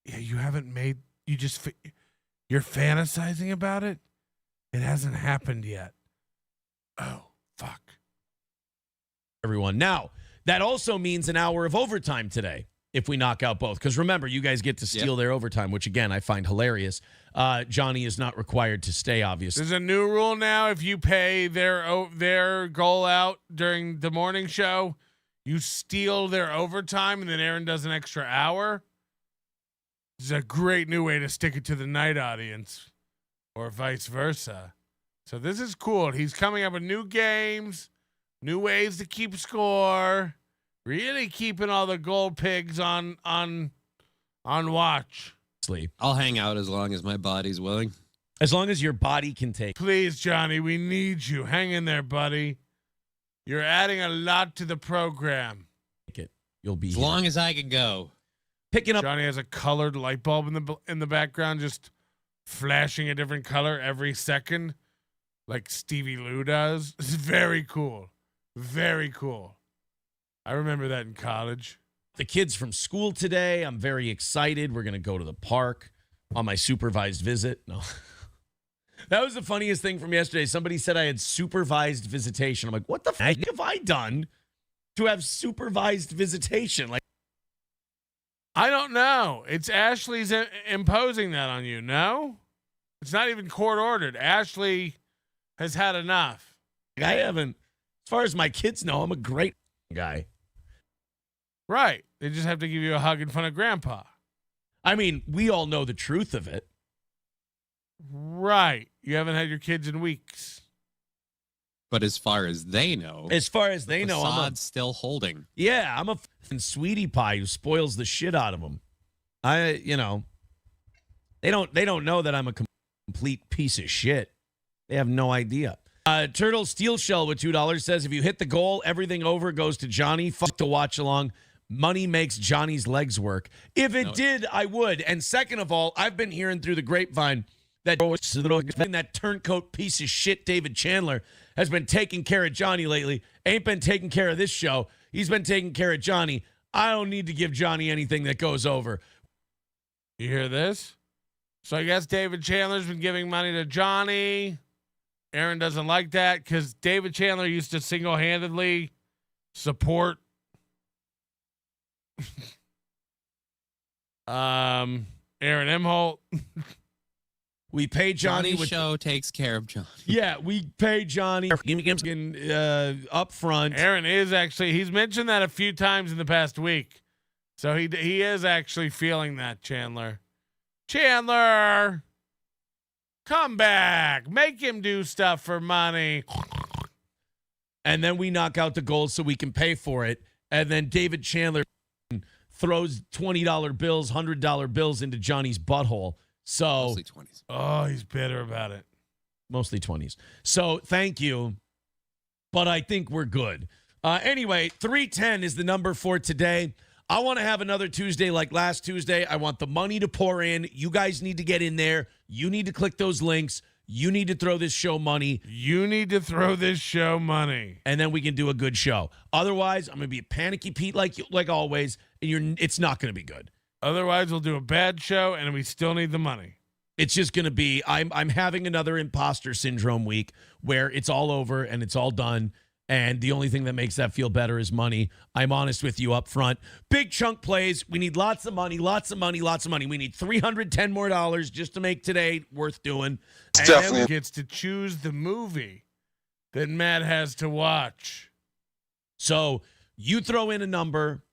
[SPEAKER 1] yeah, you haven't made, you're fantasizing about it? It hasn't happened yet. Oh, fuck.
[SPEAKER 5] Everyone. Now, that also means an hour of overtime today if we knock out both. Because remember, you guys get to steal their overtime, which, again, I find hilarious. Johnny is not required to stay, obviously.
[SPEAKER 1] There's a new rule now. If you pay their goal out during the morning show, you steal their overtime, and then Aaron does an extra hour. This is a great new way to stick it to the night audience, or vice versa. So this is cool. He's coming up with new games, new ways to keep score, really keeping all the gold pigs on watch.
[SPEAKER 7] I'll hang out as long as my body's willing.
[SPEAKER 5] As long as your body can take.
[SPEAKER 1] Please, Johnny, we need you. Hang in there, buddy. You're adding a lot to the program.
[SPEAKER 5] You'll be
[SPEAKER 7] as long as I can go.
[SPEAKER 5] Picking up.
[SPEAKER 1] Johnny has a colored light bulb in the background, just flashing a different color every second, like Stevie Lou does. It's very cool. Very cool. I remember that in college.
[SPEAKER 5] The kids from school today. I'm very excited. We're going to go to the park on my supervised visit. No. That was the funniest thing from yesterday. Somebody said I had supervised visitation. I'm like, what the fuck have I done to have supervised visitation? Like,
[SPEAKER 1] I don't know. It's Ashley's imposing that on you. No, it's not even court ordered. Ashley has had enough.
[SPEAKER 5] I haven't. As far as my kids know, I'm a great guy.
[SPEAKER 1] Right. They just have to give you a hug in front of grandpa.
[SPEAKER 5] I mean, we all know the truth of it.
[SPEAKER 1] Right. You haven't had your kids in weeks.
[SPEAKER 7] But as far as they know,
[SPEAKER 5] I'm
[SPEAKER 7] still holding.
[SPEAKER 5] Yeah, I'm a sweetie pie who spoils the shit out of them. They don't know that I'm a complete piece of shit. They have no idea. Turtle Steel Shell with $2 says, if you hit the goal, everything over goes to Johnny. Fuck the watch along. Money makes Johnny's legs work. If it did, I would. And second of all, I've been hearing through the grapevine that turncoat piece of shit David Chandler has been taking care of Johnny lately. Ain't been taking care of this show. He's been taking care of Johnny. I don't need to give Johnny anything that goes over.
[SPEAKER 1] You hear this? So I guess David Chandler's been giving money to Johnny. Aaron doesn't like that because David Chandler used to single-handedly support Aaron Imholte.
[SPEAKER 5] We pay Johnny.
[SPEAKER 7] Johnny's show takes care of Johnny.
[SPEAKER 5] Yeah, we pay Johnny up front.
[SPEAKER 1] Aaron is actually, he's mentioned that a few times in the past week. So he is actually feeling that, Chandler. Chandler, come back. Make him do stuff for money.
[SPEAKER 5] And then we knock out the goals so we can pay for it. And then David Chandler throws $20 bills, $100 bills into Johnny's butthole. So
[SPEAKER 7] Mostly 20s.
[SPEAKER 1] Oh, he's bitter about it.
[SPEAKER 5] Mostly 20s. So thank you. But I think we're good. Anyway, 310 is the number for today. I want to have another Tuesday like last Tuesday. I want the money to pour in. You guys need to get in there. You need to click those links. You need to throw this show money.
[SPEAKER 1] You need to throw this show money.
[SPEAKER 5] And then we can do a good show. Otherwise, I'm going to be a panicky Pete like always, and it's not going to be good.
[SPEAKER 1] Otherwise, we'll do a bad show, and we still need the money.
[SPEAKER 5] It's just going to be, I'm having another imposter syndrome week where it's all over and it's all done. And the only thing that makes that feel better is money. I'm honest with you up front. Big chunk plays. We need lots of money, lots of money, lots of money. We need $310 more just to make today worth doing.
[SPEAKER 1] And definitely gets to choose the movie that Matt has to watch.
[SPEAKER 5] So you throw in a number,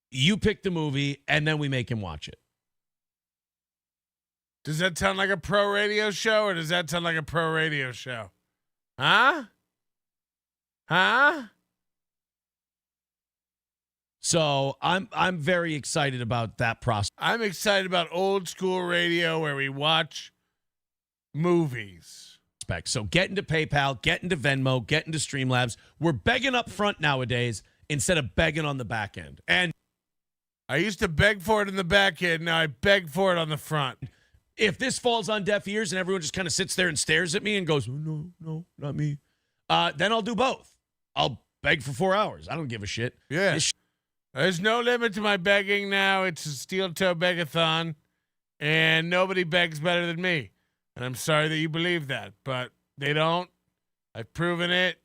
[SPEAKER 5] you pick the movie, and then we make him watch it.
[SPEAKER 1] Does that sound like a pro radio show, or does that sound like a pro radio show? Huh? Huh?
[SPEAKER 5] So I'm very excited about that process.
[SPEAKER 1] I'm excited about old school radio where we watch movies.
[SPEAKER 5] So get into PayPal, get into Venmo, get into Streamlabs. We're begging up front nowadays instead of begging on the back end. And
[SPEAKER 1] I used to beg for it in the back end. Now I beg for it on the front.
[SPEAKER 5] If this falls on deaf ears and everyone just kind of sits there and stares at me and goes, oh, no, not me, then I'll do both. I'll beg for 4 hours. I don't give a shit.
[SPEAKER 1] Yeah. There's no limit to my begging now. It's a steel toe begathon, and nobody begs better than me. And I'm sorry that you believe that, but they don't. I've proven it.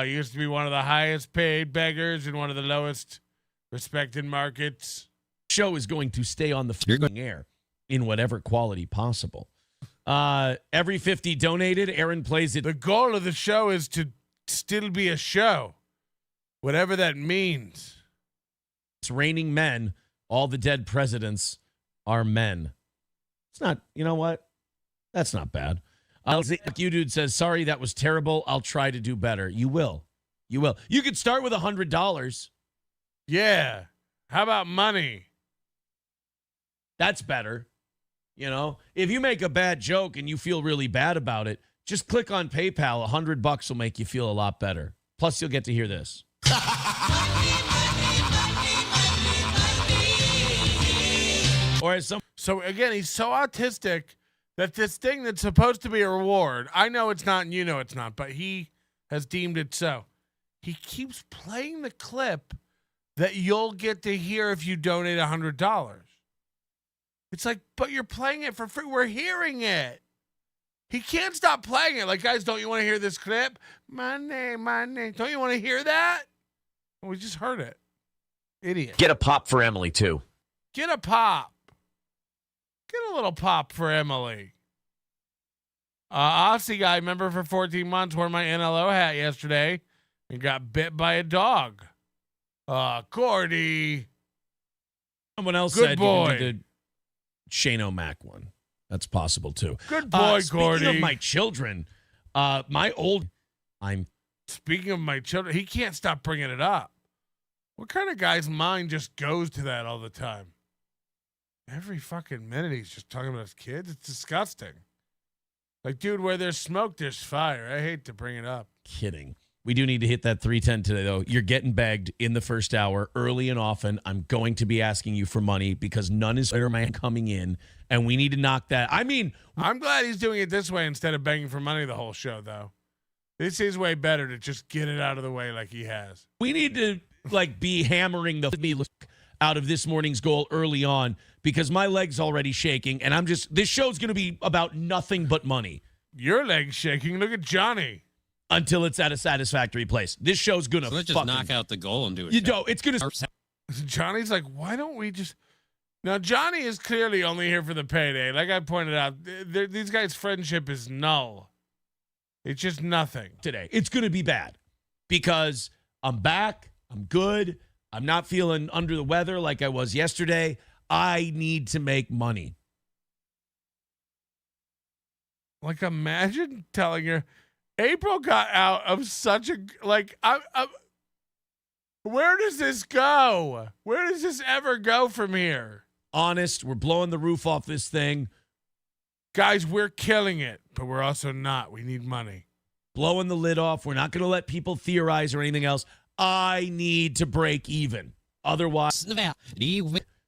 [SPEAKER 1] Used to be one of the highest paid beggars in one of the lowest respected markets.
[SPEAKER 5] Show is going to stay on the air in whatever quality possible. Every 50 donated, Aaron plays it.
[SPEAKER 1] The goal of the show is to still be a show, whatever that means.
[SPEAKER 5] It's raining men. All the dead presidents are men. It's not, you know what? That's not bad. You dude says, sorry, that was terrible. I'll try to do better. You will. You will. You could start with $100.
[SPEAKER 1] Yeah. How about money?
[SPEAKER 5] That's better. You know, if you make a bad joke and you feel really bad about it, just click on PayPal. $100 will make you feel a lot better. Plus, you'll get to hear this. Or as some.
[SPEAKER 1] So again, he's so autistic that this thing that's supposed to be a reward, I know it's not and you know it's not, but he has deemed it so. He keeps playing the clip that you'll get to hear if you donate $100. It's like, but you're playing it for free. We're hearing it. He can't stop playing it. Like, guys, don't you want to hear this clip? Money. Don't you want to hear that? Well, we just heard it. Idiot.
[SPEAKER 8] Get a pop for Emily, too.
[SPEAKER 1] Get a pop. Get a little pop for Emily. Aussie guy, member for 14 months, wore my NLO hat yesterday and got bit by a dog. Cordy.
[SPEAKER 5] Someone else
[SPEAKER 1] Good
[SPEAKER 5] said
[SPEAKER 1] boy.
[SPEAKER 5] You can do the Shane O'Mac one. That's possible, too.
[SPEAKER 1] Good boy, Cordy.
[SPEAKER 5] Speaking of my children,
[SPEAKER 1] Speaking of my children, he can't stop bringing it up. What kind of guy's mind just goes to that all the time? Every fucking minute he's just talking about his kids. It's disgusting. Like, dude, where there's smoke, there's fire. I hate to bring it up.
[SPEAKER 5] Kidding. We do need to hit that 310 today, though. You're getting begged in the first hour, early and often. I'm going to be asking you for money because none is man coming in, and we need to knock that. I mean,
[SPEAKER 1] I'm glad he's doing it this way instead of begging for money the whole show, though. This is way better to just get it out of the way like he has.
[SPEAKER 5] We need to be hammering the out of this morning's goal early on because my leg's already shaking, and this show's going to be about nothing but money.
[SPEAKER 1] Your leg's shaking. Look at Johnny.
[SPEAKER 5] Until it's at a satisfactory place. This show's going to
[SPEAKER 7] let's just knock out the goal and do it.
[SPEAKER 5] You know, it's going to.
[SPEAKER 1] Johnny's like, why don't we just. Now, Johnny is clearly only here for the payday. Like I pointed out, these guys' friendship is null. It's just nothing.
[SPEAKER 5] Today. It's going to be bad because I'm back. I'm good. I'm not feeling under the weather like I was yesterday. I need to make money.
[SPEAKER 1] Like, imagine telling her. April got out of such a where does this go? Where does this ever go from here?
[SPEAKER 5] Honest, we're blowing the roof off this thing.
[SPEAKER 1] Guys, we're killing it, but we're also not. We need money.
[SPEAKER 5] Blowing the lid off. We're not going to let people theorize or anything else. I need to break even. Otherwise,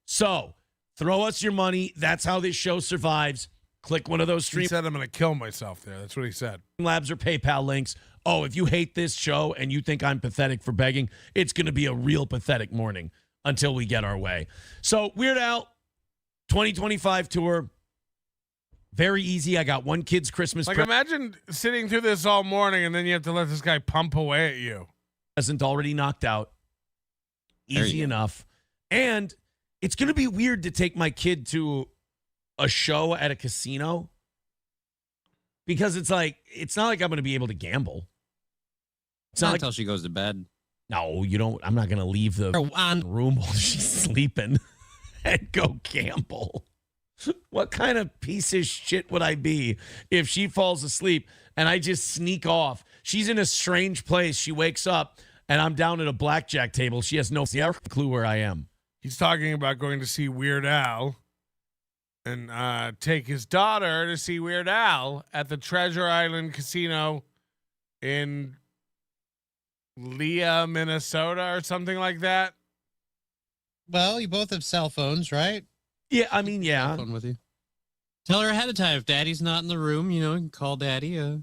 [SPEAKER 5] so throw us your money. That's how this show survives. Click one of those streams.
[SPEAKER 1] He said I'm going to kill myself there. That's what he said.
[SPEAKER 5] Labs or PayPal links. Oh, if you hate this show and you think I'm pathetic for begging, it's going to be a real pathetic morning until we get our way. So Weird Al, 2025 tour. Very easy. I got one kid's Christmas
[SPEAKER 1] imagine sitting through this all morning and then you have to let this guy pump away at you.
[SPEAKER 5] Present already knocked out. Easy enough. And it's going to be weird to take my kid to a show at a casino because it's not like I'm going to be able to gamble.
[SPEAKER 7] It's not until she goes to bed.
[SPEAKER 5] No, you don't. I'm not going to leave the room while she's sleeping and go gamble. What kind of piece of shit would I be if she falls asleep and I just sneak off? She's in a strange place. She wakes up and I'm down at a blackjack table. She has no clue where I am.
[SPEAKER 1] He's talking about going to see Weird Al and take his daughter to see Weird Al at the Treasure Island Casino in Leah, Minnesota or something like that.
[SPEAKER 9] Well, you both have cell phones, right?
[SPEAKER 5] Yeah, I mean, yeah.
[SPEAKER 7] Have fun with you. Tell her ahead of time if Daddy's not in the room. You can call Daddy.
[SPEAKER 1] I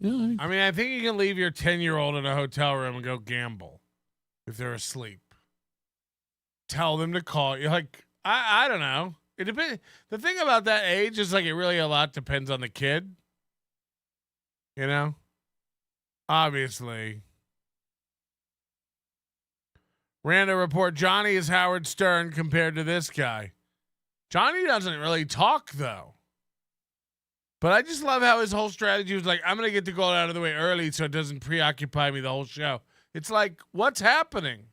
[SPEAKER 1] mean, I think you can leave your 10-year-old in a hotel room and go gamble if they're asleep. Tell them to call you. Like, I don't know. It depends. The thing about that age is it really a lot depends on the kid. You know, obviously. Random report: Johnny is Howard Stern compared to this guy. Johnny doesn't really talk though. But I just love how his whole strategy was I'm going to get the goal out of the way early so it doesn't preoccupy me the whole show. It's like, what's happening?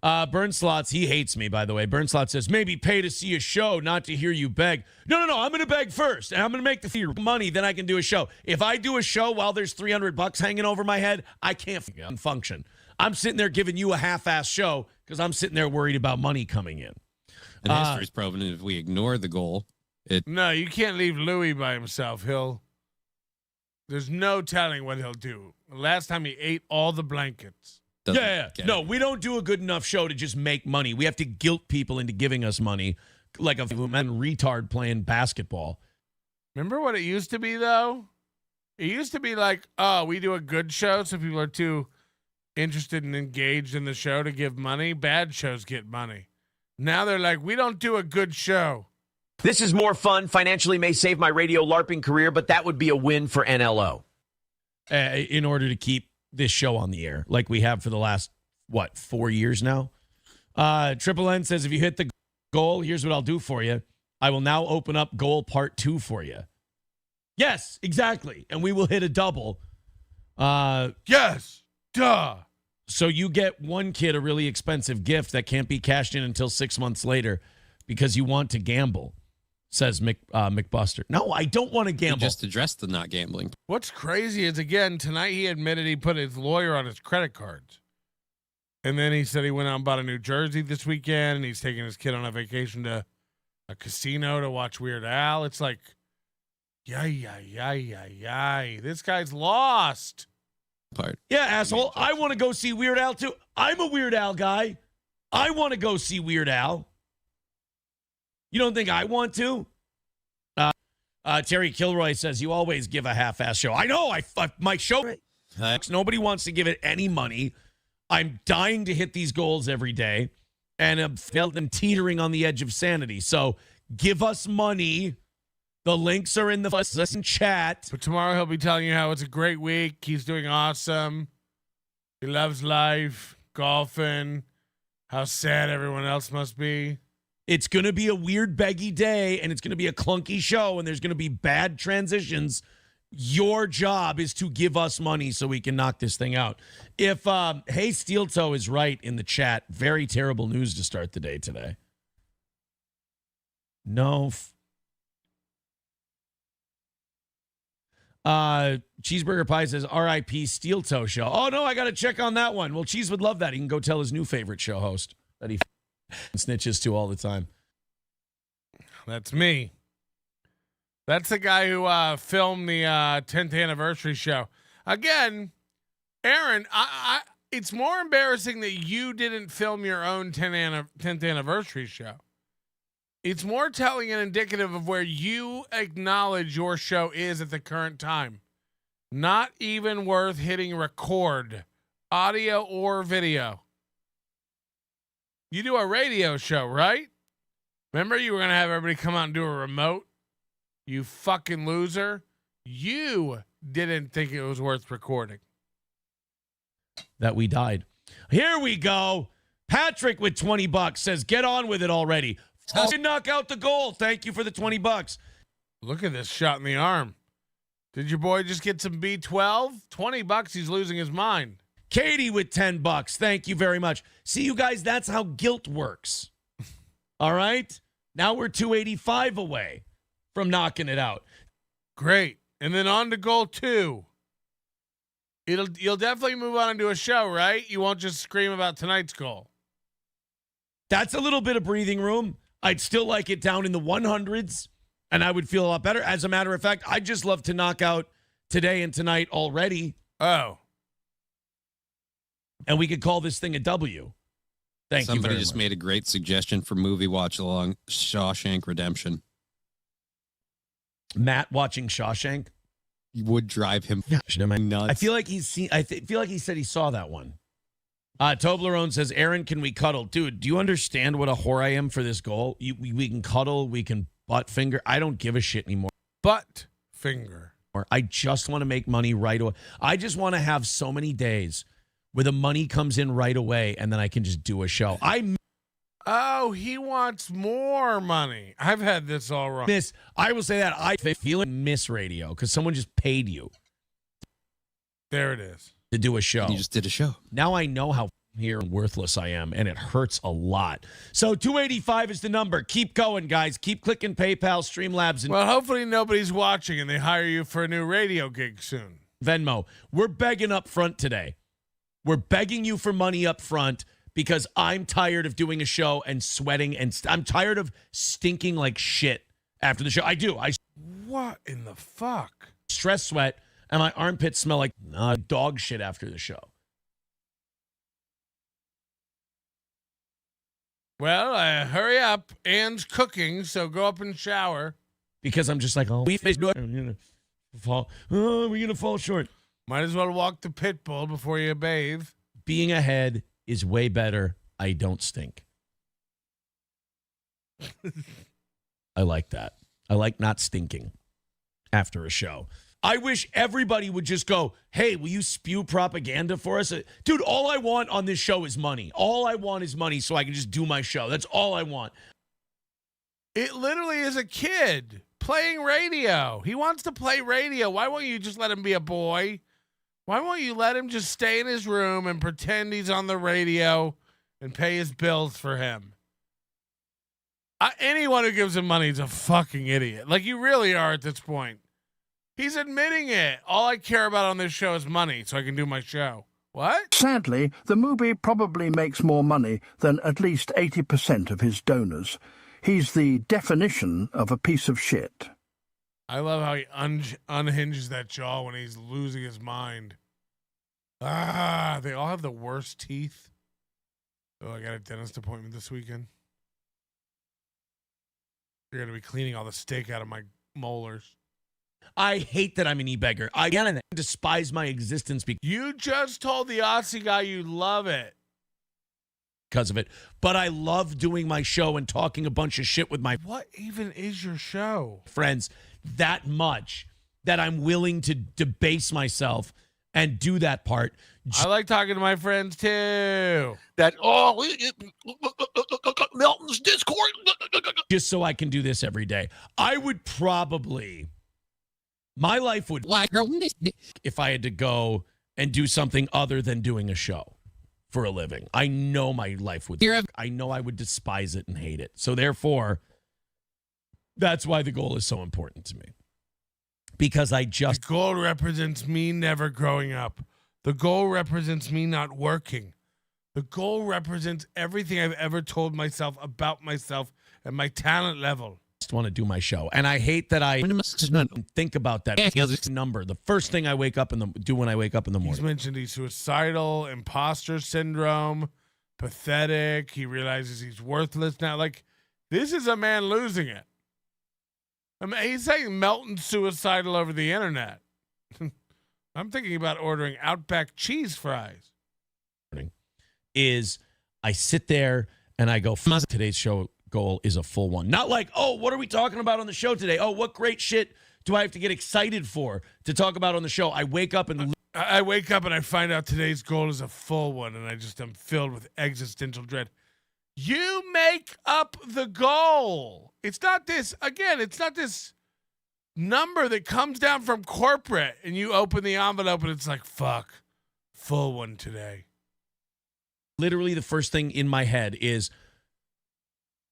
[SPEAKER 5] Burn Slots, he hates me, by the way. Burn Slots says, maybe pay to see a show, not to hear you beg. No. I'm going to beg first, and I'm going to make the theater money, then I can do a show. If I do a show while there's $300 hanging over my head, I can't function. I'm sitting there giving you a half-ass show because I'm sitting there worried about money coming in.
[SPEAKER 7] And history's proven if we ignore the goal,
[SPEAKER 1] No, you can't leave Louis by himself. There's no telling what he'll do. Last time he ate all the blankets.
[SPEAKER 5] No, we don't do a good enough show to just make money. We have to guilt people into giving us money like a retard playing basketball.
[SPEAKER 1] Remember what it used to be, though? It used to be we do a good show, so people are too interested and engaged in the show to give money. Bad shows get money. Now they're like, we don't do a good show.
[SPEAKER 8] This is more fun. Financially may save my radio LARPing career, but that would be a win for NLO.
[SPEAKER 5] In order to keep this show on the air like we have for the last 4 years now. Triple N says, if you hit the goal, here's what I'll do for you. I will now open up goal part 2 for you. Yes, exactly. And we will hit a double.
[SPEAKER 1] Yes. Duh.
[SPEAKER 5] So you get one kid a really expensive gift that can't be cashed in until 6 months later because you want to gamble, says McBuster. No, I don't want to gamble.
[SPEAKER 7] You just addressed the not gambling.
[SPEAKER 1] What's crazy is, again, tonight he admitted he put his lawyer on his credit cards. And then he said he went out and bought a New Jersey this weekend, and he's taking his kid on a vacation to a casino to watch Weird Al. It's like, yay. This guy's lost.
[SPEAKER 5] Yeah, asshole. I want to go see Weird Al, too. I'm a Weird Al guy. I want to go see Weird Al. You don't think I want to? Terry Kilroy says, you always give a half-ass show. I know. My show, nobody wants to give it any money. I'm dying to hit these goals every day, and I've felt them teetering on the edge of sanity. So give us money. The links are in the chat.
[SPEAKER 1] But tomorrow he'll be telling you how it's a great week. He's doing awesome. He loves life, golfing, how sad everyone else must be.
[SPEAKER 5] It's going to be a weird, beggy day, and it's going to be a clunky show, and there's going to be bad transitions. Your job is to give us money so we can knock this thing out. If Hey Steel Toe is right in the chat, very terrible news to start the day today. No. Cheeseburger Pie says, R.I.P. Steel Toe Show. Oh, no, I got to check on that one. Well, Cheese would love that. He can go tell his new favorite show host that he snitches to all the time.
[SPEAKER 1] That's me. That's the guy who filmed the 10th anniversary show. Again, Aaron, it's more embarrassing that you didn't film your own 10th anniversary show. It's more telling and indicative of where you acknowledge your show is at the current time. Not even worth hitting record, audio or video. You do a radio show, right? Remember you were going to have everybody come out and do a remote? You fucking loser. You didn't think it was worth recording.
[SPEAKER 5] That we died. Here we go. Patrick with $20 says, get on with it already. Fucking knock out the goal. Thank you for the $20.
[SPEAKER 1] Look at this shot in the arm. Did your boy just get some B12? $20, he's losing his mind.
[SPEAKER 5] Katie with $10. Thank you very much. See, you guys, that's how guilt works. All right? Now we're $285 away from knocking it out.
[SPEAKER 1] Great. And then on to goal 2. You'll definitely move on and do a show, right? You won't just scream about tonight's goal.
[SPEAKER 5] That's a little bit of breathing room. I'd still like it down in the 100s, and I would feel a lot better. As a matter of fact, I'd just love to knock out today and tonight already.
[SPEAKER 1] Oh.
[SPEAKER 5] And we could call this thing a W. Thank you very much.
[SPEAKER 7] Somebody just made a great suggestion for movie watch along Shawshank Redemption.
[SPEAKER 5] Matt watching Shawshank
[SPEAKER 7] would drive him nuts.
[SPEAKER 5] I feel like he's seen. Feel like he said he saw that one. Toblerone says, Aaron, can we cuddle? Dude, do you understand what a whore I am for this goal? We can cuddle. We can butt finger. I don't give a shit anymore.
[SPEAKER 1] Butt finger.
[SPEAKER 5] I just want to make money right away. I just want to have so many days where the money comes in right away and then I can just do a show.
[SPEAKER 1] Oh, he wants more money. I've had this all wrong.
[SPEAKER 5] I will say that. I feel miss radio because someone just paid you.
[SPEAKER 1] There it is.
[SPEAKER 5] To do a show.
[SPEAKER 7] You just did a show.
[SPEAKER 5] Now I know how here worthless I am, and it hurts a lot. So 285 is the number. Keep going, guys. Keep clicking PayPal, Streamlabs, and
[SPEAKER 1] well, hopefully nobody's watching and they hire you for a new radio gig soon.
[SPEAKER 5] Venmo. We're begging up front today. We're begging you for money up front because I'm tired of doing a show and sweating, and I'm tired of stinking like shit after the show. I do.
[SPEAKER 1] What in the fuck?
[SPEAKER 5] Stress sweat. And my armpits smell like dog shit after the show.
[SPEAKER 1] Well, hurry up. Anne's cooking, so go up and shower.
[SPEAKER 5] Because I'm just like, we're going to fall short.
[SPEAKER 1] Might as well walk the pit bull before you bathe.
[SPEAKER 5] Being ahead is way better. I don't stink. I like that. I like not stinking after a show. I wish everybody would just go, hey, will you spew propaganda for us? Dude, all I want on this show is money. All I want is money so I can just do my show. That's all I want.
[SPEAKER 1] It literally is a kid playing radio. He wants to play radio. Why won't you just let him be a boy? Why won't you let him just stay in his room and pretend he's on the radio and pay his bills for him? Anyone who gives him money is a fucking idiot. Like you really are at this point. He's admitting it. All I care about on this show is money so I can do my show. What?
[SPEAKER 3] Sadly, the movie probably makes more money than at least 80% of his donors. He's the definition of a piece of shit.
[SPEAKER 1] I love how he unhinges that jaw when he's losing his mind. They all have the worst teeth. Oh, I got a dentist appointment this weekend. You're going to be cleaning all the steak out of my molars.
[SPEAKER 5] I hate that I'm an e-beggar. I despise my existence
[SPEAKER 1] You just told the Aussie guy you love it.
[SPEAKER 5] Because of it. But I love doing my show and talking a bunch of shit with my
[SPEAKER 1] What even is your show?
[SPEAKER 5] friends that much that I'm willing to debase myself and do that part.
[SPEAKER 1] I like talking to my friends too.
[SPEAKER 5] Melton's Discord. Just so I can do this every day. I would probably, my life would, if I had to go and do something other than doing a show for a living. I know my life would, I know I would despise it and hate it. So therefore, that's why the goal is so important to me. Because the
[SPEAKER 1] goal represents me never growing up. The goal represents me not working. The goal represents everything I've ever told myself about myself and my talent level.
[SPEAKER 5] Just want to do my show. And I hate that I think about that number. The first thing I wake up do when I wake up in the morning.
[SPEAKER 1] He's mentioned he's suicidal, imposter syndrome, pathetic. He realizes he's worthless now. Like, this is a man losing it. I mean, he's saying Melton's suicidal over the internet. I'm thinking about ordering Outback cheese fries.
[SPEAKER 5] Is I sit there and I go, today's show goal is a full one. Not like, oh, what are we talking about on the show today? Oh, what great shit do I have to get excited for to talk about on the show? I wake up and
[SPEAKER 1] I find out today's goal is a full one, and I'm filled with existential dread. You make up the goal. It's not this number that comes down from corporate and you open the envelope and it's like, fuck, full one today.
[SPEAKER 5] Literally the first thing in my head is,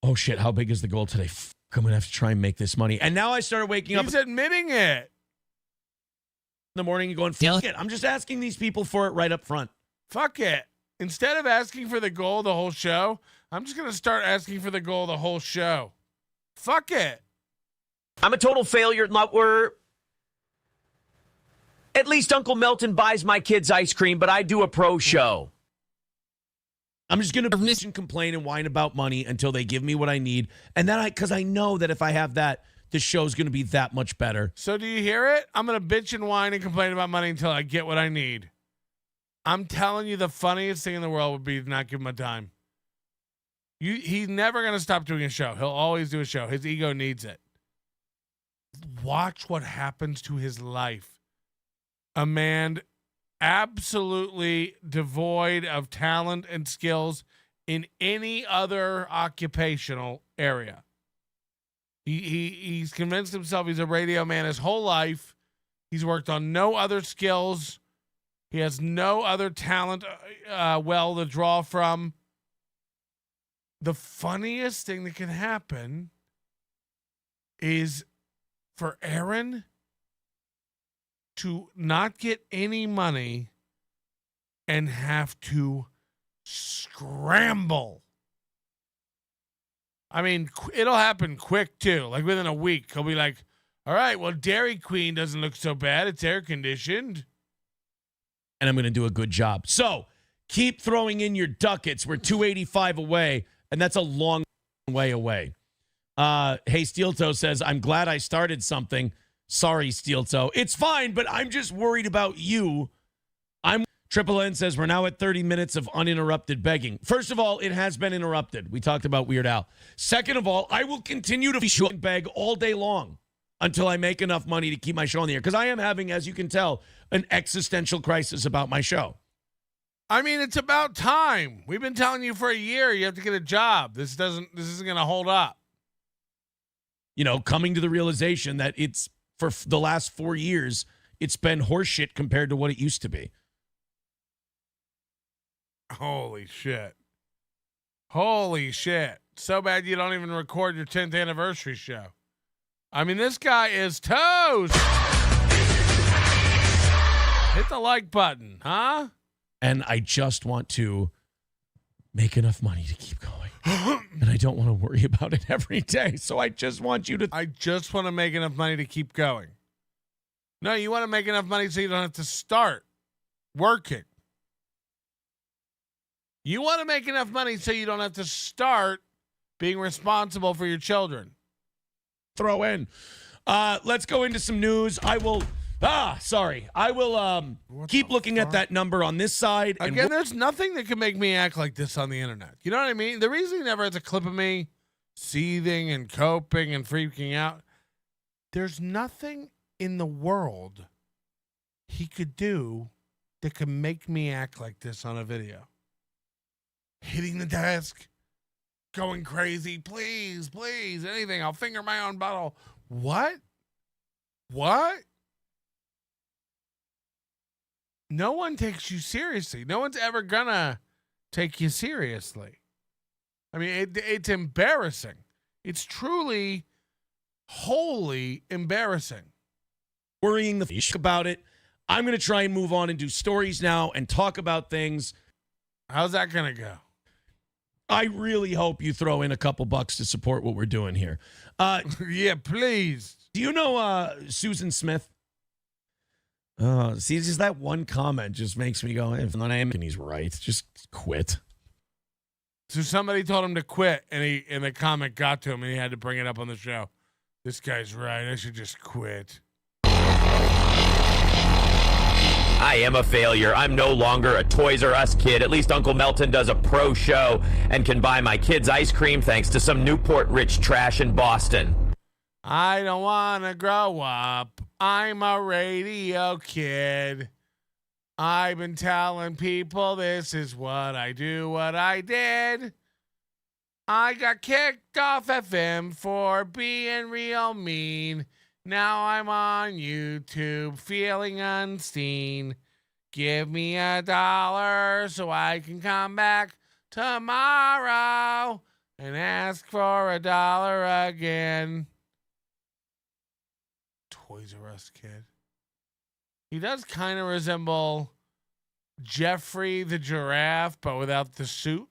[SPEAKER 5] oh shit, how big is the goal today? I'm going to have to try and make this money. And now I started waking up.
[SPEAKER 1] He's admitting it.
[SPEAKER 5] In the morning and going, fuck it. I'm just asking these people for it right up front.
[SPEAKER 1] Fuck it. Instead of asking for the goal the whole show, I'm just going to start asking for the goal the whole show. Fuck it.
[SPEAKER 8] I'm a total failure. At least Uncle Melton buys my kids ice cream, but I do a pro show.
[SPEAKER 5] I'm just going to bitch and complain and whine about money until they give me what I need. And then because I know that if I have that, the show's going to be that much better.
[SPEAKER 1] So do you hear it? I'm going to bitch and whine and complain about money until I get what I need. I'm telling you, the funniest thing in the world would be to not give him a dime. He's never going to stop doing a show. He'll always do a show. His ego needs it. Watch what happens to his life. A man absolutely devoid of talent and skills in any other occupational area. He's convinced himself he's a radio man his whole life. He's worked on no other skills. He has no other talent to draw from. The funniest thing that can happen is for Aaron to not get any money and have to scramble. I mean, it'll happen quick too. Like within a week, he'll be like, all right, well, Dairy Queen doesn't look so bad. It's air conditioned.
[SPEAKER 5] And I'm going to do a good job. So keep throwing in your ducats. We're 285 away, and that's a long way away. Hey, Steel Toe says, I'm glad I started something. Sorry, Steel Toe. It's fine, but I'm just worried about you. Triple N says, we're now at 30 minutes of uninterrupted begging. First of all, it has been interrupted. We talked about Weird Al. Second of all, I will continue to beg all day long until I make enough money to keep my show on the air. Because I am having, as you can tell, an existential crisis about my show.
[SPEAKER 1] I mean, it's about time. We've been telling you for a year you have to get a job. This isn't going to hold up.
[SPEAKER 5] You know, coming to the realization that it's, for the last 4 years, it's been horseshit compared to what it used to be.
[SPEAKER 1] Holy shit. Holy shit. So bad you don't even record your 10th anniversary show. I mean, this guy is toast. Hit the like button, huh?
[SPEAKER 5] and I just want to make enough money to keep going. And I don't want to worry about it every day. So I just want you to.
[SPEAKER 1] I just want to make enough money to keep going. No, you want to make enough money so you don't have to start working. You want to make enough money so you don't have to start being responsible for your children.
[SPEAKER 5] Throw in. Let's go into some news. I will keep looking at that number on this side.
[SPEAKER 1] Again, there's nothing that can make me act like this on the internet. You know what I mean? The reason he never has a clip of me seething and coping and freaking out, there's nothing in the world he could do that could make me act like this on a video. Hitting the desk, going crazy, please, please, anything. I'll finger my own bottle. What? No one takes you seriously. No one's ever gonna take you seriously. I mean, it's embarrassing. It's truly, wholly embarrassing.
[SPEAKER 5] Worrying the fish about it. I'm going to try and move on and do stories now and talk about things.
[SPEAKER 1] How's that going to go?
[SPEAKER 5] I really hope you throw in a couple bucks to support what we're doing here.
[SPEAKER 1] Yeah, please.
[SPEAKER 5] Do you know Susan Smith? See, just that one comment just makes me go, if not him, and he's right. Just quit.
[SPEAKER 1] So somebody told him to quit, and the comment got to him, and he had to bring it up on the show. This guy's right. I should just quit.
[SPEAKER 8] I am a failure. I'm no longer a Toys R Us kid. At least Uncle Melton does a pro show and can buy my kids ice cream thanks to some Newport rich trash in Boston.
[SPEAKER 1] I don't want to grow up. I'm a radio kid. I've been telling people this is what I do, what I did. I got kicked off FM for being real mean. Now I'm on YouTube feeling unseen. Give me $1 so I can come back tomorrow and ask for $1 again. Toys R Us kid. He does kind of resemble Jeffrey the giraffe, but without the suit.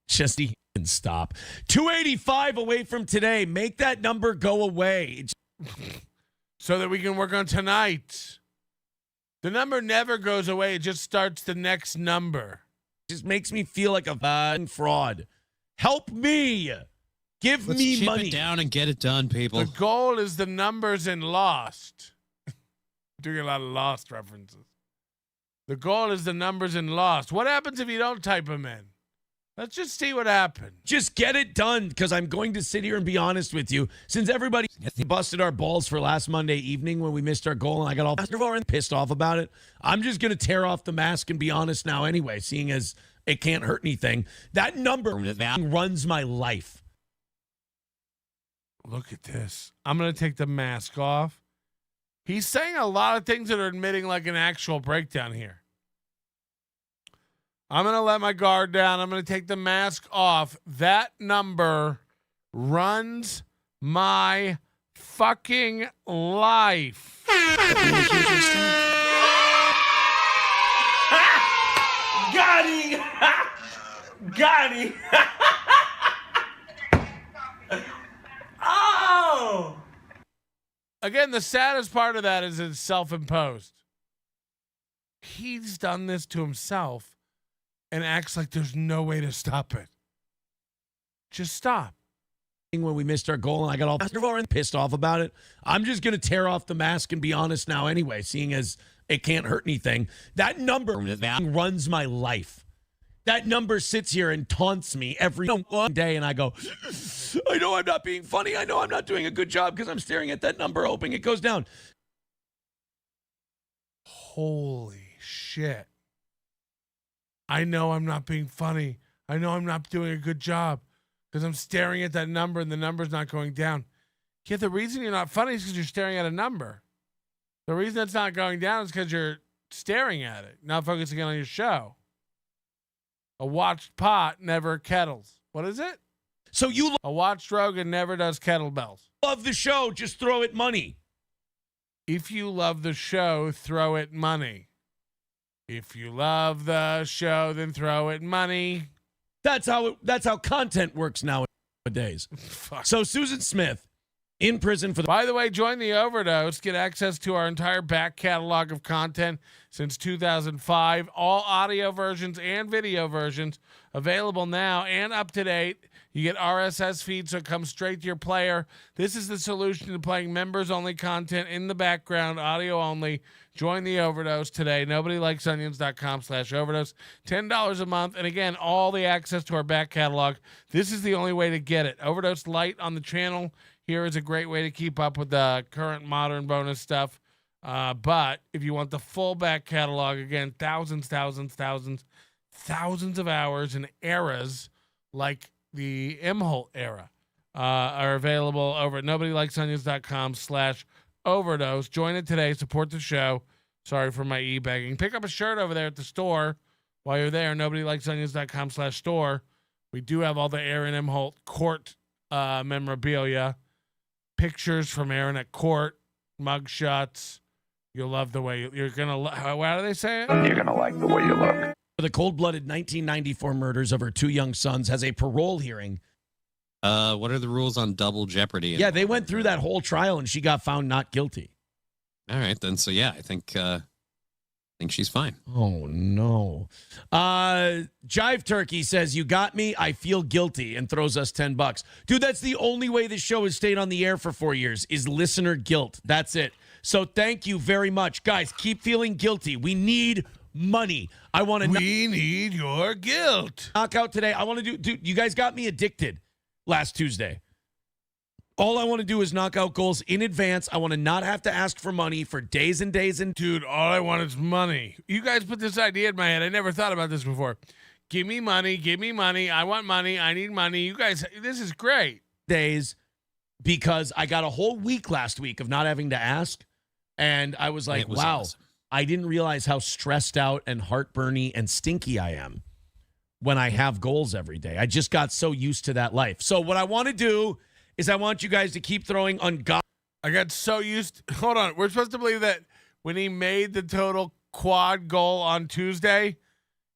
[SPEAKER 5] Just he can stop. 285 away from today. Make that number go away.
[SPEAKER 1] So that we can work on tonight. The number never goes away. It just starts the next number.
[SPEAKER 5] It just makes me feel like a fraud. Help me. Give
[SPEAKER 7] Let's
[SPEAKER 5] me
[SPEAKER 7] chip
[SPEAKER 5] money.
[SPEAKER 7] it down and get it done, people.
[SPEAKER 1] The goal is the numbers in Lost. Doing a lot of Lost references. The goal is the numbers in Lost. What happens if you don't type them in? Let's just see what happened.
[SPEAKER 5] Just get it done, because I'm going to sit here and be honest with you. Since everybody busted our balls for last Monday evening when we missed our goal and I got all pissed off about it, I'm just going to tear off the mask and be honest now anyway, seeing as it can't hurt anything. That number runs my life.
[SPEAKER 1] Look at this. I'm going to take the mask off. He's saying a lot of things that are admitting like an actual breakdown here. I'm going to let my guard down. I'm going to take the mask off. That number runs my fucking life.
[SPEAKER 10] Got him! Got him! Oh!
[SPEAKER 1] Again, the saddest part of that is it's self-imposed. He's done this to himself and acts like there's no way to stop it. Just stop.
[SPEAKER 5] When we missed our goal and I got all pissed off about it, I'm just going to tear off the mask and be honest now anyway, seeing as it can't hurt anything. That number runs my life. That number sits here and taunts me every day, and I go, I know I'm not being funny. I know I'm not doing a good job because I'm staring at that number hoping it goes down.
[SPEAKER 1] Holy shit. I know I'm not being funny. I know I'm not doing a good job because I'm staring at that number and the number's not going down. Yet the reason you're not funny is because you're staring at a number. The reason it's not going down is because you're staring at it, not focusing on your show. A watched pot never kettles. What is it?
[SPEAKER 5] So you
[SPEAKER 1] a watched Rogan never does kettlebells.
[SPEAKER 5] Love the show, just throw it money.
[SPEAKER 1] If you love the show, throw it money. If you love the show, then throw it money.
[SPEAKER 5] That's how content works nowadays. So Susan Smith in prison for the.
[SPEAKER 1] By the way, join the Overdose. Get access to our entire back catalog of content since 2005. All audio versions and video versions available now and up to date. You get RSS feeds, so it comes straight to your player. This is the solution to playing members-only content in the background, audio only. Join the Overdose today. NobodyLikesOnions.com/overdose. $10 a month. And again, all the access to our back catalog. This is the only way to get it. Overdose Lite on the channel here is a great way to keep up with the current modern bonus stuff. But if you want the full back catalog, again, thousands of hours and eras like the Imholte era are available over at NobodyLikesOnions.com/overdose. Join it today. Support the show. Sorry for my e-begging. Pick up a shirt over there at the store while you're there. NobodyLikesOnions.com/store. We do have all the Aaron Imholte court memorabilia. Pictures from Aaron at court. Mugshots. You'll love the way you're going to... How do they say it?
[SPEAKER 16] You're going to like the way you look.
[SPEAKER 5] The cold-blooded 1994 murders of her two young sons has a parole hearing.
[SPEAKER 7] What are the rules on double jeopardy?
[SPEAKER 5] Yeah, they went through that whole trial and she got found not guilty.
[SPEAKER 7] All right, then. So yeah, I think she's fine.
[SPEAKER 5] Oh no. Jive Turkey says, "You got me. I feel guilty," and throws us $10. Dude, that's the only way this show has stayed on the air for 4 years is listener guilt. That's it. So thank you very much, guys. Keep feeling guilty. We need money.
[SPEAKER 1] We need your guilt.
[SPEAKER 5] Knockout today. I want to do. Dude, you guys got me addicted last Tuesday. All I want to do is knock out goals in advance. I want to not have to ask for money for days and days. And
[SPEAKER 1] dude, all I want is money. You guys put this idea in my head. I never thought about this before. Give me money. Give me money. I want money. I need money. You guys, this is great.
[SPEAKER 5] Days, because I got a whole week last week of not having to ask. And I was like, wow, awesome. I didn't realize how stressed out and heartburny and stinky I am when I have goals every day. I just got so used to that life. So what I want to do is I want you guys to keep throwing ungodly.
[SPEAKER 1] I got so used. Hold on. We're supposed to believe that when he made the total quad goal on Tuesday,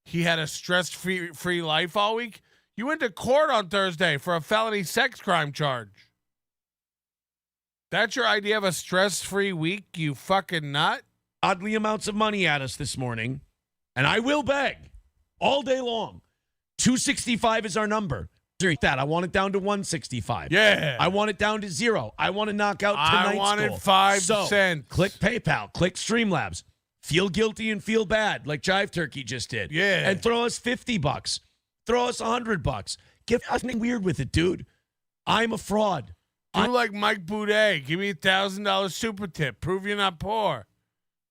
[SPEAKER 1] he had a stress-free life all week. You went to court on Thursday for a felony sex crime charge. That's your idea of a stress-free week, you fucking nut?
[SPEAKER 5] Oddly amounts of money at us this morning, and I will beg all day long. 265 is our number. That I want it down to 165.
[SPEAKER 1] Yeah.
[SPEAKER 5] I want it down to 0. I want to knock out tonight's
[SPEAKER 1] I wanted
[SPEAKER 5] goal.
[SPEAKER 1] 5
[SPEAKER 5] so,
[SPEAKER 1] cents.
[SPEAKER 5] Click PayPal. Click Streamlabs. Feel guilty and feel bad, like Jive Turkey just did.
[SPEAKER 1] Yeah.
[SPEAKER 5] And throw us $50. Throw us $100. Give us something weird with it, dude. I'm a fraud.
[SPEAKER 1] Do like Mike Boudet. Give me $1,000 super tip. Prove you're not poor.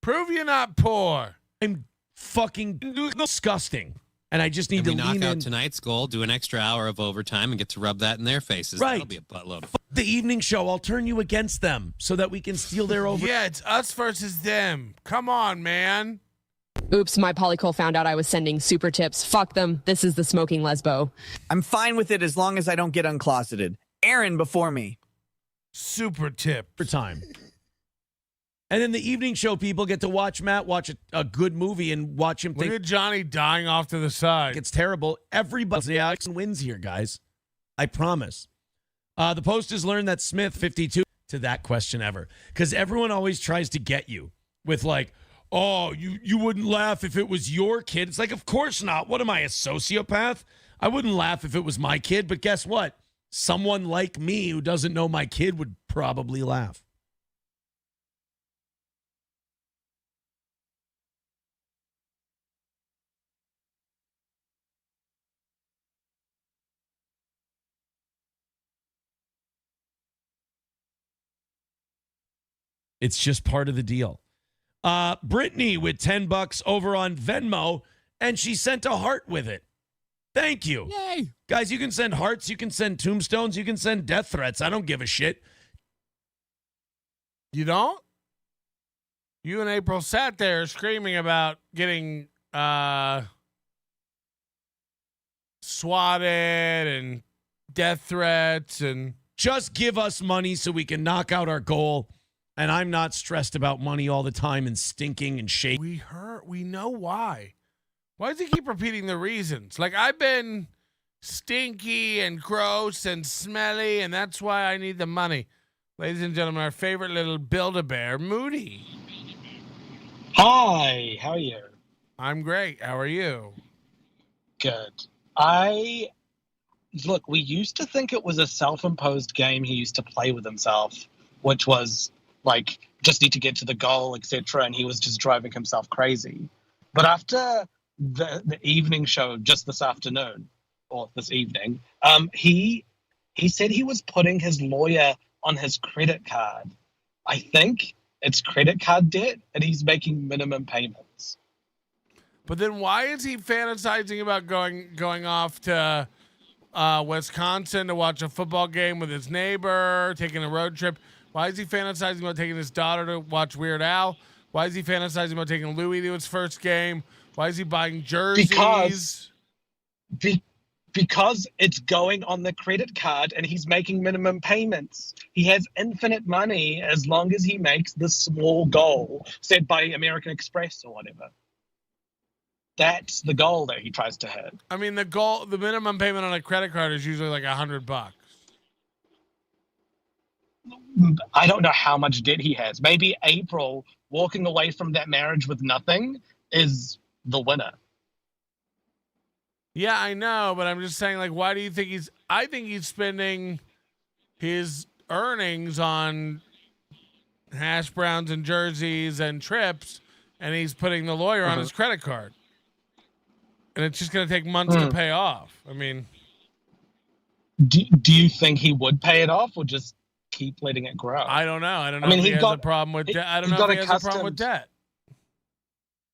[SPEAKER 1] Prove you're not poor.
[SPEAKER 5] I'm fucking disgusting. And I just need to
[SPEAKER 7] knock
[SPEAKER 5] lean
[SPEAKER 7] out
[SPEAKER 5] in.
[SPEAKER 7] Tonight's goal, do an extra hour of overtime, and get to rub that in their faces.
[SPEAKER 5] Right.
[SPEAKER 7] That'll be a buttload of fun.
[SPEAKER 5] The evening show, I'll turn you against them so that we can steal their over.
[SPEAKER 1] Yeah, it's us versus them. Come on, man.
[SPEAKER 19] Oops, my polycule found out I was sending super tips. Fuck them. This is the smoking lesbo.
[SPEAKER 10] I'm fine with it as long as I don't get uncloseted. Aaron before me.
[SPEAKER 1] Super tip.
[SPEAKER 5] For time. And then the evening show people get to watch Matt watch a good movie and watch him think.
[SPEAKER 1] Look at Johnny dying off to the side.
[SPEAKER 5] It's terrible. Everybody wins here, guys. I promise. The Post has learned that Smith, 52, to that question ever. Because everyone always tries to get you with like, oh, you wouldn't laugh if it was your kid. It's like, of course not. What am I, a sociopath? I wouldn't laugh if it was my kid. But guess what? Someone like me who doesn't know my kid would probably laugh. It's just part of the deal. Brittany with $10 over on Venmo, and she sent a heart with it. Thank you.
[SPEAKER 7] Yay.
[SPEAKER 5] Guys, you can send hearts, you can send tombstones, you can send death threats. I don't give a shit.
[SPEAKER 1] You don't? You and April sat there screaming about getting swatted and death threats and...
[SPEAKER 5] Just give us money so we can knock out our goal and I'm not stressed about money all the time and stinking and shaking.
[SPEAKER 1] We know why. Why does he keep repeating the reasons? Like, I've been stinky and gross and smelly, and that's why I need the money. Ladies and gentlemen, our favorite little Build-A-Bear, Moody.
[SPEAKER 11] Hi, how are you?
[SPEAKER 1] I'm great. How are you?
[SPEAKER 11] Good. Look, we used to think it was a self-imposed game he used to play with himself, which was like, just need to get to the goal, etc., and he was just driving himself crazy. But after the evening show just this afternoon, or this evening, he said he was putting his lawyer on his credit card. I think it's credit card debt, and he's making minimum payments.
[SPEAKER 1] But then why is he fantasizing about going off to Wisconsin to watch a football game with his neighbor, taking a road trip? Why is he fantasizing about taking his daughter to watch Weird Al? Why is he fantasizing about taking Louis to his first game? Why is he buying jerseys?
[SPEAKER 11] Because it's going on the credit card and he's making minimum payments. He has infinite money as long as he makes the small goal set by American Express or whatever. That's the goal that he tries to hit.
[SPEAKER 1] I mean, the minimum payment on a credit card is usually like $100.
[SPEAKER 11] I don't know how much debt he has. Maybe April walking away from that marriage with nothing is the winner.
[SPEAKER 1] Yeah, I know, but I'm just saying, like, why do you think I think he's spending his earnings on hash browns and jerseys and trips, and he's putting the lawyer on his credit card. And it's just going to take months to pay off. I mean,
[SPEAKER 11] do you think he would pay it off or just keep letting it grow?
[SPEAKER 1] I don't know. I don't know if he has a problem with debt. I don't know if he has a problem with debt.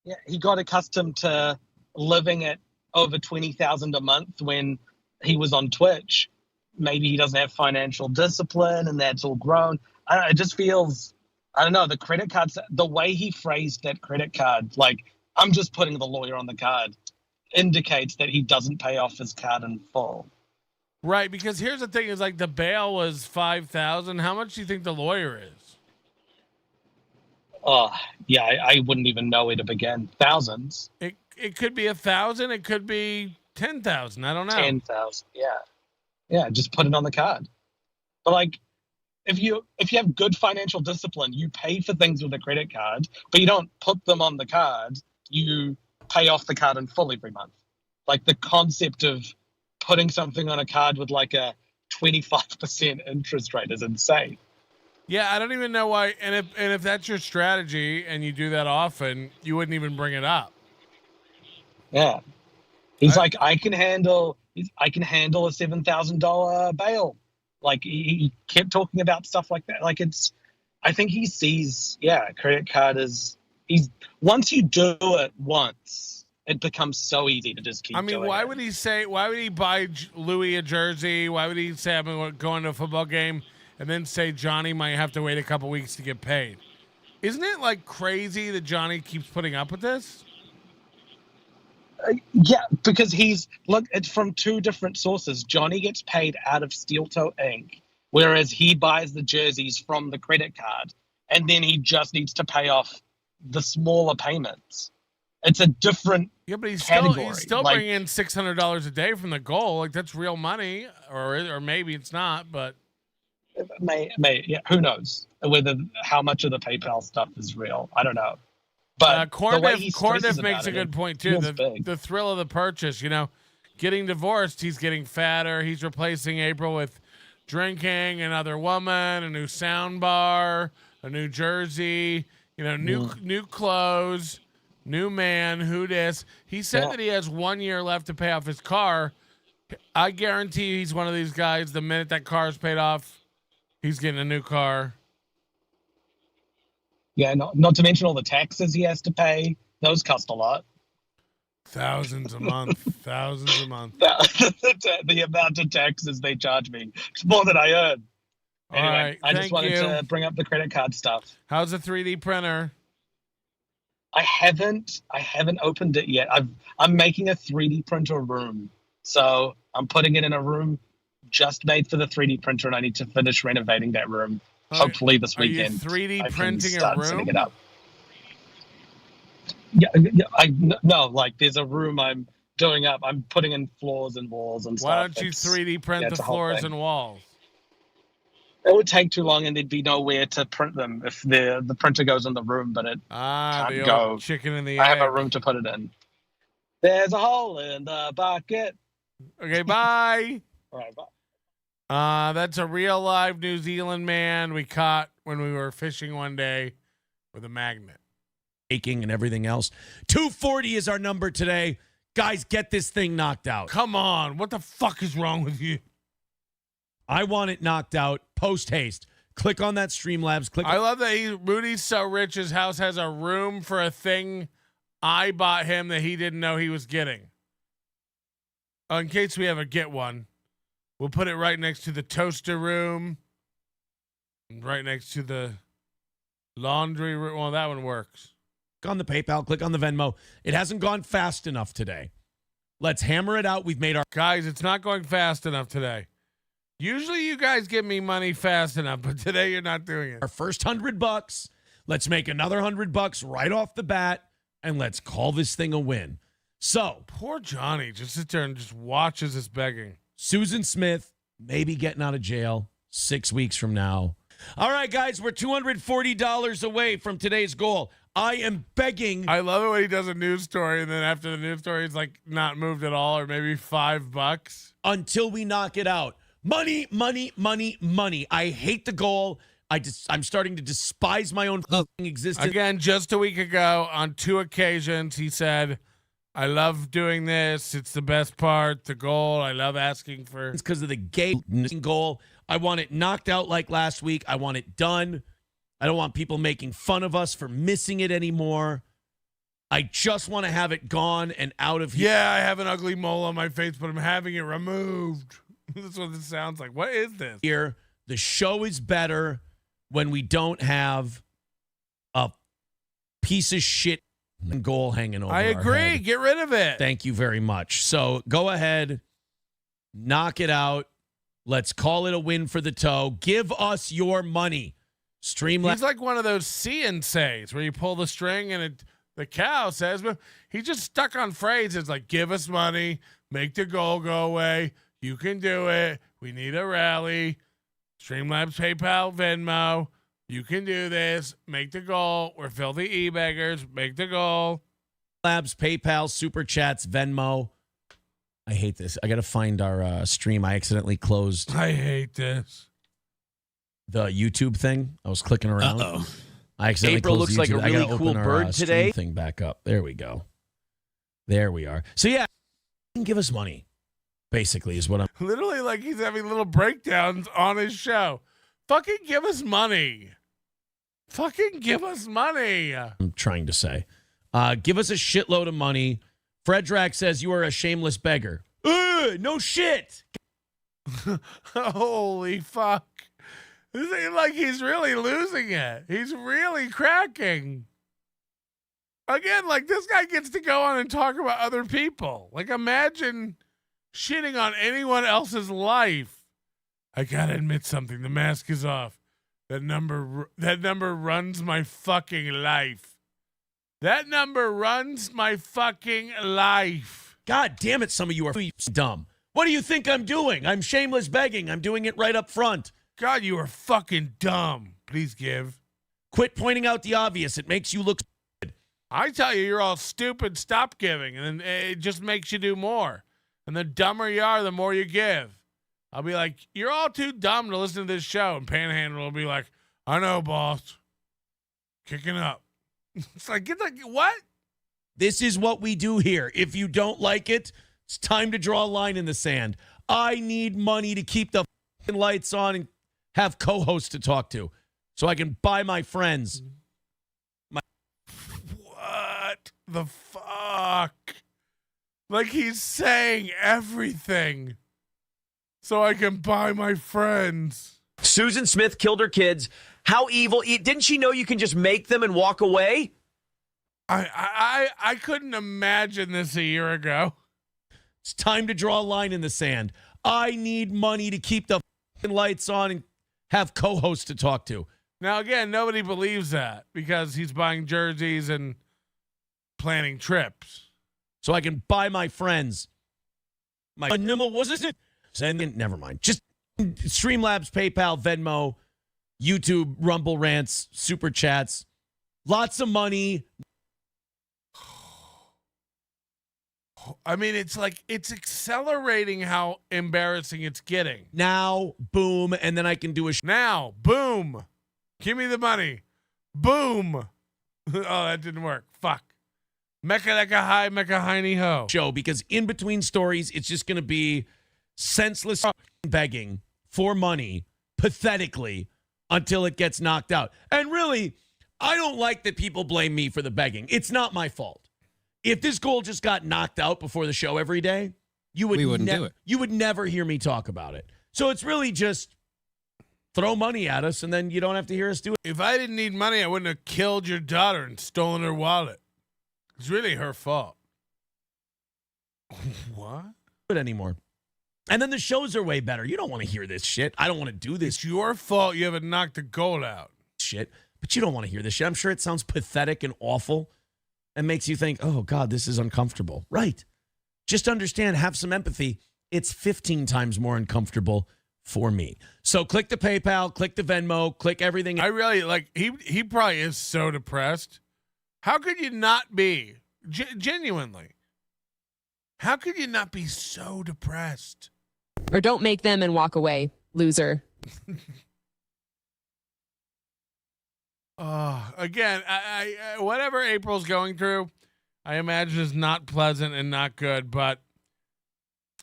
[SPEAKER 11] Yeah, he got accustomed to living at over $20,000 a month when he was on Twitch. Maybe he doesn't have financial discipline and that's all grown. It just feels, I don't know, the credit cards, the way he phrased that credit card, like, I'm just putting the lawyer on the card, indicates that he doesn't pay off his card in full.
[SPEAKER 1] Right, because here's the thing is, like, the bail was $5,000. How much do you think the lawyer is?
[SPEAKER 11] Oh, yeah, I wouldn't even know where to begin. Thousands.
[SPEAKER 1] It could be 1,000. It could be 10,000. I don't know.
[SPEAKER 11] 10,000. Yeah. Yeah, just put it on the card. But like, if you have good financial discipline, you pay for things with a credit card, but you don't put them on the card. You pay off the card in full every month. Like, the concept of putting something on a card with like a 25% interest rate is insane.
[SPEAKER 1] Yeah, I don't even know why. And if that's your strategy and you do that often, you wouldn't even bring it up.
[SPEAKER 11] Yeah, he's like, I can handle a $7,000 bail. Like, he kept talking about stuff like that. Like, I think he sees, credit card is, once you do it once, it becomes so easy to just keep doing it.
[SPEAKER 1] Why would he buy Louis a jersey? Why would he say, I'm going to a football game, and then say Johnny might have to wait a couple weeks to get paid? Isn't it, like, crazy that Johnny keeps putting up with this?
[SPEAKER 11] Yeah, because it's from two different sources. Johnny gets paid out of Steel Toe Inc., whereas he buys the jerseys from the credit card, and then he just needs to pay off the smaller payments. It's a different
[SPEAKER 1] but he's
[SPEAKER 11] category.
[SPEAKER 1] still bringing in $600 a day from the goal. Like, that's real money, or maybe it's not, but
[SPEAKER 11] who knows how much of the PayPal stuff is real? I don't know. But
[SPEAKER 1] Cordiff makes a good point too. The thrill of the purchase, getting divorced, he's getting fatter. He's replacing April with drinking, another woman, a new sound bar, a new jersey, new clothes, new man, who dis. He said that he has 1 year left to pay off his car. I guarantee he's one of these guys, the minute that car is paid off, he's getting a new car.
[SPEAKER 11] Yeah, not to mention all the taxes he has to pay. Those cost a lot.
[SPEAKER 1] Thousands a month. Thousands a month.
[SPEAKER 11] The amount of taxes they charge me. It's more than I earn. Anyway,
[SPEAKER 1] all right,
[SPEAKER 11] I just wanted to bring up the credit card stuff.
[SPEAKER 1] How's the 3D printer?
[SPEAKER 11] I haven't opened it yet. I'm making a 3D printer room. So I'm putting it in a room just made for the 3D printer, and I need to finish renovating that room hopefully this
[SPEAKER 1] Are you
[SPEAKER 11] weekend
[SPEAKER 1] 3D
[SPEAKER 11] I can
[SPEAKER 1] printing a
[SPEAKER 11] start
[SPEAKER 1] room?
[SPEAKER 11] setting it up. No, like there's a room I'm doing up. I'm putting in floors and walls and stuff.
[SPEAKER 1] Why don't you 3D print the floors and walls?
[SPEAKER 11] It would take too long, and there'd be nowhere to print them if the printer goes in the room, but it can't
[SPEAKER 1] the
[SPEAKER 11] go.
[SPEAKER 1] old chicken in the
[SPEAKER 11] I have
[SPEAKER 1] egg.
[SPEAKER 11] a room to put it in. There's a hole in the bucket.
[SPEAKER 1] Okay, bye.
[SPEAKER 11] All right, bye.
[SPEAKER 1] That's a real live New Zealand man we caught when we were fishing one day with a magnet.
[SPEAKER 5] Aching and everything else. 240 is our number today. Guys, get this thing knocked out.
[SPEAKER 1] Come on. What the fuck is wrong with you?
[SPEAKER 5] I want it knocked out post haste. Click on that Streamlabs.
[SPEAKER 1] I love that Rudy's so rich his house has a room for a thing I bought him that he didn't know he was getting. In case we ever get one, we'll put it right next to the toaster room, and right next to the laundry room. Well, that one works.
[SPEAKER 5] Click on the PayPal. Click on the Venmo. It hasn't gone fast enough today. Let's hammer it out. We've made our...
[SPEAKER 1] Guys, it's not going fast enough today. Usually you guys give me money fast enough, but today you're not doing it.
[SPEAKER 5] Our first $100. Let's make another $100 right off the bat, and let's call this thing a win. So,
[SPEAKER 1] poor Johnny just sits there and just watches us begging.
[SPEAKER 5] Susan Smith maybe getting out of jail 6 weeks from now. All right, guys, we're $240 away from today's goal. I am begging.
[SPEAKER 1] I love it when he does a news story, and then after the news story, he's like not moved at all, or maybe $5
[SPEAKER 5] until we knock it out. Money, money, money, money. I hate the goal. I'm starting to despise my own existence.
[SPEAKER 1] Again, just a week ago, on 2 occasions, he said, I love doing this. It's the best part. The goal. I love asking for.
[SPEAKER 5] It's because of the gay goal. I want it knocked out like last week. I want it done. I don't want people making fun of us for missing it anymore. I just want to have it gone and out of here.
[SPEAKER 1] Yeah, I have an ugly mole on my face, but I'm having it removed. That's what this sounds like. What is this?
[SPEAKER 5] Here, the show is better when we don't have a piece of shit goal hanging over
[SPEAKER 1] I agree.
[SPEAKER 5] our head.
[SPEAKER 1] Get rid of it.
[SPEAKER 5] Thank you very much. So go ahead, knock it out. Let's call it a win for the toe. Give us your money. Streamlabs.
[SPEAKER 1] He's like one of those see and says where you pull the string and the cow says, but he's just stuck on phrases like give us money, make the goal go away. You can do it. We need a rally. Streamlabs, PayPal, Venmo. You can do this. Make the goal. We're filthy e-beggars. Make the goal.
[SPEAKER 5] Labs, PayPal, Super Chats, Venmo. I hate this. I got to find our stream. I accidentally closed.
[SPEAKER 1] I hate this.
[SPEAKER 5] The YouTube thing. I was clicking around.
[SPEAKER 8] Uh-oh.
[SPEAKER 5] I accidentally
[SPEAKER 8] April
[SPEAKER 5] closed
[SPEAKER 8] looks
[SPEAKER 5] YouTube.
[SPEAKER 8] like a
[SPEAKER 5] I gotta
[SPEAKER 8] really cool
[SPEAKER 5] open our,
[SPEAKER 8] bird
[SPEAKER 5] stream
[SPEAKER 8] today.
[SPEAKER 5] Thing back up. There we go. There we are. So yeah, give us money. Basically, is what I'm
[SPEAKER 1] literally like he's having little breakdowns on his show. Fucking give us money. Fucking give us money.
[SPEAKER 5] I'm trying to say. Give us a shitload of money. Fredrak says you are a shameless beggar. No shit.
[SPEAKER 1] Holy fuck. This ain't like he's really losing it. He's really cracking. Again, like this guy gets to go on and talk about other people. Like imagine shitting on anyone else's life. I gotta admit something. The mask is off. That number runs my fucking life. That number runs my fucking life.
[SPEAKER 5] God damn it, some of you are dumb. What do you think I'm doing? I'm shameless begging. I'm doing it right up front.
[SPEAKER 1] God, you are fucking dumb. Please give.
[SPEAKER 5] Quit pointing out the obvious. It makes you look stupid.
[SPEAKER 1] I tell you, you're all stupid. Stop giving. And then it just makes you do more. And the dumber you are, the more you give. I'll be like, you're all too dumb to listen to this show. And Panhandle will be like, I know, boss. Kicking up. It's like, what?
[SPEAKER 5] This is what we do here. If you don't like it, it's time to draw a line in the sand. I need money to keep the lights on and have co-hosts to talk to so I can buy my friends.
[SPEAKER 1] What the fuck? Like he's saying everything so I can buy my friends.
[SPEAKER 8] Susan Smith killed her kids. How evil. Didn't she know you can just make them and walk away?
[SPEAKER 1] I couldn't imagine this a year ago.
[SPEAKER 5] It's time to draw a line in the sand. I need money to keep the lights on and have co-hosts to talk to.
[SPEAKER 1] Now, again, nobody believes that because he's buying jerseys and planning trips.
[SPEAKER 5] So I can buy my friends. My was it? Send in, never mind. Just Streamlabs, PayPal, Venmo, YouTube, Rumble Rants, Super Chats. Lots of money.
[SPEAKER 1] I mean, it's accelerating how embarrassing it's getting.
[SPEAKER 5] Now, boom, and then I can do a
[SPEAKER 1] now, boom. Give me the money. Boom. Oh, that didn't work. Fuck. Mecca leka hi, mecca hiney ho.
[SPEAKER 5] Show, because in between stories, it's just going to be senseless begging for money, pathetically, until it gets knocked out. And really, I don't like that people blame me for the begging. It's not my fault. If this goal just got knocked out before the show every day, we wouldn't do it. You would never hear me talk about it. So it's really just throw money at us, and then you don't have to hear us do it.
[SPEAKER 1] If I didn't need money, I wouldn't have killed your daughter and stolen her wallet. It's really her fault. What?
[SPEAKER 5] Anymore. And then the shows are way better. You don't want to hear this shit. I don't want to do this.
[SPEAKER 1] It's your fault you haven't knocked the goal out.
[SPEAKER 5] Shit. But you don't want to hear this shit. I'm sure it sounds pathetic and awful and makes you think, oh, God, this is uncomfortable. Right. Just understand, have some empathy. It's 15 times more uncomfortable for me. So click the PayPal, click the Venmo, click everything.
[SPEAKER 1] I really, he probably is so depressed. How could you not be? Genuinely. How could you not be so depressed?
[SPEAKER 19] Or don't make them and walk away, loser.
[SPEAKER 1] Again, I whatever April's going through, I imagine is not pleasant and not good, but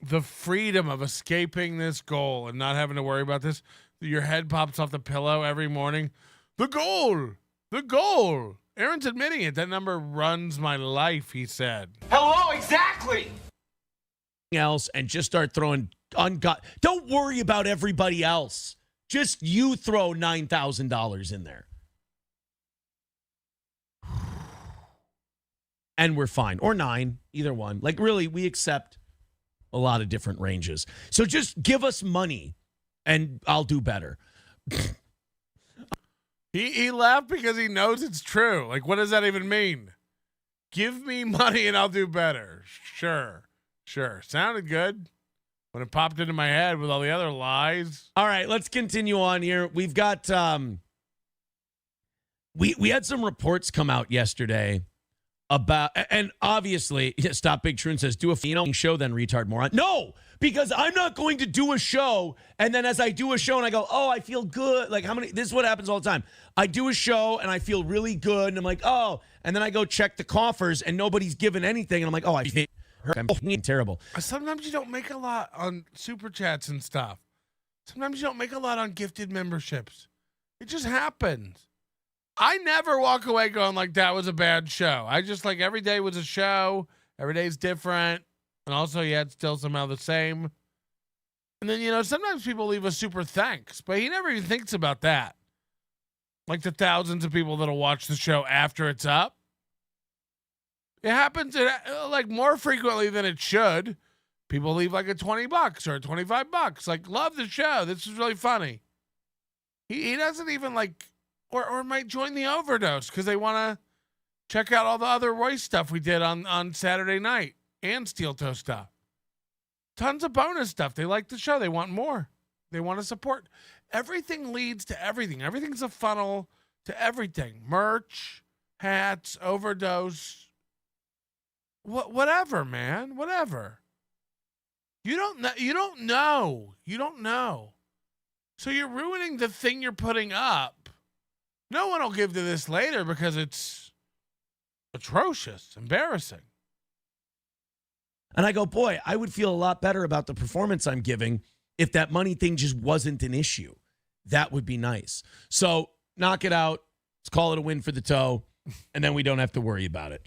[SPEAKER 1] the freedom of escaping this goal and not having to worry about this, your head pops off the pillow every morning. The goal. Aaron's admitting it. That number runs my life, he said.
[SPEAKER 10] Hello, exactly.
[SPEAKER 5] Else and just start throwing don't worry about everybody else. Just you throw $9,000 in there. And we're fine. Or 9, either one. Like, really, we accept a lot of different ranges. So just give us money and I'll do better.
[SPEAKER 1] He laughed because he knows it's true. Like, what does that even mean? Give me money and I'll do better. Sure. Sounded good when it popped into my head with all the other lies.
[SPEAKER 5] All right, let's continue on here. We've got we had some reports come out yesterday about, and obviously, Stop Big Trune says, do a show then, retard moron. No, because I'm not going to do a show, and then as I do a show and I go, oh, I feel good. Like, this is what happens all the time. I do a show and I feel really good, and I'm like, oh, and then I go check the coffers and nobody's given anything, and I'm like, oh, I'm terrible.
[SPEAKER 1] Sometimes you don't make a lot on super chats and stuff. Sometimes you don't make a lot on gifted memberships. It just happens. I never walk away going like that was a bad show. I just like every day was a show. Every day's different. And also yet still somehow the same. And then, sometimes people leave a super thanks, but he never even thinks about that. Like the thousands of people that'll watch the show after it's up. It happens like more frequently than it should. People leave like a $20 or $25. Like, love the show. This is really funny. He doesn't even like, or might join the Overdose because they want to check out all the other Royce stuff we did on Saturday night and Steel Toe stuff. Tons of bonus stuff. They like the show. They want more. They want to support. Everything leads to everything. Everything's a funnel to everything. Merch, hats, Overdose. Whatever, man. Whatever. You don't know. So you're ruining the thing you're putting up. No one will give to this later because it's atrocious, embarrassing.
[SPEAKER 5] And I go, boy, I would feel a lot better about the performance I'm giving if that money thing just wasn't an issue. That would be nice. So knock it out. Let's call it a win for the toe. And then we don't have to worry about it.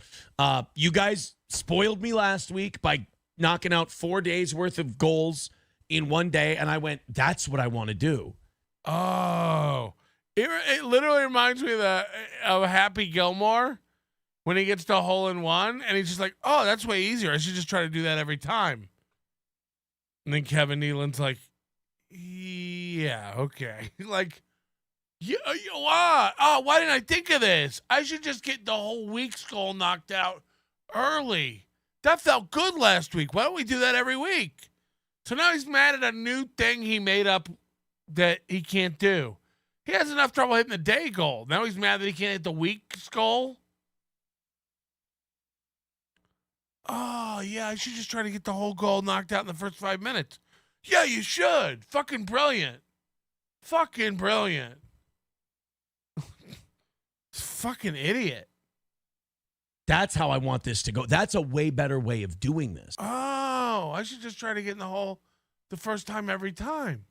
[SPEAKER 5] You guys spoiled me last week by knocking out 4 days worth of goals in one day. And I went, that's what I want to do.
[SPEAKER 1] Oh, it literally reminds me of Happy Gilmore when he gets to hole in one and he's just like, oh, that's way easier. I should just try to do that every time. And then Kevin Nealon's like, Yeah, okay. Like, why didn't I think of this? I should just get the whole week's goal knocked out early. That felt good last week. Why don't we do that every week? So now he's mad at a new thing he made up that he can't do. He has enough trouble hitting the day goal. Now he's mad that he can't hit the week's goal. Oh, yeah, I should just try to get the whole goal knocked out in the first 5 minutes. Yeah, you should. Fucking brilliant. Fucking brilliant. Fucking idiot.
[SPEAKER 5] That's how I want this to go. That's a way better way of doing this.
[SPEAKER 1] Oh, I should just try to get in the hole the first time every time.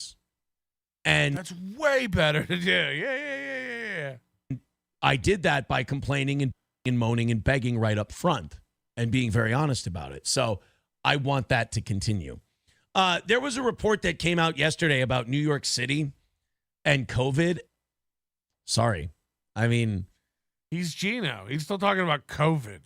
[SPEAKER 5] And
[SPEAKER 1] that's way better to do. Yeah.
[SPEAKER 5] I did that by complaining and moaning and begging right up front and being very honest about it. So I want that to continue. There was a report that came out yesterday about New York City and COVID. Sorry. I mean,
[SPEAKER 1] he's Gino. He's still talking about COVID.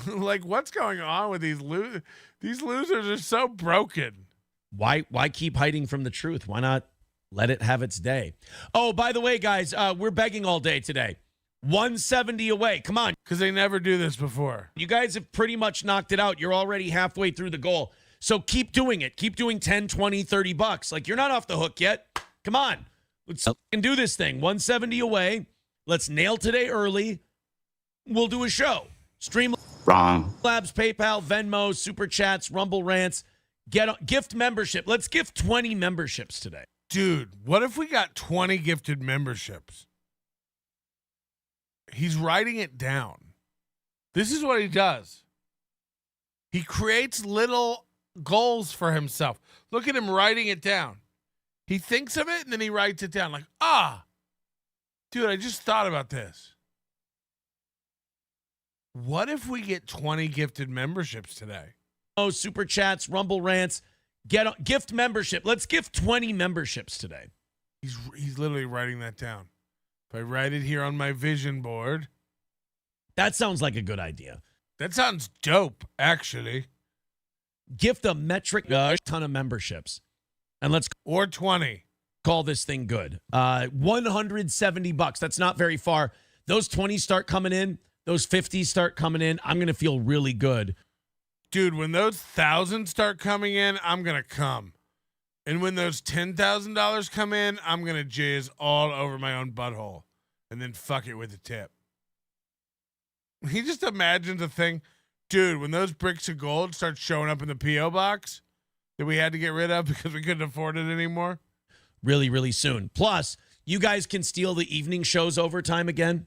[SPEAKER 1] Like, what's going on with these losers? These losers are so broken.
[SPEAKER 5] Why keep hiding from the truth? Why not let it have its day? Oh, by the way, guys, we're begging all day today. 170 away. Come on.
[SPEAKER 1] Because they never do this before.
[SPEAKER 5] You guys have pretty much knocked it out. You're already halfway through the goal. So keep doing it. Keep doing 10, 20, 30 bucks. Like, you're not off the hook yet. Come on. Let's do this thing. 170 away. Let's nail today early. We'll do a show. Stream
[SPEAKER 4] Wrong.
[SPEAKER 5] Labs, PayPal, Venmo, Super Chats, Rumble Rants. Gift membership. Let's gift 20 memberships today.
[SPEAKER 1] Dude, what if we got 20 gifted memberships? He's writing it down. This is what he does. He creates little goals for himself. Look at him writing it down. He thinks of it and then he writes it down like, dude, I just thought about this. What if we get 20 gifted memberships today?
[SPEAKER 5] Oh, Super Chats, Rumble Rants, gift membership. Let's gift 20 memberships today.
[SPEAKER 1] He's literally writing that down. If I write it here on my vision board.
[SPEAKER 5] That sounds like a good idea.
[SPEAKER 1] That sounds dope, actually.
[SPEAKER 5] Gift a metric ton of memberships. And let's
[SPEAKER 1] or 20.
[SPEAKER 5] Call this thing good. 170 bucks. That's not very far. Those 20s start coming in. Those 50s start coming in. I'm going to feel really good.
[SPEAKER 1] Dude, when those thousands start coming in, I'm going to come. And when those $10,000 come in, I'm going to jizz all over my own butthole and then fuck it with a tip. He just imagines a thing. Dude, when those bricks of gold start showing up in the P.O. box that we had to get rid of because we couldn't afford it anymore.
[SPEAKER 5] Really, really soon. Plus, you guys can steal the evening shows overtime again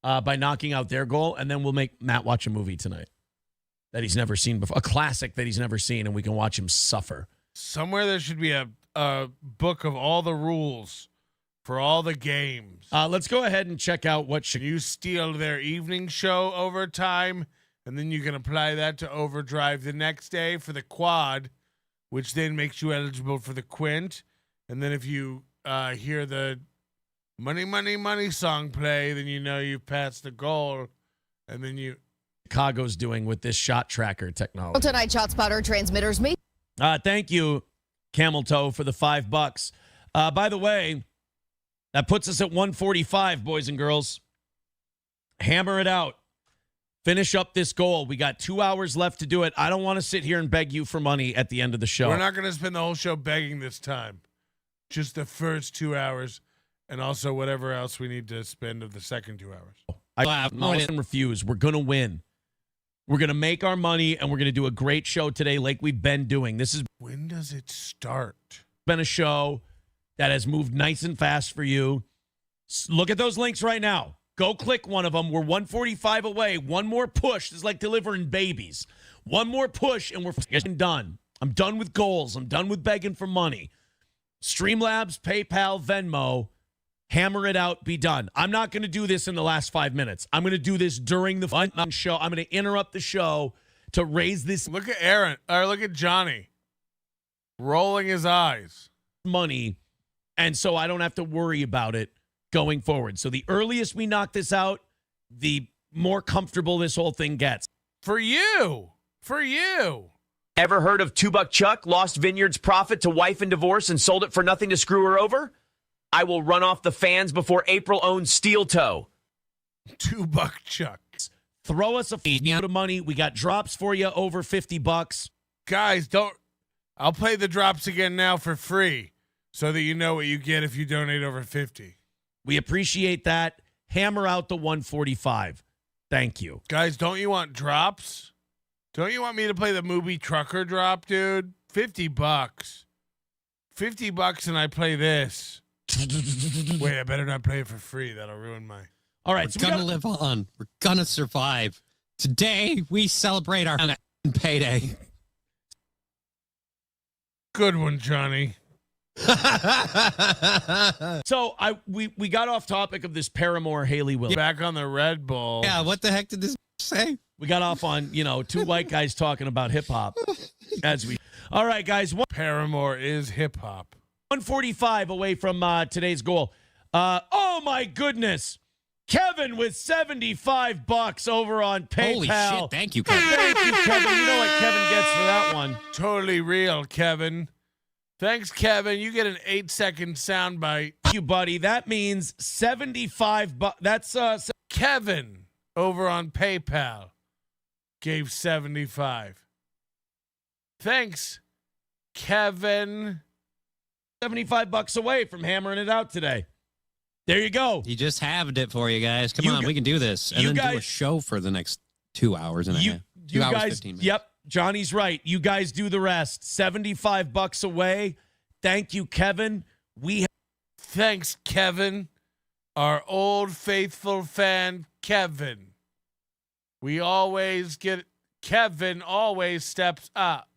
[SPEAKER 5] by knocking out their goal, and then we'll make Matt watch a movie tonight that he's never seen before, a classic that he's never seen, and we can watch him suffer.
[SPEAKER 1] Somewhere there should be a book of all the rules for all the games.
[SPEAKER 5] Let's go ahead and check out what
[SPEAKER 1] you steal their evening show overtime, and then you can apply that to overdrive the next day for the quad, which then makes you eligible for the quint. And then if you hear the money, money, money song play, then you know you've passed the goal. And then
[SPEAKER 5] Chicago's doing with this shot tracker technology.
[SPEAKER 22] Tonight, shot spotter transmitters me.
[SPEAKER 5] Thank you, Camel Toe, for the $5. By the way, that puts us at 145, boys and girls. Hammer it out. Finish up this goal. We got 2 hours left to do it. I don't want to sit here and beg you for money at the end of the show.
[SPEAKER 1] We're not going to spend the whole show begging this time. Just the first 2 hours, and also whatever else we need to spend of the second 2 hours.
[SPEAKER 5] I refuse. We're going to win. We're going to make our money, and we're going to do a great show today like we've been doing. This is
[SPEAKER 1] when does it start?
[SPEAKER 5] Been a show that has moved nice and fast for you. Look at those links right now. Go click one of them. We're 145 away. One more push. It's like delivering babies. One more push, and we're done. I'm done with goals. I'm done with begging for money. Streamlabs, PayPal, Venmo, hammer it out, be done. I'm not going to do this in the last 5 minutes. I'm going to do this during the show. I'm going to interrupt the show to raise this.
[SPEAKER 1] Look at Aaron, or look at Johnny rolling his eyes.
[SPEAKER 5] Money, and so I don't have to worry about it going forward. So the earliest we knock this out, the more comfortable this whole thing gets.
[SPEAKER 1] For you.
[SPEAKER 8] Ever heard of $2 Chuck? Lost Vineyard's profit to wife and divorce and sold it for nothing to screw her over? I will run off the fans before April owns Steel Toe.
[SPEAKER 1] $2 Chuck.
[SPEAKER 5] Throw us a feed of money. We got drops for you over $50.
[SPEAKER 1] Guys, I'll play the drops again now for free so that you know what you get if you donate over 50.
[SPEAKER 5] We appreciate that. Hammer out the 145. Thank you.
[SPEAKER 1] Guys, don't you want drops? Don't you want me to play the movie Trucker drop, dude? $50. $50 and I play this. Wait, I better not play it for free. That'll ruin my...
[SPEAKER 5] All right,
[SPEAKER 7] We're gonna live on. We're gonna survive. Today, we celebrate our payday.
[SPEAKER 1] Good one, Johnny.
[SPEAKER 5] So we got off topic of this Paramore Haley Williams.
[SPEAKER 1] Back on the Red Bull.
[SPEAKER 7] Yeah, what the heck did this say?
[SPEAKER 5] We got off on, two white guys talking about hip hop. All right, guys.
[SPEAKER 1] Paramore is hip hop.
[SPEAKER 5] 145 away from today's goal. Oh my goodness. Kevin with $75 over on PayPal.
[SPEAKER 7] Holy shit, thank you, Kevin.
[SPEAKER 5] Thank you, Kevin. You know what Kevin gets for that one.
[SPEAKER 1] Totally real, Kevin. Thanks, Kevin. You get an 8-second soundbite.
[SPEAKER 5] Thank you, buddy. That means $75. That's
[SPEAKER 1] Kevin over on PayPal gave 75. Thanks, Kevin.
[SPEAKER 5] $75 away from hammering it out today. There you go.
[SPEAKER 7] He just halved it for you guys. Come on, we can do this. And then do a show for the next 2 hours and a half. 2 hours, 15 minutes.
[SPEAKER 5] Yep. Johnny's right. You guys do the rest. $75 away. Thank you, Kevin.
[SPEAKER 1] Thanks, Kevin. Our old faithful fan, Kevin. We always get... Kevin always steps up.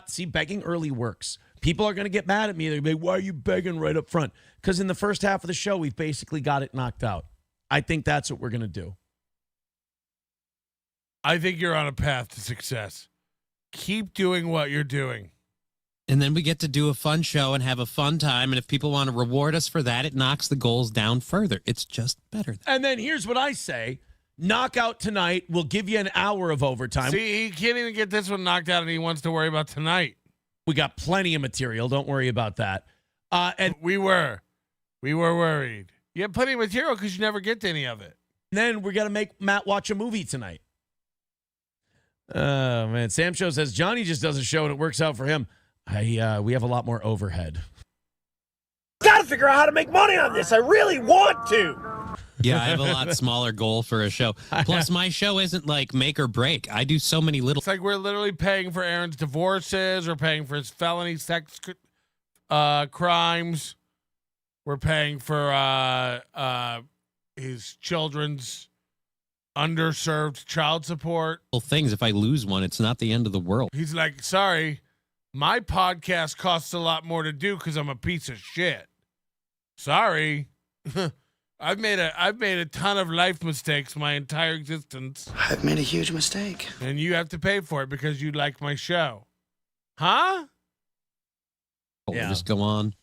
[SPEAKER 5] See, begging early works. People are going to get mad at me. They're going to be, why are you begging right up front? Because in the first half of the show, we've basically got it knocked out. I think that's what we're going to do.
[SPEAKER 1] I think you're on a path to success. Keep doing what you're doing.
[SPEAKER 7] And then we get to do a fun show and have a fun time. And if people want to reward us for that, it knocks the goals down further. It's just better.
[SPEAKER 5] And then here's what I say. Knockout tonight. We'll give you an hour of overtime.
[SPEAKER 1] See, he can't even get this one knocked out, and he wants to worry about tonight.
[SPEAKER 5] We got plenty of material. Don't worry about that. And
[SPEAKER 1] we were worried. You have plenty of material because you never get to any of it.
[SPEAKER 5] And then we're going to make Matt watch a movie tonight. Oh, man. Sam Show says Johnny just does a show and it works out for him. We have a lot more overhead.
[SPEAKER 18] Got to figure out how to make money on this. I really want to.
[SPEAKER 7] Yeah, I have a lot smaller goal for a show. Plus, my show isn't like make or break. I do so many little...
[SPEAKER 1] It's like we're literally paying for Aaron's divorces. We're paying for his felony sex crimes. We're paying for his children's underserved child support.
[SPEAKER 7] Things. If I lose one, it's not the end of the world.
[SPEAKER 1] He's like, sorry, my podcast costs a lot more to do because I'm a piece of shit. Sorry. I've made a ton of life mistakes my entire existence.
[SPEAKER 13] I've made a huge mistake.
[SPEAKER 1] And you have to pay for it because you like my show. Huh?
[SPEAKER 7] We'll just go on.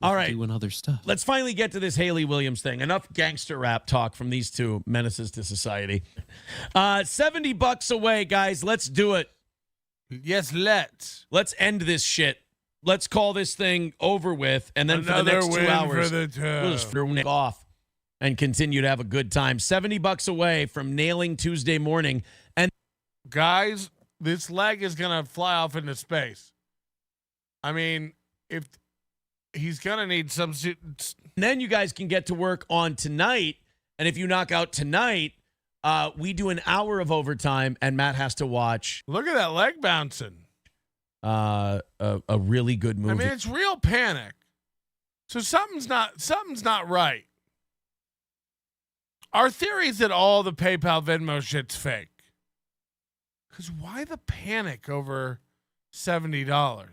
[SPEAKER 5] All right.
[SPEAKER 7] Doing other stuff.
[SPEAKER 5] Let's finally get to this Haley Williams thing. Enough gangster rap talk from these two menaces to society. $70 away, guys. Let's do it.
[SPEAKER 1] Yes, let's.
[SPEAKER 5] Let's end this shit. Let's call this thing over with. And then
[SPEAKER 1] Another
[SPEAKER 5] for the next 2 hours,
[SPEAKER 1] we'll
[SPEAKER 5] just throw it off and continue to have a good time. $70 away from nailing Tuesday morning. And
[SPEAKER 1] guys, this leg is going to fly off into space. I mean, if he's going to need some...
[SPEAKER 5] Then you guys can get to work on tonight. And if you knock out tonight, we do an hour of overtime and Matt has to watch...
[SPEAKER 1] Look at that leg bouncing.
[SPEAKER 5] A really good movie.
[SPEAKER 1] I mean, it's real panic. So something's not right. Our theory is that all the PayPal Venmo shit's fake. Because why the panic over $70?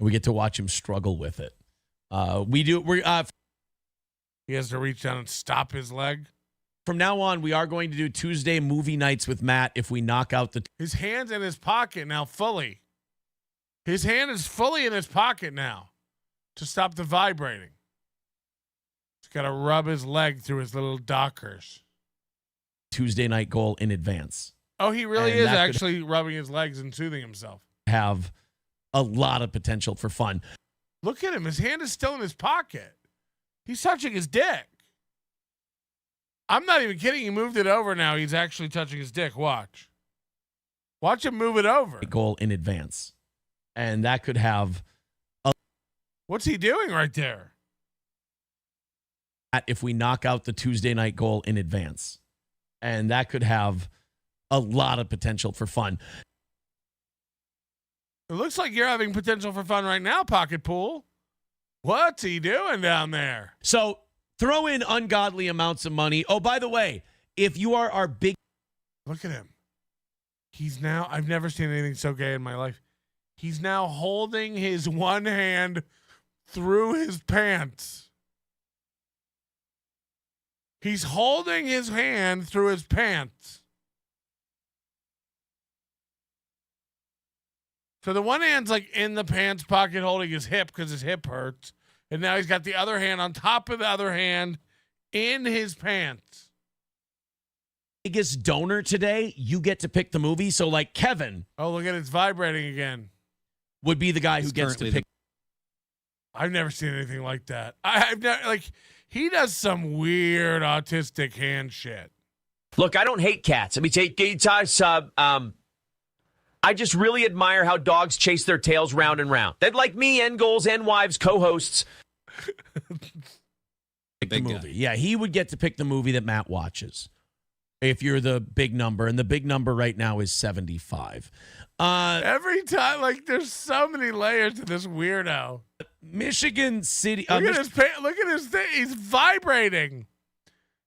[SPEAKER 5] We get to watch him struggle with it.
[SPEAKER 1] He has to reach down and stop his leg.
[SPEAKER 5] From now on, we are going to do Tuesday movie nights with Matt if we knock out the...
[SPEAKER 1] His hand's in his pocket now fully. His hand is fully in his pocket now to stop the vibrating. He's got to rub his leg through his little dockers.
[SPEAKER 5] Tuesday night goal in advance.
[SPEAKER 1] Oh, he really is actually rubbing his legs and soothing himself.
[SPEAKER 5] have a lot of potential for fun.
[SPEAKER 1] Look at him. His hand is still in his pocket. He's touching his dick. I'm not even kidding. He moved it over now. He's actually touching his dick. Watch. Watch him move it over.
[SPEAKER 5] A goal in advance. And that could have a...
[SPEAKER 1] What's he doing right there?
[SPEAKER 5] If we knock out the Tuesday night goal in advance. And that could have a lot of potential for fun.
[SPEAKER 1] It looks like you're having potential for fun right now, Pocket Pool. What's he doing down there?
[SPEAKER 5] So throw in ungodly amounts of money. Oh, by the way, if you are our big...
[SPEAKER 1] Look at him. He's now... I've never seen anything so gay in my life. He's now holding his one hand through his pants. He's holding his hand through his pants. So the one hand's like in the pants pocket holding his hip because his hip hurts. And now he's got the other hand on top of the other hand in his pants.
[SPEAKER 5] Biggest donor today, you get to pick the movie. So like Kevin.
[SPEAKER 1] Oh, look at it. It's vibrating again.
[SPEAKER 5] Would be the guy who gets to pick.
[SPEAKER 1] I've never seen anything like that. I've never, like, he does some weird autistic hand shit.
[SPEAKER 18] Look, I don't hate cats. I mean, I just really admire how dogs chase their tails round and round. They'd like me, end goals, end wives, co-hosts.
[SPEAKER 5] Pick the movie. Yeah, he would get to pick the movie that Matt watches. If you're the big number, and the big number right now is 75.
[SPEAKER 1] Every time, like, there's so many layers to this weirdo.
[SPEAKER 5] Michigan City.
[SPEAKER 1] Look at his thing. He's vibrating.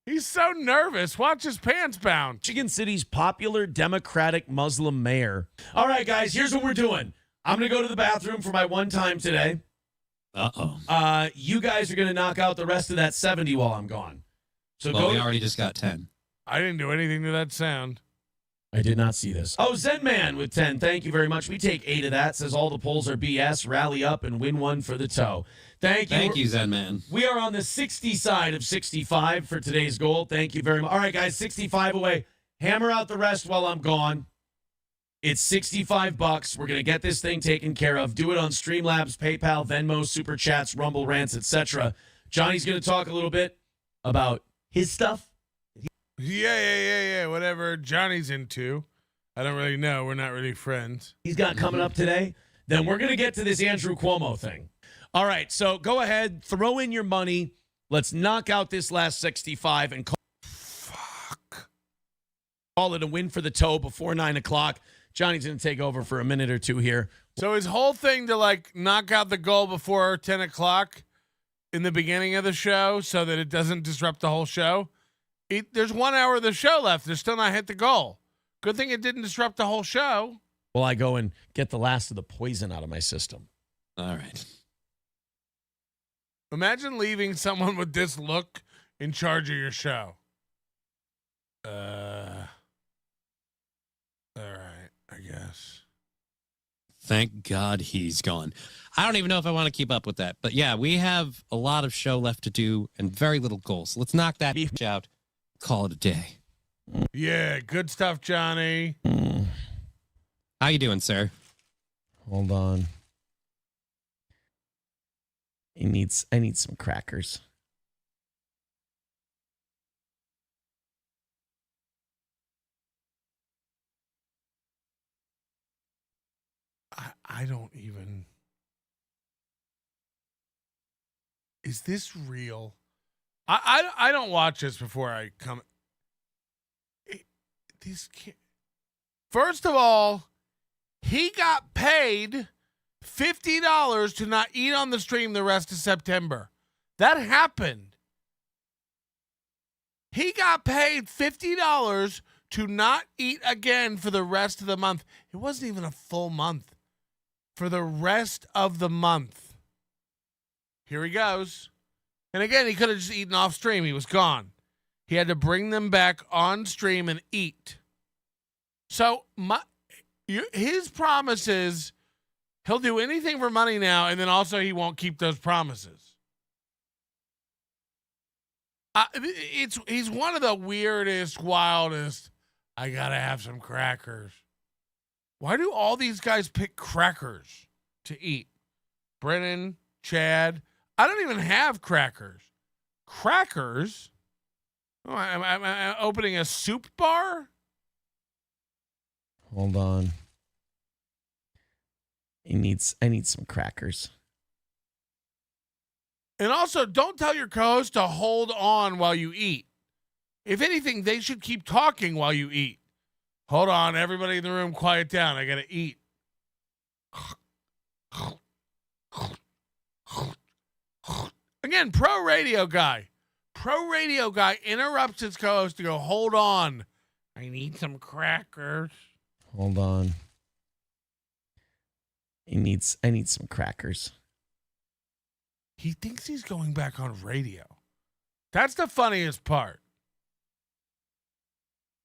[SPEAKER 1] He's so nervous. Watch his pants bound.
[SPEAKER 5] Michigan City's popular Democratic Muslim mayor. All right, guys, here's what we're doing. I'm going to go to the bathroom for my one time today.
[SPEAKER 7] Uh-oh.
[SPEAKER 5] You guys are going to knock out the rest of that 70 while I'm gone. So
[SPEAKER 7] we already just got 10.
[SPEAKER 1] I didn't do anything to that sound.
[SPEAKER 5] I did not see this. Oh, Zen Man with 10. Thank you very much. We take 8 of that. Says all the polls are BS. Rally up and win one for the toe. Thank you.
[SPEAKER 7] Thank you, Zen Man.
[SPEAKER 5] We are on the 60 side of 65 for today's goal. Thank you very much. All right, guys, 65 away. Hammer out the rest while I'm gone. It's $65. We're going to get this thing taken care of. Do it on Streamlabs, PayPal, Venmo, Super Chats, Rumble Rants, etc. Johnny's going to talk a little bit about his stuff.
[SPEAKER 1] Yeah. Whatever Johnny's into. I don't really know. We're not really friends.
[SPEAKER 5] He's got coming up today. Then we're going to get to this Andrew Cuomo thing. All right, so go ahead, throw in your money. Let's knock out this last 65 and call it a win for the toe before 9 o'clock. Johnny's going to take over for a minute or two here.
[SPEAKER 1] So his whole thing to, like, knock out the goal before 10 o'clock in the beginning of the show so that it doesn't disrupt the whole show. There's 1 hour of the show left. They're still not hit the goal. Good thing it didn't disrupt the whole show.
[SPEAKER 5] Well, I go and get the last of the poison out of my system.
[SPEAKER 7] All right.
[SPEAKER 1] Imagine leaving someone with this look in charge of your show. All right, I guess.
[SPEAKER 7] Thank God he's gone. I don't even know if I want to keep up with that. But yeah, we have a lot of show left to do and very little goals. Let's knock that out. Call it a day.
[SPEAKER 1] Yeah, good stuff, Johnny.
[SPEAKER 7] How you doing, sir?
[SPEAKER 5] Hold on. I need some crackers.
[SPEAKER 1] I don't even. Is this real? I don't watch this before I come. These kids. First of all, he got paid $50 to not eat on the stream the rest of September. That happened. He got paid $50 to not eat again for the rest of the month. It wasn't even a full month. For the rest of the month. Here he goes. And again, he could have just eaten off stream. He was gone. He had to bring them back on stream and eat. So his promise is he'll do anything for money now, and then also he won't keep those promises. He's one of the weirdest, wildest. I gotta have some crackers. Why do all these guys pick crackers to eat? Brennan, Chad. I don't even have crackers. Crackers? Oh, I'm opening a soup bar?
[SPEAKER 5] Hold on. I need some crackers.
[SPEAKER 1] And also, don't tell your co-host to hold on while you eat. If anything, they should keep talking while you eat. Hold on, everybody in the room, quiet down. I gotta eat. Again, pro radio guy interrupts his co-host to go, hold on. I need some crackers.
[SPEAKER 5] Hold on. I need some crackers.
[SPEAKER 1] He thinks he's going back on radio. That's the funniest part.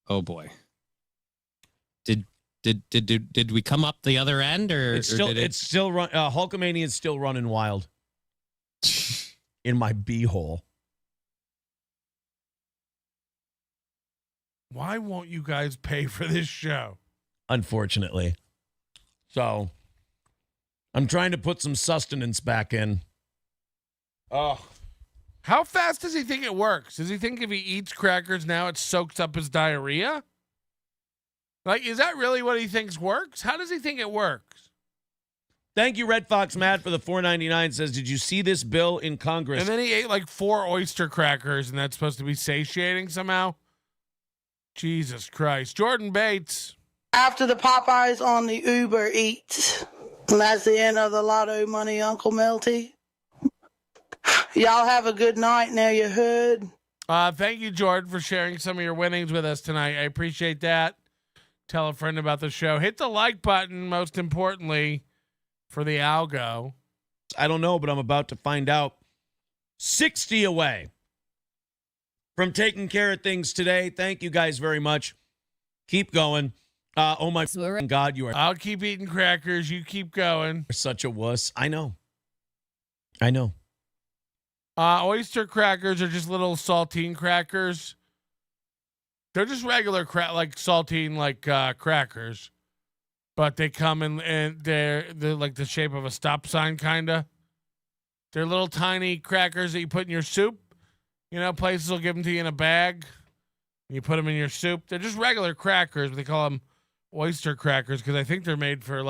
[SPEAKER 7] Oh boy. Did we come up the other end, or
[SPEAKER 5] It's still
[SPEAKER 7] or did it...
[SPEAKER 5] it's still run. Hulkamania is still running wild in my beehole.
[SPEAKER 1] Why won't you guys pay for this show?
[SPEAKER 5] Unfortunately. So I'm trying to put some sustenance back in.
[SPEAKER 1] Oh. How fast does he think it works? Does he think if he eats crackers now it soaks up his diarrhea? Like, is that really what he thinks works? How does he think it works?
[SPEAKER 5] Thank you, Red Fox Matt, for the $4.99. Says, did you see this bill in Congress?
[SPEAKER 1] And then he ate like 4 oyster crackers, and that's supposed to be satiating somehow? Jesus Christ. Jordan Bates.
[SPEAKER 4] After the Popeyes on the Uber Eats. And that's the end of the lotto money, Uncle Melty. Y'all have a good night now, you heard.
[SPEAKER 1] Thank you, Jordan, for sharing some of your winnings with us tonight. I appreciate that. Tell a friend about the show. Hit the like button, most importantly, for the algo.
[SPEAKER 5] I don't know, but I'm about to find out. 60 away from taking care of things today. Thank you guys very much. Keep going. Oh my God, you are.
[SPEAKER 1] I'll keep eating crackers. You keep going.
[SPEAKER 5] You're such a wuss. I know.
[SPEAKER 1] Oyster crackers are just little saltine crackers. They're just regular like saltine crackers, but they come in and they're like the shape of a stop sign kinda. They're little tiny crackers that you put in your soup. You know, places will give them to you in a bag. You put them in your soup. They're just regular crackers, but they call them oyster crackers because I think they're made for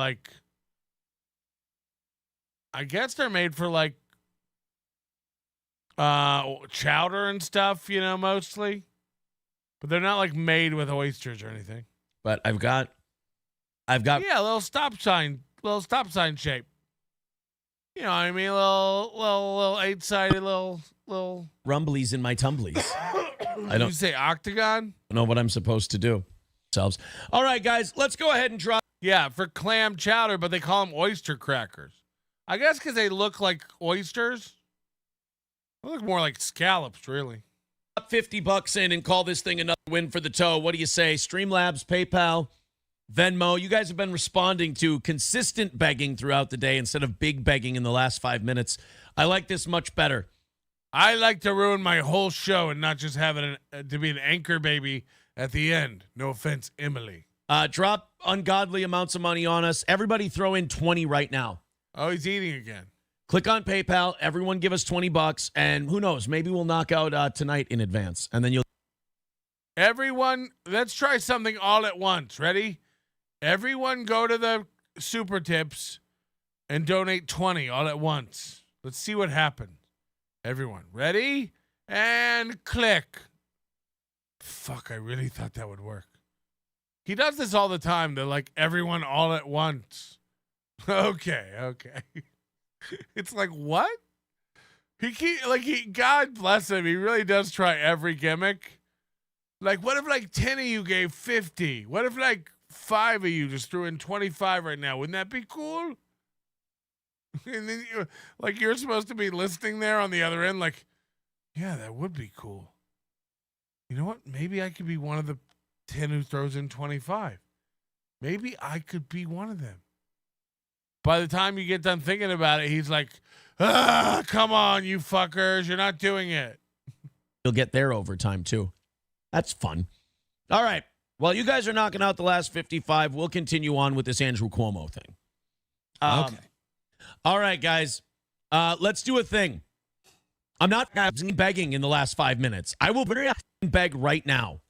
[SPEAKER 1] chowder and stuff, you know, mostly. But they're not like made with oysters or anything.
[SPEAKER 5] But I've got
[SPEAKER 1] yeah, a little stop sign shape. You know what I mean? Little 8-sided little
[SPEAKER 5] rumblies in my tumblies. I don't
[SPEAKER 1] you say octagon?
[SPEAKER 5] know what I'm supposed to do. All right, guys, let's go ahead and try.
[SPEAKER 1] Yeah, for clam chowder, but they call them oyster crackers. I guess because they look like oysters. They look more like scallops, really.
[SPEAKER 5] $50 in and call this thing another win for the toe. What do you say? Streamlabs, PayPal, Venmo. You guys have been responding to consistent begging throughout the day instead of big begging in the last 5 minutes. I like this much better.
[SPEAKER 1] I like to ruin my whole show and not just have it to be an anchor baby at the end. No offense, Emily.
[SPEAKER 5] Drop ungodly amounts of money on us. Everybody throw in 20 right now.
[SPEAKER 1] Oh, he's eating again.
[SPEAKER 5] Click on PayPal. Everyone give us $20, and who knows? Maybe we'll knock out tonight in advance, and then you'll.
[SPEAKER 1] Everyone, let's try something all at once. Ready? Everyone, go to the Super Tips and donate 20 all at once. Let's see what happens. Everyone, ready? And click. Fuck! I really thought that would work. He does this all the time. They're like everyone all at once. Okay. It's like, what? God bless him. He really does try every gimmick. Like, what if 10 of you gave 50? What if 5 of you just threw in 25 right now? Wouldn't that be cool? And then you're supposed to be listening there on the other end. Like, yeah, that would be cool. You know what? Maybe I could be one of the 10 who throws in 25. Maybe I could be one of them. By the time you get done thinking about it, he's like, come on, you fuckers. You're not doing it.
[SPEAKER 5] You'll get their overtime, too. That's fun. All right. While you guys are knocking out the last 55, we'll continue on with this Andrew Cuomo thing.
[SPEAKER 7] Okay.
[SPEAKER 5] All right, guys. Let's do a thing. I'm not begging in the last 5 minutes. I will beg right now.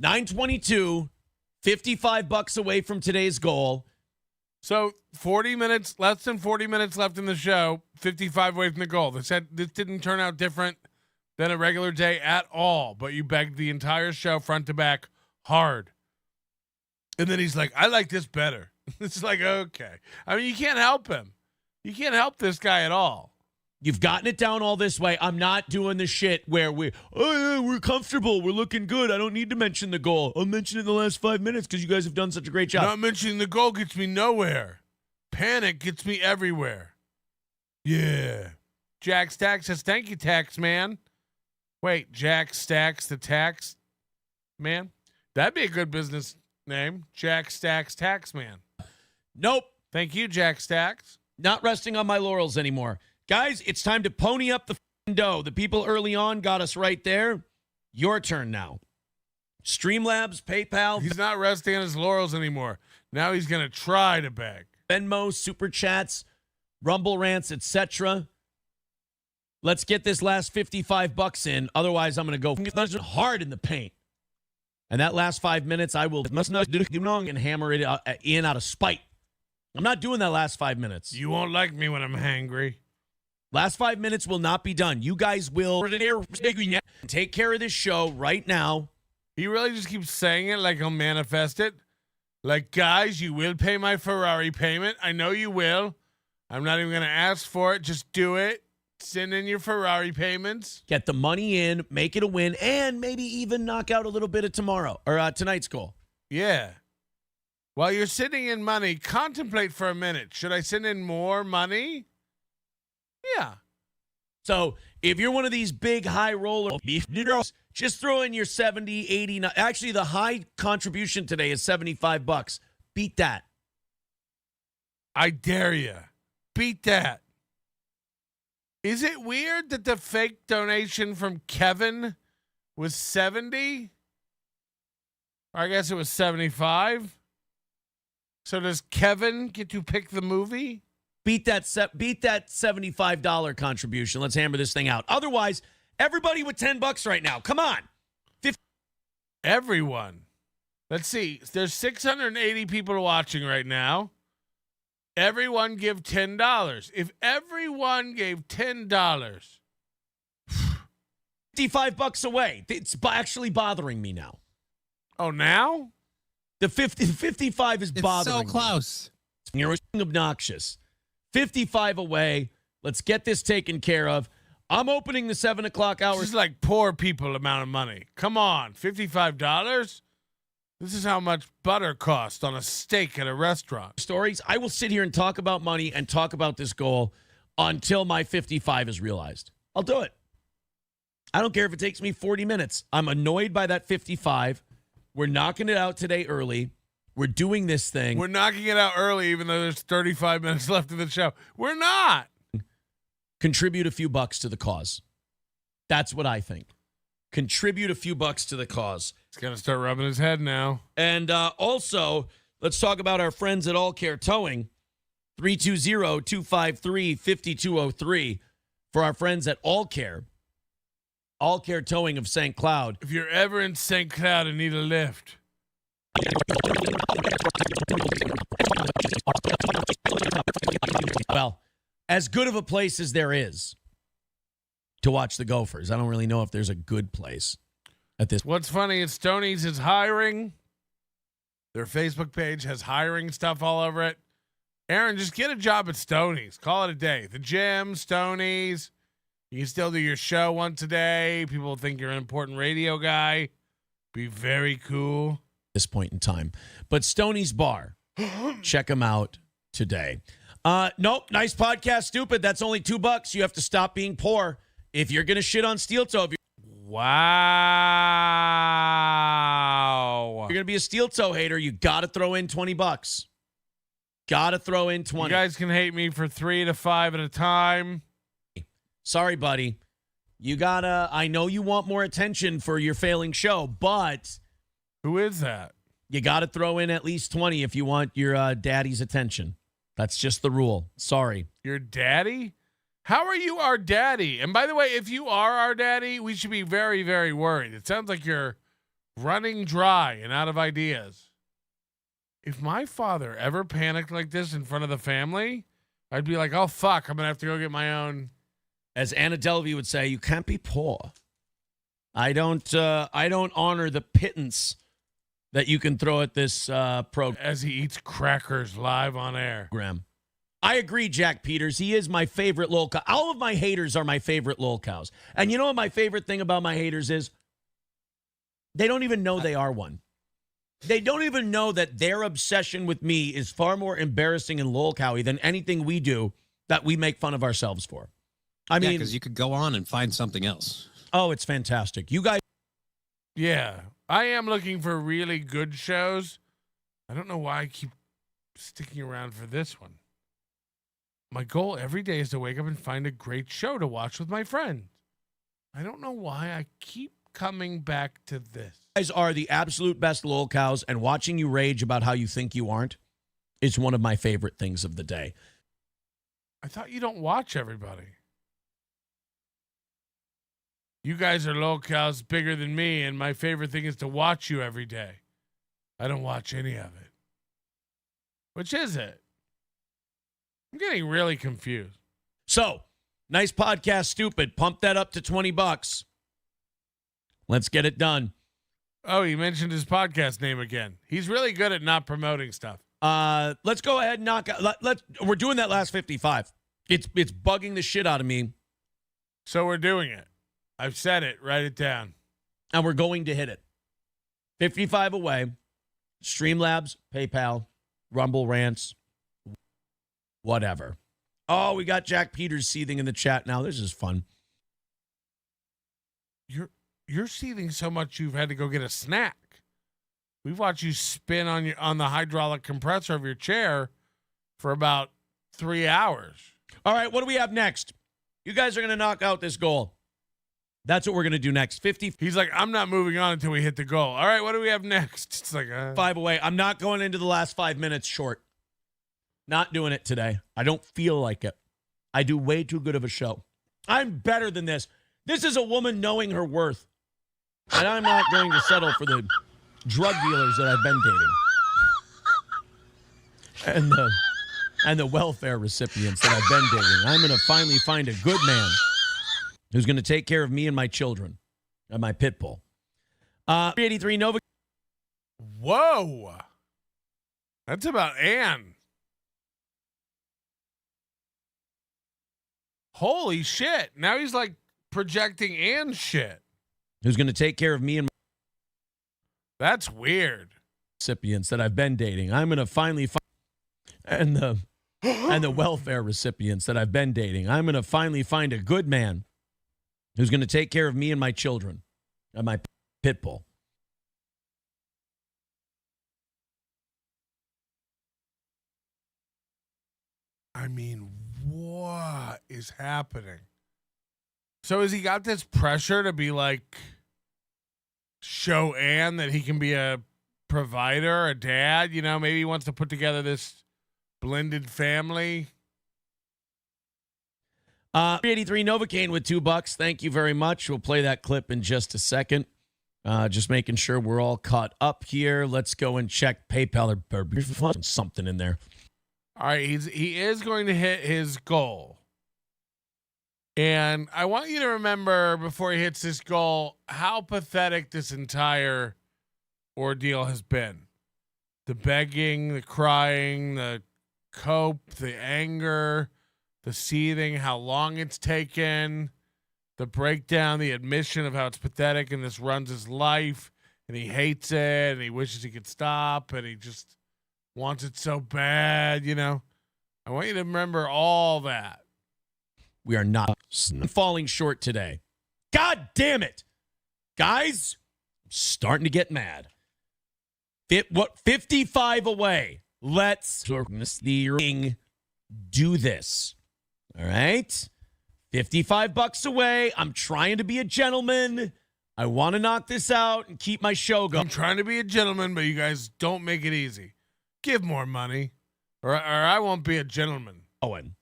[SPEAKER 5] 9:22, $55 away from today's goal.
[SPEAKER 1] So 40 minutes, less than 40 minutes left in the show, 55 away from the goal. This didn't turn out different than a regular day at all, but you begged the entire show front to back hard. And then he's like, I like this better. It's like, okay. I mean, you can't help him. You can't help this guy at all.
[SPEAKER 5] You've gotten it down all this way. I'm not doing the shit where we're comfortable. We're looking good. I don't need to mention the goal. I'll mention it in the last 5 minutes because you guys have done such a great job.
[SPEAKER 1] Not mentioning the goal gets me nowhere. Panic gets me everywhere. Yeah. Jack Stacks says, thank you, tax man. Wait, Jack Stacks the tax man? That'd be a good business name. Jack Stacks tax man.
[SPEAKER 5] Nope.
[SPEAKER 1] Thank you, Jack Stacks.
[SPEAKER 5] Not resting on my laurels anymore. Guys, it's time to pony up the dough. The people early on got us right there. Your turn now. Streamlabs, PayPal.
[SPEAKER 1] He's not resting on his laurels anymore. Now he's going to try to beg.
[SPEAKER 5] Venmo, Super Chats, Rumble Rants, etc. Let's get this last $55 in. Otherwise, I'm going to go hard in the paint. And that last 5 minutes, I will and hammer it in out of spite. I'm not doing that last 5 minutes.
[SPEAKER 1] You won't like me when I'm hangry.
[SPEAKER 5] Last 5 minutes will not be done. You guys will take care of this show right now.
[SPEAKER 1] He really just keeps saying it like he'll manifest it. Like, guys, you will pay my Ferrari payment. I know you will. I'm not even going to ask for it. Just do it. Send in your Ferrari payments.
[SPEAKER 5] Get the money in, make it a win, and maybe even knock out a little bit of tomorrow or tonight's goal.
[SPEAKER 1] Yeah. While you're sending in money, contemplate for a minute. Should I send in more money? Yeah.
[SPEAKER 5] So if you're one of these big high roller, just throw in your 70, 80. Actually, the high contribution today is $75. Beat that.
[SPEAKER 1] I dare you. Beat that. Is it weird that the fake donation from Kevin was 70? Or I guess it was 75. So does Kevin get to pick the movie?
[SPEAKER 5] Beat that $75 contribution. Let's hammer this thing out. Otherwise, everybody with $10 right now. Come on.
[SPEAKER 1] Everyone. Let's see. There's 680 people watching right now. Everyone give $10. If everyone gave $10,
[SPEAKER 5] $55 away. It's actually bothering me now.
[SPEAKER 1] Oh, now?
[SPEAKER 5] The 55 is bothering me.
[SPEAKER 9] It's so close.
[SPEAKER 5] You're obnoxious. 55 away. Let's get this taken care of. I'm opening the 7 o'clock hour.
[SPEAKER 1] This is like poor people amount of money. Come on, $55? This is how much butter costs on a steak at a restaurant.
[SPEAKER 5] Stories. I will sit here and talk about money and talk about this goal until my 55 is realized. I'll do it. I don't care if it takes me 40 minutes. I'm annoyed by that 55. We're knocking it out today early. We're doing this thing.
[SPEAKER 1] We're knocking it out early, even though there's 35 minutes left of the show. We're not.
[SPEAKER 5] Contribute a few bucks to the cause. That's what I think. Contribute a few bucks to the cause.
[SPEAKER 1] He's going to start rubbing his head now.
[SPEAKER 5] And also, let's talk about our friends at All Care Towing. 320-253-5203 for our friends at All Care. All Care Towing of St. Cloud.
[SPEAKER 1] If you're ever in St. Cloud and need a lift.
[SPEAKER 5] Well, as good of a place as there is to watch the Gophers. I don't really know if there's a good place at this.
[SPEAKER 1] What's funny is Stoney's is hiring. Their Facebook page has hiring stuff all over it. Aaron, just get a job at Stoney's. Call it a day. The gym, Stoney's. You can still do your show once a day. People think you're an important radio guy. Be very cool.
[SPEAKER 5] This point in time. But Stoney's Bar. Check them out today. Nope. Nice podcast. Stupid. That's only $2. You have to stop being poor. If you're going to shit on Steel Toe.
[SPEAKER 1] Wow.
[SPEAKER 5] If you're going to be a Steel Toe hater, you got to throw in $20. Got to throw in 20.
[SPEAKER 1] You guys can hate me for 3 to 5 at a time.
[SPEAKER 5] Sorry, buddy. You got to, I know you want more attention for your failing show, but
[SPEAKER 1] Who is that?
[SPEAKER 5] You got to throw in at least 20 if you want your daddy's attention. That's just the rule. Sorry.
[SPEAKER 1] Your daddy? How are you our daddy? And by the way, if you are our daddy, we should be very, very worried. It sounds like you're running dry and out of ideas. If my father ever panicked like this in front of the family, I'd be like, oh, fuck, I'm going to have to go get my own.
[SPEAKER 5] As Anna Delvey would say, you can't be poor. I don't honor the pittance that you can throw at this program.
[SPEAKER 1] As he eats crackers live on air.
[SPEAKER 5] I agree, Jack Peters. He is my favorite lol cow. All of my haters are my favorite lol cows. And you know what my favorite thing about my haters is? They don't even know they are one. They don't even know that their obsession with me is far more embarrassing and lol cowy than anything we do that we make fun of ourselves for. I mean,
[SPEAKER 7] because you could go on and find something else.
[SPEAKER 5] Oh, it's fantastic. You guys.
[SPEAKER 1] Yeah, I am looking for really good shows. I don't know why I keep sticking around for this one. My goal every day is to wake up and find a great show to watch with my friends. I don't know why I keep coming back to this.
[SPEAKER 5] You guys are the absolute best lol cows, and watching you rage about how you think you aren't is one of my favorite things of the day.
[SPEAKER 1] I thought you don't watch everybody. You guys are locals bigger than me, and my favorite thing is to watch you every day. I don't watch any of it. Which is it? I'm getting really confused.
[SPEAKER 5] So, nice podcast, stupid. Pump that up to $20. Let's get it done.
[SPEAKER 1] Oh, he mentioned his podcast name again. He's really good at not promoting stuff.
[SPEAKER 5] Let's go ahead and knock out. We're doing that last 55. It's bugging the shit out of me.
[SPEAKER 1] So we're doing it. I've said it. Write it down.
[SPEAKER 5] And we're going to hit it. 55 away. Streamlabs, PayPal, Rumble Rants, whatever. Oh, we got Jack Peters seething in the chat now. This is fun.
[SPEAKER 1] You're seething so much you've had to go get a snack. We've watched you spin on the hydraulic compressor of your chair for about 3 hours.
[SPEAKER 5] All right, what do we have next? You guys are going to knock out this goal. That's what we're going to do next. 50.
[SPEAKER 1] He's like, I'm not moving on until we hit the goal. All right, what do we have next? It's like
[SPEAKER 5] 5 away. I'm not going into the last 5 minutes short. Not doing it today. I don't feel like it. I do way too good of a show. I'm better than this. This is a woman knowing her worth. And I'm not going to settle for the drug dealers that I've been dating. And the welfare recipients that I've been dating. I'm going to finally find a good man who's going to take care of me and my children and my pit bull. 383 Nova.
[SPEAKER 1] Whoa. That's about Ann. Holy shit. Now he's like projecting Ann's shit.
[SPEAKER 5] Who's going to take care of me and my
[SPEAKER 1] That's weird.
[SPEAKER 5] recipients that I've been dating. I'm going to finally find and the welfare recipients that I've been dating. I'm going to finally find a good man who's going to take care of me and my children and my pit bull.
[SPEAKER 1] I mean, what is happening? So has he got this pressure to be like, show Ann that he can be a provider, a dad? You know, maybe he wants to put together this blended family.
[SPEAKER 5] 383 Novocaine with $2. Thank you very much. We'll play that clip in just a second. Just making sure we're all caught up here. Let's go and check PayPal or something in there.
[SPEAKER 1] All right, he is going to hit his goal. And I want you to remember before he hits this goal how pathetic this entire ordeal has been. The begging, the crying, the cope, the anger, the seething, how long it's taken, the breakdown, the admission of how it's pathetic and this runs his life and he hates it and he wishes he could stop and he just wants it so bad, you know. I want you to remember all that.
[SPEAKER 5] We are not falling short today. God damn it. Guys, I'm starting to get mad. 55 away. Let's do this. All right? $55 away. I'm trying to be a gentleman. I want to knock this out and keep my show going.
[SPEAKER 1] I'm trying to be a gentleman, but you guys don't make it easy. Give more money, or I won't be a gentleman.
[SPEAKER 5] Owen.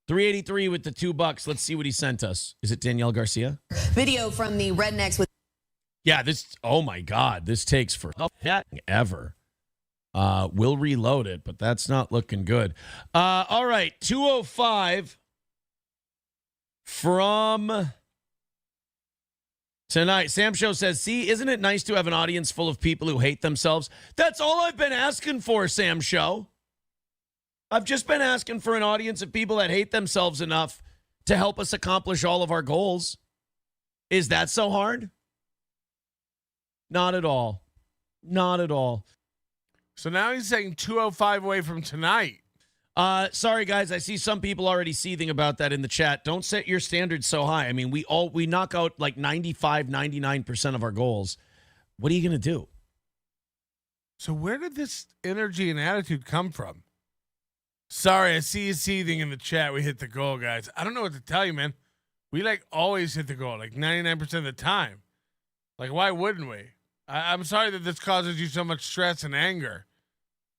[SPEAKER 5] 383 with the $2. Let's see what he sent us. Is it Danielle Garcia?
[SPEAKER 22] Video from the rednecks with.
[SPEAKER 5] Yeah, oh my God, this takes forever. We'll reload it, but that's not looking good. All right, 205 from tonight. Sam Show says, see, isn't it nice to have an audience full of people who hate themselves? That's all I've been asking for, Sam Show. I've just been asking for an audience of people that hate themselves enough to help us accomplish all of our goals. Is that so hard? Not at all. Not at all.
[SPEAKER 1] So now he's saying 205 away from tonight.
[SPEAKER 5] Sorry, guys. I see some people already seething about that in the chat. Don't set your standards so high. I mean, we knock out like 95, 99% of our goals. What are you going to do?
[SPEAKER 1] So where did this energy and attitude come from? Sorry, I see you seething in the chat. We hit the goal, guys. I don't know what to tell you, man. We like always hit the goal, like 99% of the time. Like, why wouldn't we? I'm sorry that this causes you so much stress and anger.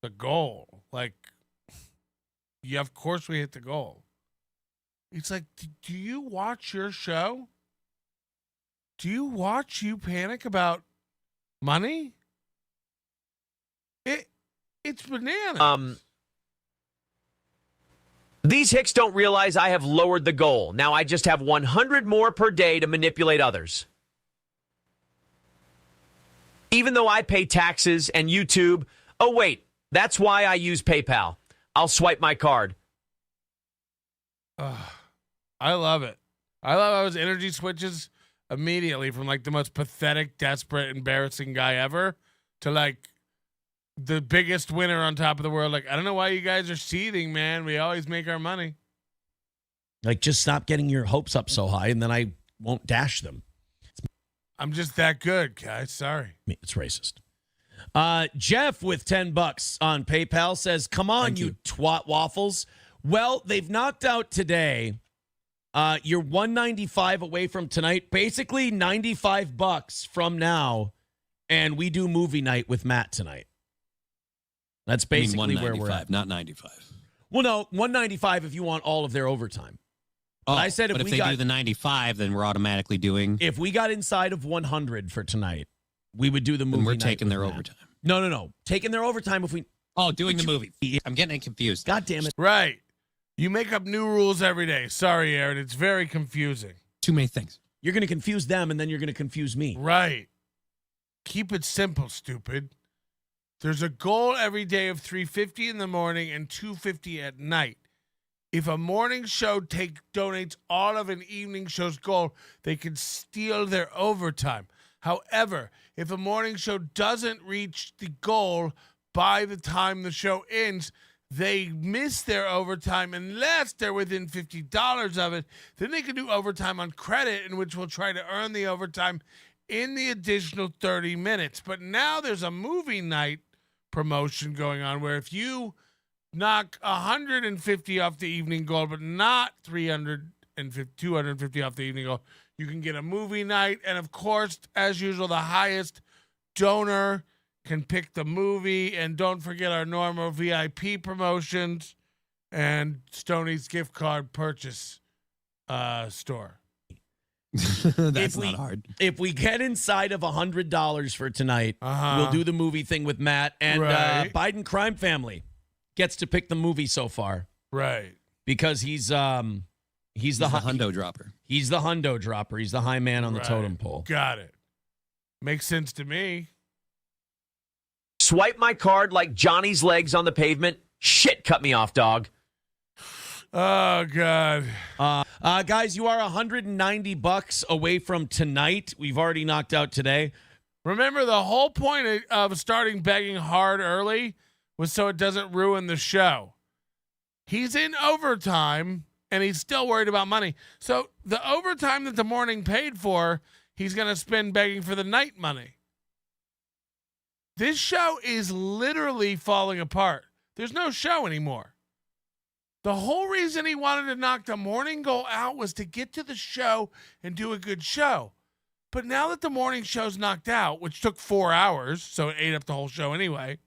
[SPEAKER 1] The goal, like, yeah, of course we hit the goal. It's like, do you watch your show? Do you watch you panic about money? It's bananas.
[SPEAKER 18] These hicks don't realize I have lowered the goal. Now I just have 100 more per day to manipulate others. Even though I pay taxes and YouTube, oh wait, that's why I use PayPal. I'll swipe my card.
[SPEAKER 1] I love it. I love how his energy switches immediately from like the most pathetic, desperate, embarrassing guy ever to like the biggest winner on top of the world. Like, I don't know why you guys are seething, man. We always make our money.
[SPEAKER 5] Like, just stop getting your hopes up so high, and then I won't dash them.
[SPEAKER 1] I'm just that good, guys. Sorry.
[SPEAKER 5] It's racist. Jeff with $10 on PayPal says, come on, you twat waffles. Well, they've knocked out today. You're 195 away from tonight, basically $95 from now, and we do movie night with Matt tonight. That's basically where we're at.
[SPEAKER 7] Not 95.
[SPEAKER 5] Well, no, 195 if you want all of their overtime. But I said
[SPEAKER 7] but if they do the 95, then we're automatically doing.
[SPEAKER 5] If we got inside of 100 for tonight, we would do the movie.
[SPEAKER 7] And we're
[SPEAKER 5] night
[SPEAKER 7] taking their
[SPEAKER 5] Matt.
[SPEAKER 7] overtime.
[SPEAKER 5] No. Taking their overtime if we.
[SPEAKER 7] Oh, doing the movie. I'm getting confused.
[SPEAKER 5] God damn it.
[SPEAKER 1] Right. You make up new rules every day. Sorry, Aaron. It's very confusing.
[SPEAKER 7] Too many things.
[SPEAKER 5] You're going to confuse them, and then you're going to confuse me.
[SPEAKER 1] Right. Keep it simple, stupid. There's a goal every day of $350 in the morning and $250 at night. If a morning show donates all of an evening show's goal, they can steal their overtime. However, if a morning show doesn't reach the goal by the time the show ends, they miss their overtime unless they're within $50 of it. Then they can do overtime on credit, in which we'll try to earn the overtime in the additional 30 minutes. But now there's a movie night promotion going on where if you knock 150 off the evening goal, but not 250 off the evening goal, you can get a movie night. And of course, as usual, the highest donor can pick the movie. And don't forget our normal VIP promotions and Stoney's gift card purchase store.
[SPEAKER 7] That's not hard.
[SPEAKER 5] If we get inside of $100 for tonight, we'll do the movie thing with Matt. And Biden crime family gets to pick the movie so far.
[SPEAKER 1] Right.
[SPEAKER 5] Because he's the
[SPEAKER 7] hundo dropper.
[SPEAKER 5] He's the hundo dropper. He's the high man on the totem pole.
[SPEAKER 1] Got it. Makes sense to me.
[SPEAKER 18] Swipe my card like Johnny's legs on the pavement. Shit, cut me off, dog.
[SPEAKER 1] Oh, God.
[SPEAKER 5] Guys, you are $190 away from tonight. We've already knocked out today.
[SPEAKER 1] Remember, the whole point of starting begging hard early was so it doesn't ruin the show. He's in overtime, and he's still worried about money. So the overtime that the morning paid for, he's going to spend begging for the night money. This show is literally falling apart. There's no show anymore. The whole reason he wanted to knock the morning goal out was to get to the show and do a good show. But now that the morning show's knocked out, which took 4 hours, so it ate up the whole show anyway,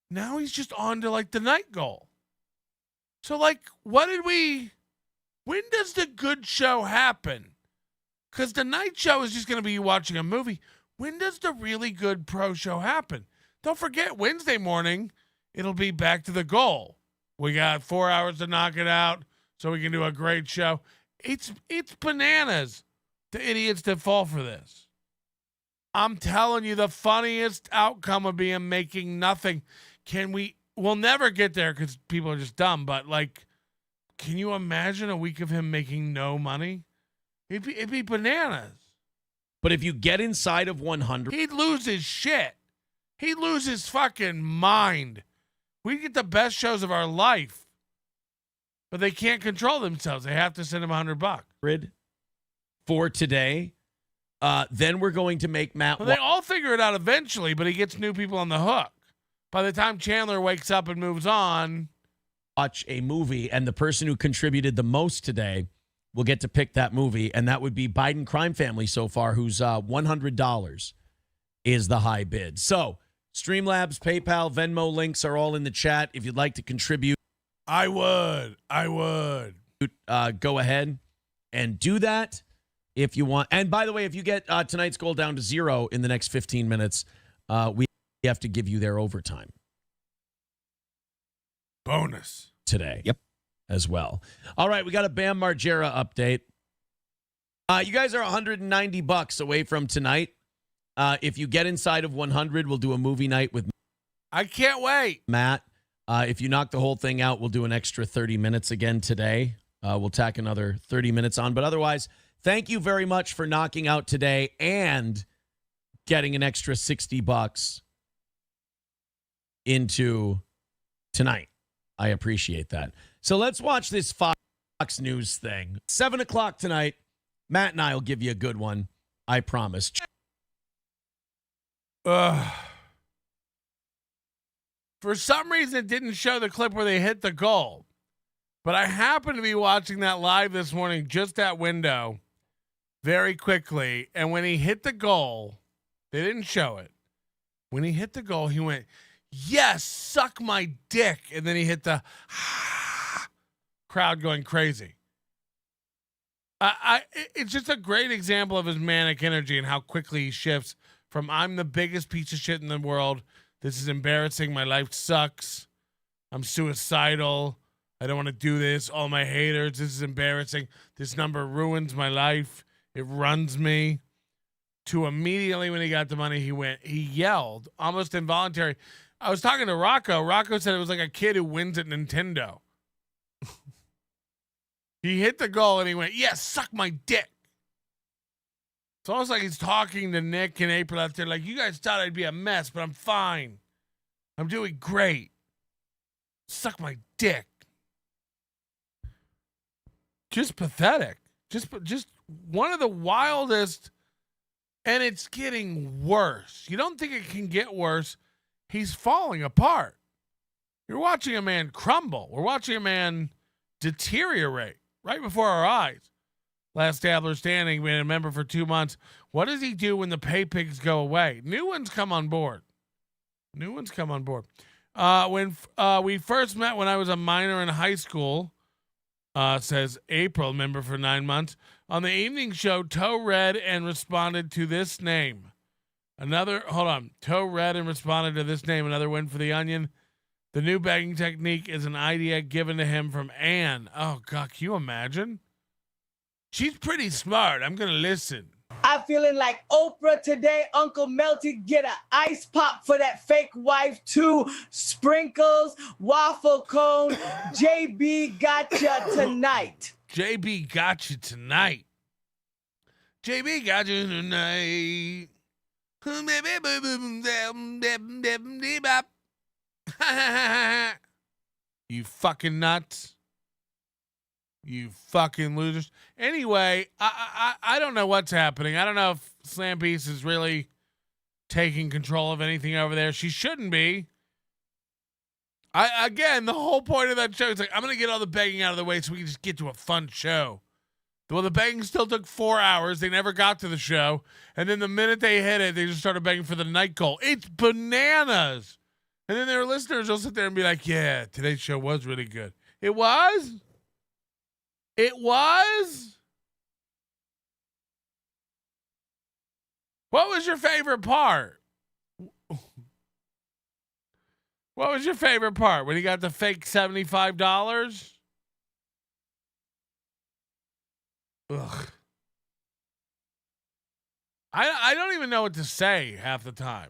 [SPEAKER 1] now he's just on to like the night goal. So like, when does the good show happen? Because the night show is just going to be you watching a movie. When does the really good pro show happen? Don't forget, Wednesday morning, it'll be back to the goal. We got 4 hours to knock it out so we can do a great show. It's bananas, the idiots that fall for this. I'm telling you, the funniest outcome would be him making nothing. We'll never get there because people are just dumb, but like, can you imagine a week of him making no money? It'd be bananas.
[SPEAKER 5] But if you get inside of 100,
[SPEAKER 1] he'd lose his shit. He'd lose his fucking mind. We get the best shows of our life, but they can't control themselves. They have to send him $100
[SPEAKER 5] for today. Then we're going to make Matt.
[SPEAKER 1] Well, they all figure it out eventually, but he gets new people on the hook. By the time Chandler wakes up and moves on,
[SPEAKER 5] watch a movie, and the person who contributed the most today will get to pick that movie, and that would be Biden Crime Family so far, who's $100 is the high bid. So Streamlabs, PayPal, Venmo links are all in the chat. If you'd like to contribute,
[SPEAKER 1] I would.
[SPEAKER 5] Go ahead and do that if you want. And by the way, if you get tonight's goal down to 0 in the next 15 minutes, we have to give you their overtime
[SPEAKER 1] bonus
[SPEAKER 5] today. Yep. As well. All right, we got a Bam Margera update. You guys are $190 away from tonight. If you get inside of 100, we'll do a movie night with
[SPEAKER 1] I can't wait.
[SPEAKER 5] Matt. If you knock the whole thing out, we'll do an extra 30 minutes again today. We'll tack another 30 minutes on. But otherwise, thank you very much for knocking out today and getting an extra $60 into tonight. I appreciate that. So let's watch this Fox News thing. 7 o'clock tonight. Matt and I will give you a good one. I promise.
[SPEAKER 1] For some reason, it didn't show the clip where they hit the goal. But I happened to be watching that live this morning, just that window, very quickly. And when he hit the goal, they didn't show it. When he hit the goal, he went, "Yes, suck my dick." And then he hit the crowd going crazy. It's just a great example of his manic energy and how quickly he shifts from "I'm the biggest piece of shit in the world. This is embarrassing. My life sucks. I'm suicidal. I don't want to do this. All my haters. This is embarrassing. This number ruins my life. It runs me." To immediately when he got the money, he yelled, almost involuntary. I was talking to Rocco. Rocco said it was like a kid who wins at Nintendo. He hit the goal and he went, "Yes, suck my dick." It's almost like he's talking to Nick and April out there, like, "You guys thought I'd be a mess, but I'm fine. I'm doing great. Suck my dick." Just pathetic. Just one of the wildest, and it's getting worse. You don't think it can get worse? He's falling apart. You're watching a man crumble. We're watching a man deteriorate right before our eyes. Last Dabbler standing, been a member for 2 months. What does he do when the pay pigs go away? New ones come on board. When we first met when I was a minor in high school, says April, member for 9 months. On the evening show, Toe read and responded to this name. Toe read and responded to this name. Another win for the Onion. The new begging technique is an idea given to him from Anne. Oh, God, can you imagine? She's pretty smart. I'm going to listen.
[SPEAKER 10] I'm feeling like Oprah today. Uncle Melty, get an ice pop for that fake wife. 2 sprinkles, waffle cone. JB got ya tonight.
[SPEAKER 1] JB got you tonight. JB got you tonight. You fucking nuts. You fucking losers. Anyway, I don't know what's happening. I don't know if Slam Piece is really taking control of anything over there. She shouldn't be. Again, the whole point of that show is like, I'm going to get all the begging out of the way so we can just get to a fun show. Well, the begging still took 4 hours. They never got to the show. And then the minute they hit it, they just started begging for the night goal. It's bananas. And then their listeners will sit there and be like, yeah, today's show was really good. It was? It was? What was your favorite part? What was your favorite part? When he got the fake $75? Ugh. I don't even know what to say half the time.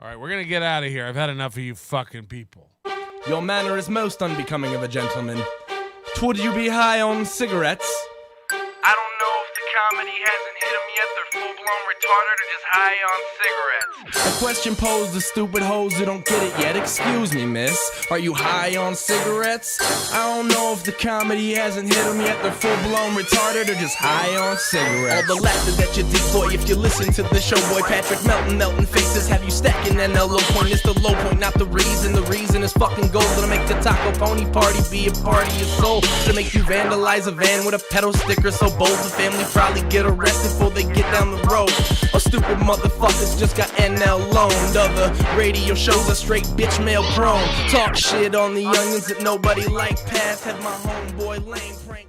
[SPEAKER 1] All right, we're going to get out of here. I've had enough of you fucking people.
[SPEAKER 12] Your manner is most unbecoming of a gentleman. Would you be high on cigarettes?
[SPEAKER 14] I don't know if the comedy hasn't hit them yet. They're full-blown retarded or just high on cigarettes.
[SPEAKER 12] A question posed to stupid hoes who don't get it yet. Excuse me, miss. Are you high on cigarettes? I don't know if the comedy hasn't hit them yet. They're full-blown retarded or just high on cigarettes. All the laughter that you decoy if you listen to the show, boy. Patrick Melton faces have you stacking an low point. It's the low point, not the reason. The reason is fucking gold. It'll make the taco pony party be a party of soul. To make you vandalize a van with a pedal sticker so bold. The family probably get arrested before they get down the road. Or stupid motherfuckers just got NL loaned. Other radio shows are straight bitch mail prone. Talk shit on the youngins that nobody like past. Have my homeboy lame prank.